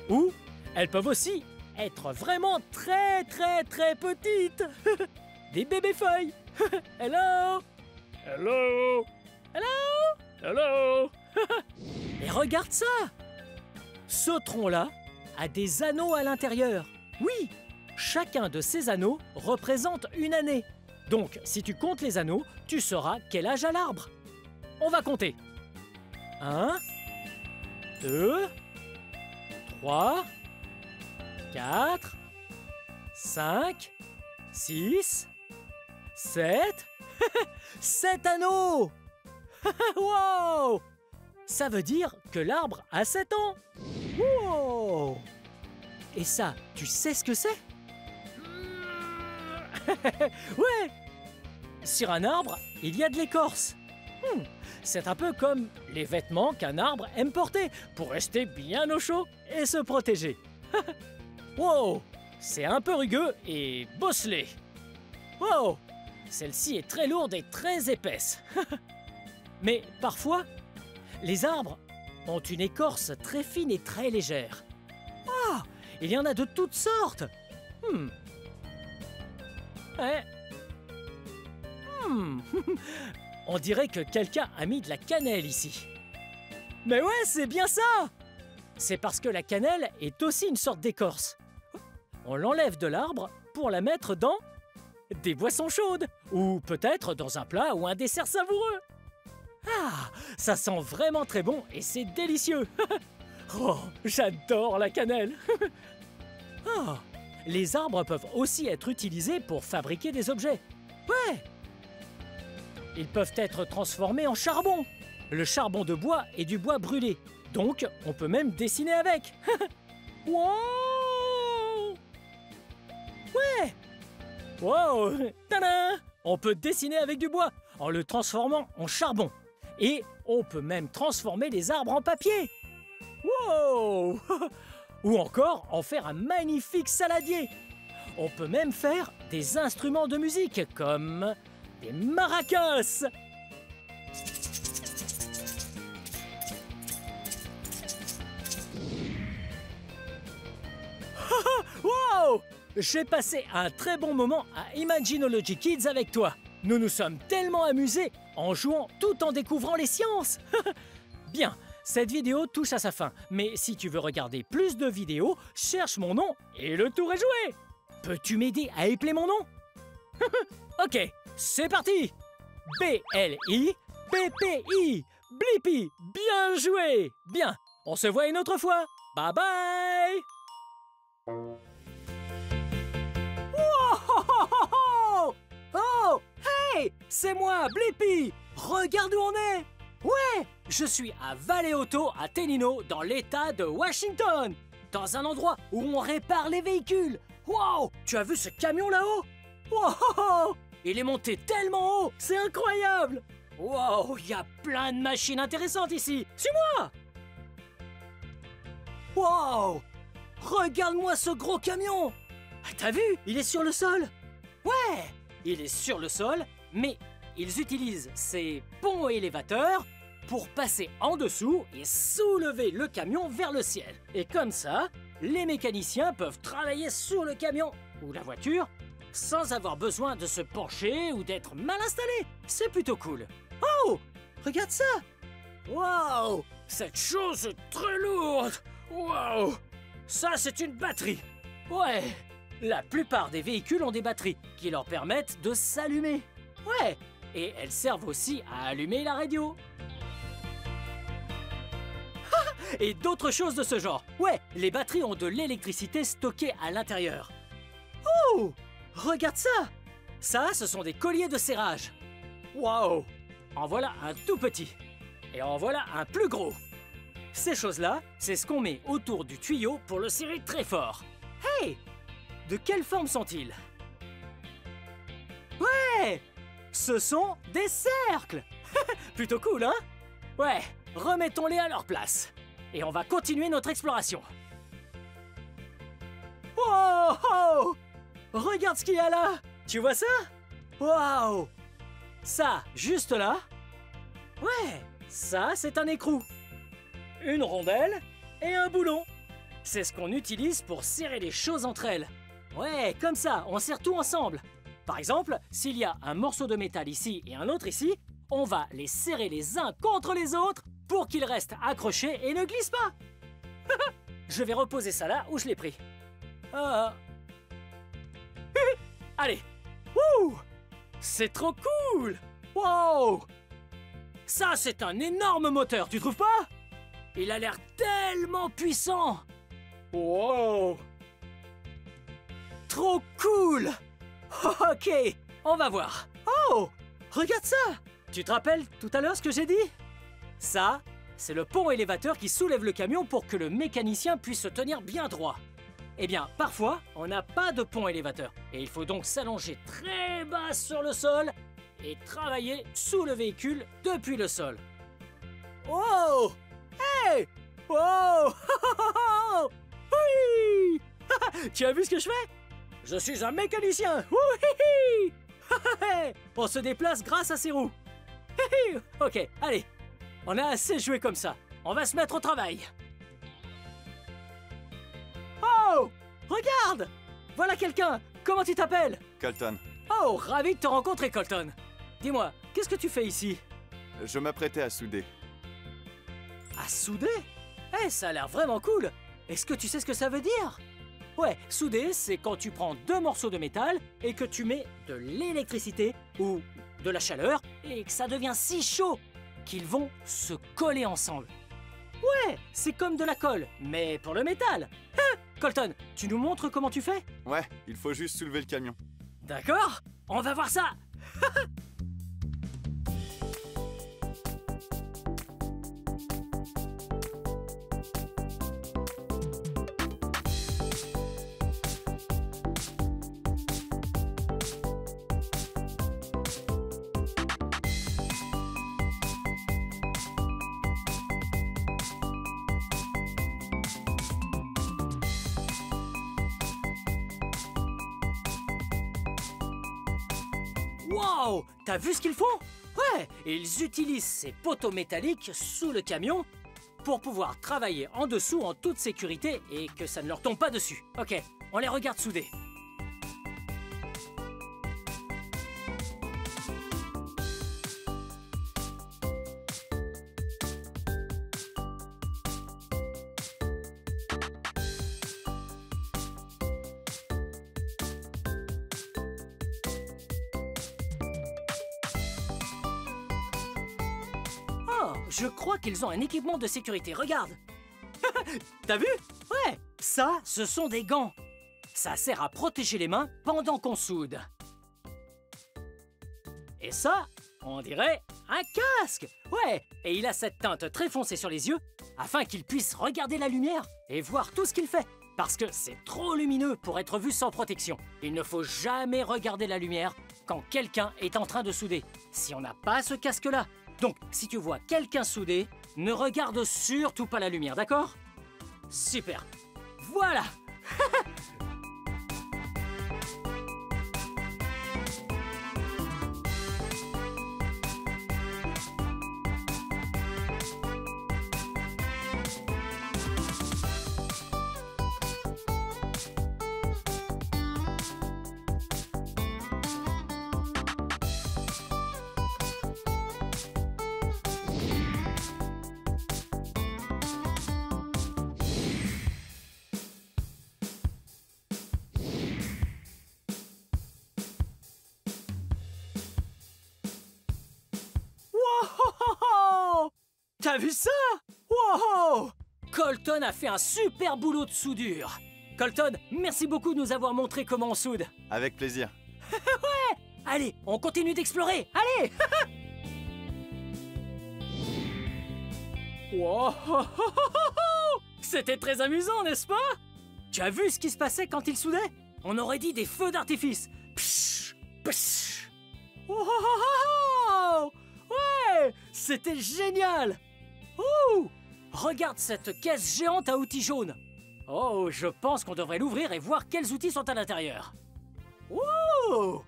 [SPEAKER 2] Ou elles peuvent aussi être vraiment très petites. Des bébés feuilles. Hello! Hello! Hello! Hello! Et regarde ça! Ce tronc-là a des anneaux à l'intérieur. Oui, chacun de ces anneaux représente une année. Donc, si tu comptes les anneaux, tu sauras quel âge a l'arbre. On va compter. 1, 2, 3, 4, 5, 6, 7... 7 anneaux. Wow! Ça veut dire que l'arbre a 7 ans. Wow! Et ça, tu sais ce que c'est? Ouais! Sur un arbre, il y a de l'écorce. C'est un peu comme les vêtements qu'un arbre aime porter pour rester bien au chaud et se protéger. Wow! C'est un peu rugueux et bosselé. Wow! Celle-ci est très lourde et très épaisse. Mais parfois, les arbres ont une écorce très fine et très légère. Ah, il y en a de toutes sortes. Ouais. On dirait que quelqu'un a mis de la cannelle ici. Mais ouais, c'est bien ça. C'est parce que la cannelle est aussi une sorte d'écorce. On l'enlève de l'arbre pour la mettre dans des boissons chaudes, ou peut-être dans un plat ou un dessert savoureux. Ah, ça sent vraiment très bon et c'est délicieux. Oh, j'adore la cannelle. Oh, les arbres peuvent aussi être utilisés pour fabriquer des objets. Ouais. Ils peuvent être transformés en charbon. Le charbon de bois est du bois brûlé, donc on peut même dessiner avec. Wow! Ouais! Wow! Tada! On peut dessiner avec du bois en le transformant en charbon. Et on peut même transformer les arbres en papier. Wow! Ou encore en faire un magnifique saladier. On peut même faire des instruments de musique comme des maracas. Wow! J'ai passé un très bon moment à Imaginology Kids avec toi. Nous nous sommes tellement amusés en jouant tout en découvrant les sciences. Bien, cette vidéo touche à sa fin, mais si tu veux regarder plus de vidéos, cherche mon nom et le tour est joué. Peux-tu m'aider à épeler mon nom? Ok, c'est parti. B-L-I-P-P-I. Blippi, bien joué. Bien, on se voit une autre fois. Bye bye. Oh, oh, hey, c'est moi, Blippi. Regarde où on est. Ouais, je suis à Valley Auto à Tenino, dans l'état de Washington. Dans un endroit où on répare les véhicules. Wow, tu as vu ce camion là-haut? Wow, il est monté tellement haut, c'est incroyable. Wow, il y a plein de machines intéressantes ici. Suis-moi. Wow, regarde-moi ce gros camion. T'as vu, il est sur le sol. Ouais, il est sur le sol, mais ils utilisent ces ponts élévateurs pour passer en dessous et soulever le camion vers le ciel. Et comme ça, les mécaniciens peuvent travailler sur le camion ou la voiture sans avoir besoin de se pencher ou d'être mal installés. C'est plutôt cool. Oh, regarde ça. Waouh, cette chose est très lourde. Waouh, ça c'est une batterie. Ouais, la plupart des véhicules ont des batteries qui leur permettent de s'allumer. Ouais, et elles servent aussi à allumer la radio. Et d'autres choses de ce genre. Ouais, les batteries ont de l'électricité stockée à l'intérieur. Oh, regarde ça. Ça, ce sont des colliers de serrage. Waouh, en voilà un tout petit. Et en voilà un plus gros. Ces choses-là, c'est ce qu'on met autour du tuyau pour le serrer très fort. Hey, de quelle forme sont-ils? Ouais, ce sont des cercles. Plutôt cool, hein? Ouais, remettons-les à leur place. Et on va continuer notre exploration. Wow, oh, regarde ce qu'il y a là. Tu vois ça? Waouh. Ça, juste là. Ouais, ça, c'est un écrou. Une rondelle et un boulon. C'est ce qu'on utilise pour serrer les choses entre elles. Ouais, comme ça, on serre tout ensemble. Par exemple, s'il y a un morceau de métal ici et un autre ici, on va les serrer les uns contre les autres pour qu'ils restent accrochés et ne glissent pas. Je vais reposer ça là où je l'ai pris. Allez. Wouh! C'est trop cool! Wow! Ça, c'est un énorme moteur, tu trouves pas? Il a l'air tellement puissant! Wow! Trop cool! Ok, on va voir. Oh! Regarde ça! Tu te rappelles tout à l'heure ce que j'ai dit? Ça, c'est le pont élévateur qui soulève le camion pour que le mécanicien puisse se tenir bien droit. Eh bien, parfois, on n'a pas de pont élévateur. Et il faut donc s'allonger très bas sur le sol et travailler sous le véhicule depuis le sol. Wow! Hey! Wow! Oui! Tu as vu ce que je fais? Je suis un mécanicien! Oui! On se déplace grâce à ces roues. Ok, allez. On a assez joué comme ça. On va se mettre au travail. Oh! Regarde! Voilà quelqu'un! Comment tu t'appelles?
[SPEAKER 3] Colton,
[SPEAKER 2] Oh, ravi de te rencontrer, Colton. Dis-moi, qu'est-ce que tu fais ici?
[SPEAKER 3] je m'apprêtais à souder.
[SPEAKER 2] À souder? Eh, ça a l'air vraiment cool! Est-ce que tu sais ce que ça veut dire? Ouais, souder, c'est quand tu prends deux morceaux de métal et que tu mets de l'électricité ou de la chaleur et que ça devient si chaud qu'ils vont se coller ensemble. Ouais, c'est comme de la colle, mais pour le métal. Hein? Colton, tu nous montres comment tu fais?
[SPEAKER 3] Ouais, il faut juste soulever le camion.
[SPEAKER 2] D'accord, on va voir ça. Wow! T'as vu ce qu'ils font? Ouais! Ils utilisent ces poteaux métalliques sous le camion pour pouvoir travailler en dessous en toute sécurité et que ça ne leur tombe pas dessus. Ok, on les regarde souder. je crois qu'ils ont un équipement de sécurité, regarde. T'as vu? Ouais, ça, ce sont des gants. Ça sert à protéger les mains pendant qu'on soude. Et ça, on dirait un casque. Ouais, et il a cette teinte très foncée sur les yeux afin qu'il puisse regarder la lumière et voir tout ce qu'il fait. Parce que c'est trop lumineux pour être vu sans protection. Il ne faut jamais regarder la lumière quand quelqu'un est en train de souder, si on n'a pas ce casque-là. Donc, si tu vois quelqu'un souder, ne regarde surtout pas la lumière, d'accord? Super. Voilà. Wow! T'as vu ça? Wow! Colton a fait un super boulot de soudure. Colton, merci beaucoup de nous avoir montré comment on soude.
[SPEAKER 3] Avec plaisir.
[SPEAKER 2] Ouais! Allez, on continue d'explorer. Allez! Wow! C'était très amusant, n'est-ce pas? Tu as vu ce qui se passait quand il soudait? On aurait dit des feux d'artifice. Psh, psh. Wow! Ouais! C'était génial! Ouh! Regarde cette caisse géante à outils jaunes. Oh, je pense qu'on devrait l'ouvrir et voir quels outils sont à l'intérieur. Ouh!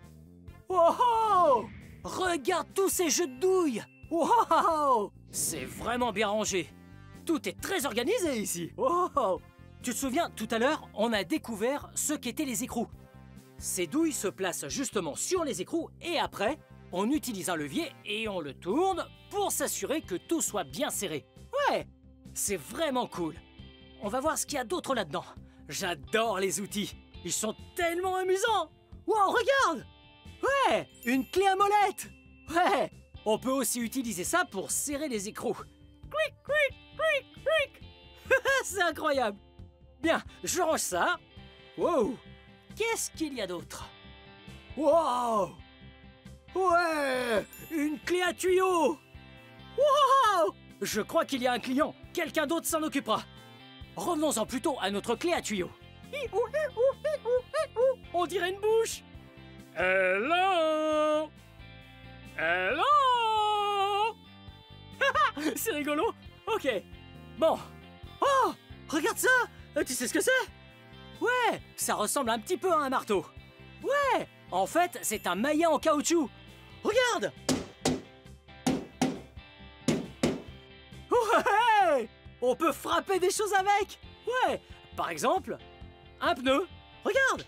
[SPEAKER 2] Wow! Regarde tous ces jeux de douilles! Wow! C'est vraiment bien rangé. Tout est très organisé ici. Wow! Tu te souviens, tout à l'heure, on a découvert ce qu'étaient les écrous. Ces douilles se placent justement sur les écrous et après, on utilise un levier et on le tourne pour s'assurer que tout soit bien serré. Ouais, c'est vraiment cool. On va voir ce qu'il y a d'autre là-dedans. J'adore les outils. Ils sont tellement amusants. Wow, regarde! Ouais, une clé à molette. Ouais, on peut aussi utiliser ça pour serrer les écrous. Quick, quick, quick, quick. C'est incroyable. Bien, je range ça. Wow, qu'est-ce qu'il y a d'autre? Wow! Ouais! Une clé à tuyau! Wow! Je crois qu'il y a un client. Quelqu'un d'autre s'en occupera. Revenons-en plutôt à notre clé à tuyau. On dirait une bouche. Hello! Hello! C'est rigolo. Ok. Bon. Oh! Regarde ça! Tu sais ce que c'est? Ouais! Ça ressemble un petit peu à un marteau. Ouais! En fait, c'est un maillet en caoutchouc. Regarde! Ouais! On peut frapper des choses avec! Ouais! Par exemple, un pneu. Regarde!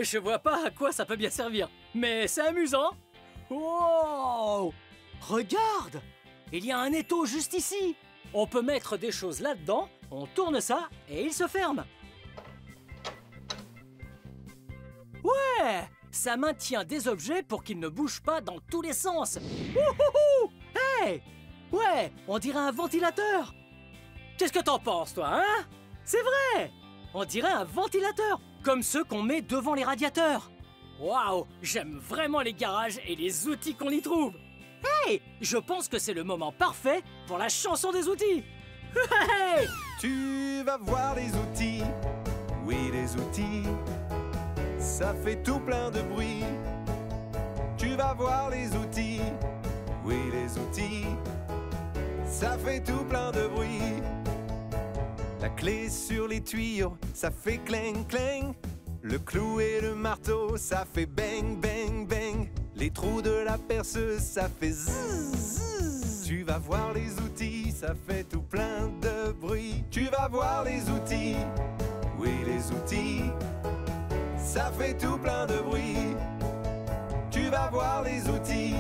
[SPEAKER 2] Je vois pas à quoi ça peut bien servir, mais c'est amusant. Wow! Regarde! Il y a un étau juste ici. On peut mettre des choses là-dedans, on tourne ça et il se ferme. Ouais! Ça maintient des objets pour qu'ils ne bougent pas dans tous les sens. Wouhouhou! Hey! Ouais, on dirait un ventilateur. Qu'est-ce que t'en penses, toi, hein? C'est vrai! On dirait un ventilateur, comme ceux qu'on met devant les radiateurs. Waouh! J'aime vraiment les garages et les outils qu'on y trouve. Hey! Je pense que c'est le moment parfait pour la chanson des outils. Hey!
[SPEAKER 11] Tu vas voir les outils, oui les outils, ça fait tout plein de bruit. Tu vas voir les outils, oui les outils, ça fait tout plein de bruit. La clé sur les tuyaux, ça fait cling cling. Le clou et le marteau, ça fait bang bang bang. Les trous de la perceuse, ça fait zzz zzz. Tu vas voir les outils, ça fait tout plein de bruit. Tu vas voir les outils, oui les outils, ça fait tout plein de bruit. Tu vas voir les outils,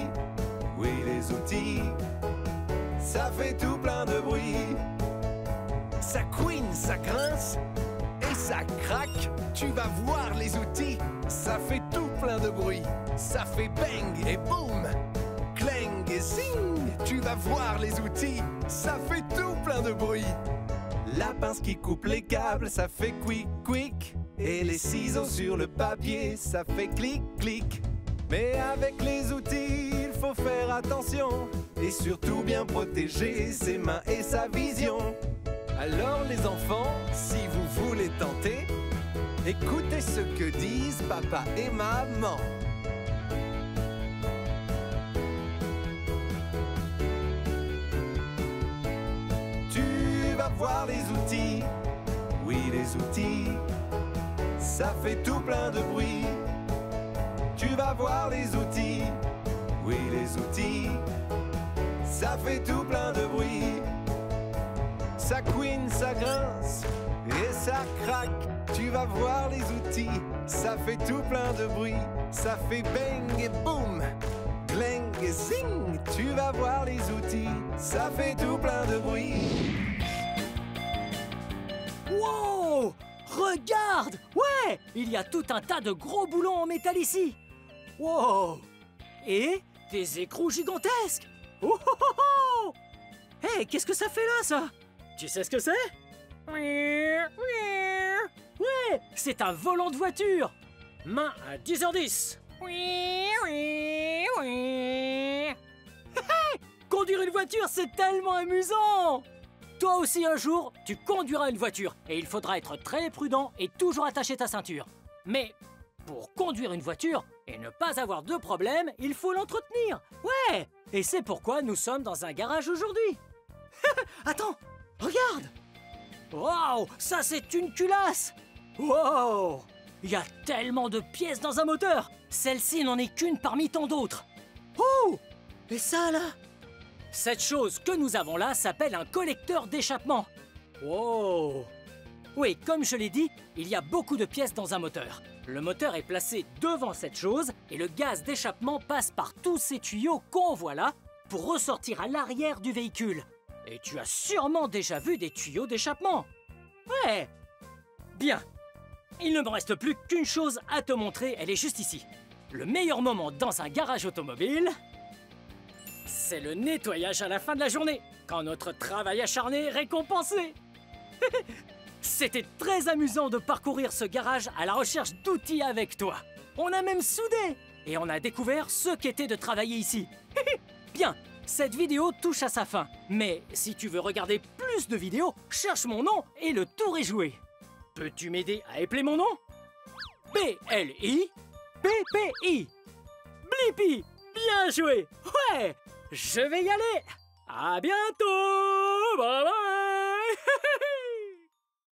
[SPEAKER 11] oui les outils, ça fait tout plein de bruit. Ça couine, ça grince et ça craque, tu vas voir les outils. Ça fait tout plein de bruit. Ça fait bang et boum, clang et zing. Tu vas voir les outils. Ça fait tout plein de bruit. La pince qui coupe les câbles, ça fait quick quick. Et les ciseaux sur le papier, ça fait clic clic. Mais avec les outils, il faut faire attention. Et surtout bien protéger ses mains et sa vision. Alors les enfants, si vous voulez tenter, écoutez ce que disent papa et maman. Tu vas voir les outils, oui les outils, ça fait tout plein de bruit. Tu vas voir les outils, oui les outils, ça fait tout plein de bruit. Ça couine, ça grince et ça craque. Tu vas voir les outils, ça fait tout plein de bruit. Ça fait bang et boum, clang et zing. Tu vas voir les outils, ça fait tout plein de bruit.
[SPEAKER 2] Wow! Regarde! Ouais! Il y a tout un tas de gros boulons en métal ici. Wow! Et des écrous gigantesques. Oh oh oh oh! Hey, qu'est-ce que ça fait là, ça? Tu sais ce que c'est? Ouais, c'est un volant de voiture. Main à 10h10. Conduire une voiture, c'est tellement amusant. Toi aussi, un jour, tu conduiras une voiture. Et il faudra être très prudent et toujours attacher ta ceinture. Mais pour conduire une voiture et ne pas avoir de problème, il faut l'entretenir. Ouais! Et c'est pourquoi nous sommes dans un garage aujourd'hui. Attends! Regarde! Waouh! Ça, c'est une culasse! Wow! Il y a tellement de pièces dans un moteur! Celle-ci n'en est qu'une parmi tant d'autres. Oh! Et ça, là? Cette chose que nous avons là s'appelle un collecteur d'échappement. Wow! Oui, comme je l'ai dit, il y a beaucoup de pièces dans un moteur. Le moteur est placé devant cette chose et le gaz d'échappement passe par tous ces tuyaux qu'on voit là pour ressortir à l'arrière du véhicule. Et tu as sûrement déjà vu des tuyaux d'échappement. Ouais. Bien. Il ne me reste plus qu'une chose à te montrer, elle est juste ici. Le meilleur moment dans un garage automobile, c'est le nettoyage à la fin de la journée, quand notre travail acharné est récompensé. C'était très amusant de parcourir ce garage à la recherche d'outils avec toi. On a même soudé et on a découvert ce qu'était de travailler ici. Bien. Cette vidéo touche à sa fin, mais si tu veux regarder plus de vidéos, cherche mon nom et le tour est joué. Peux-tu m'aider à épeler mon nom? B-L-I-P-P-I. Blippi. Bien joué. Ouais, je vais y aller. À bientôt. Bye bye.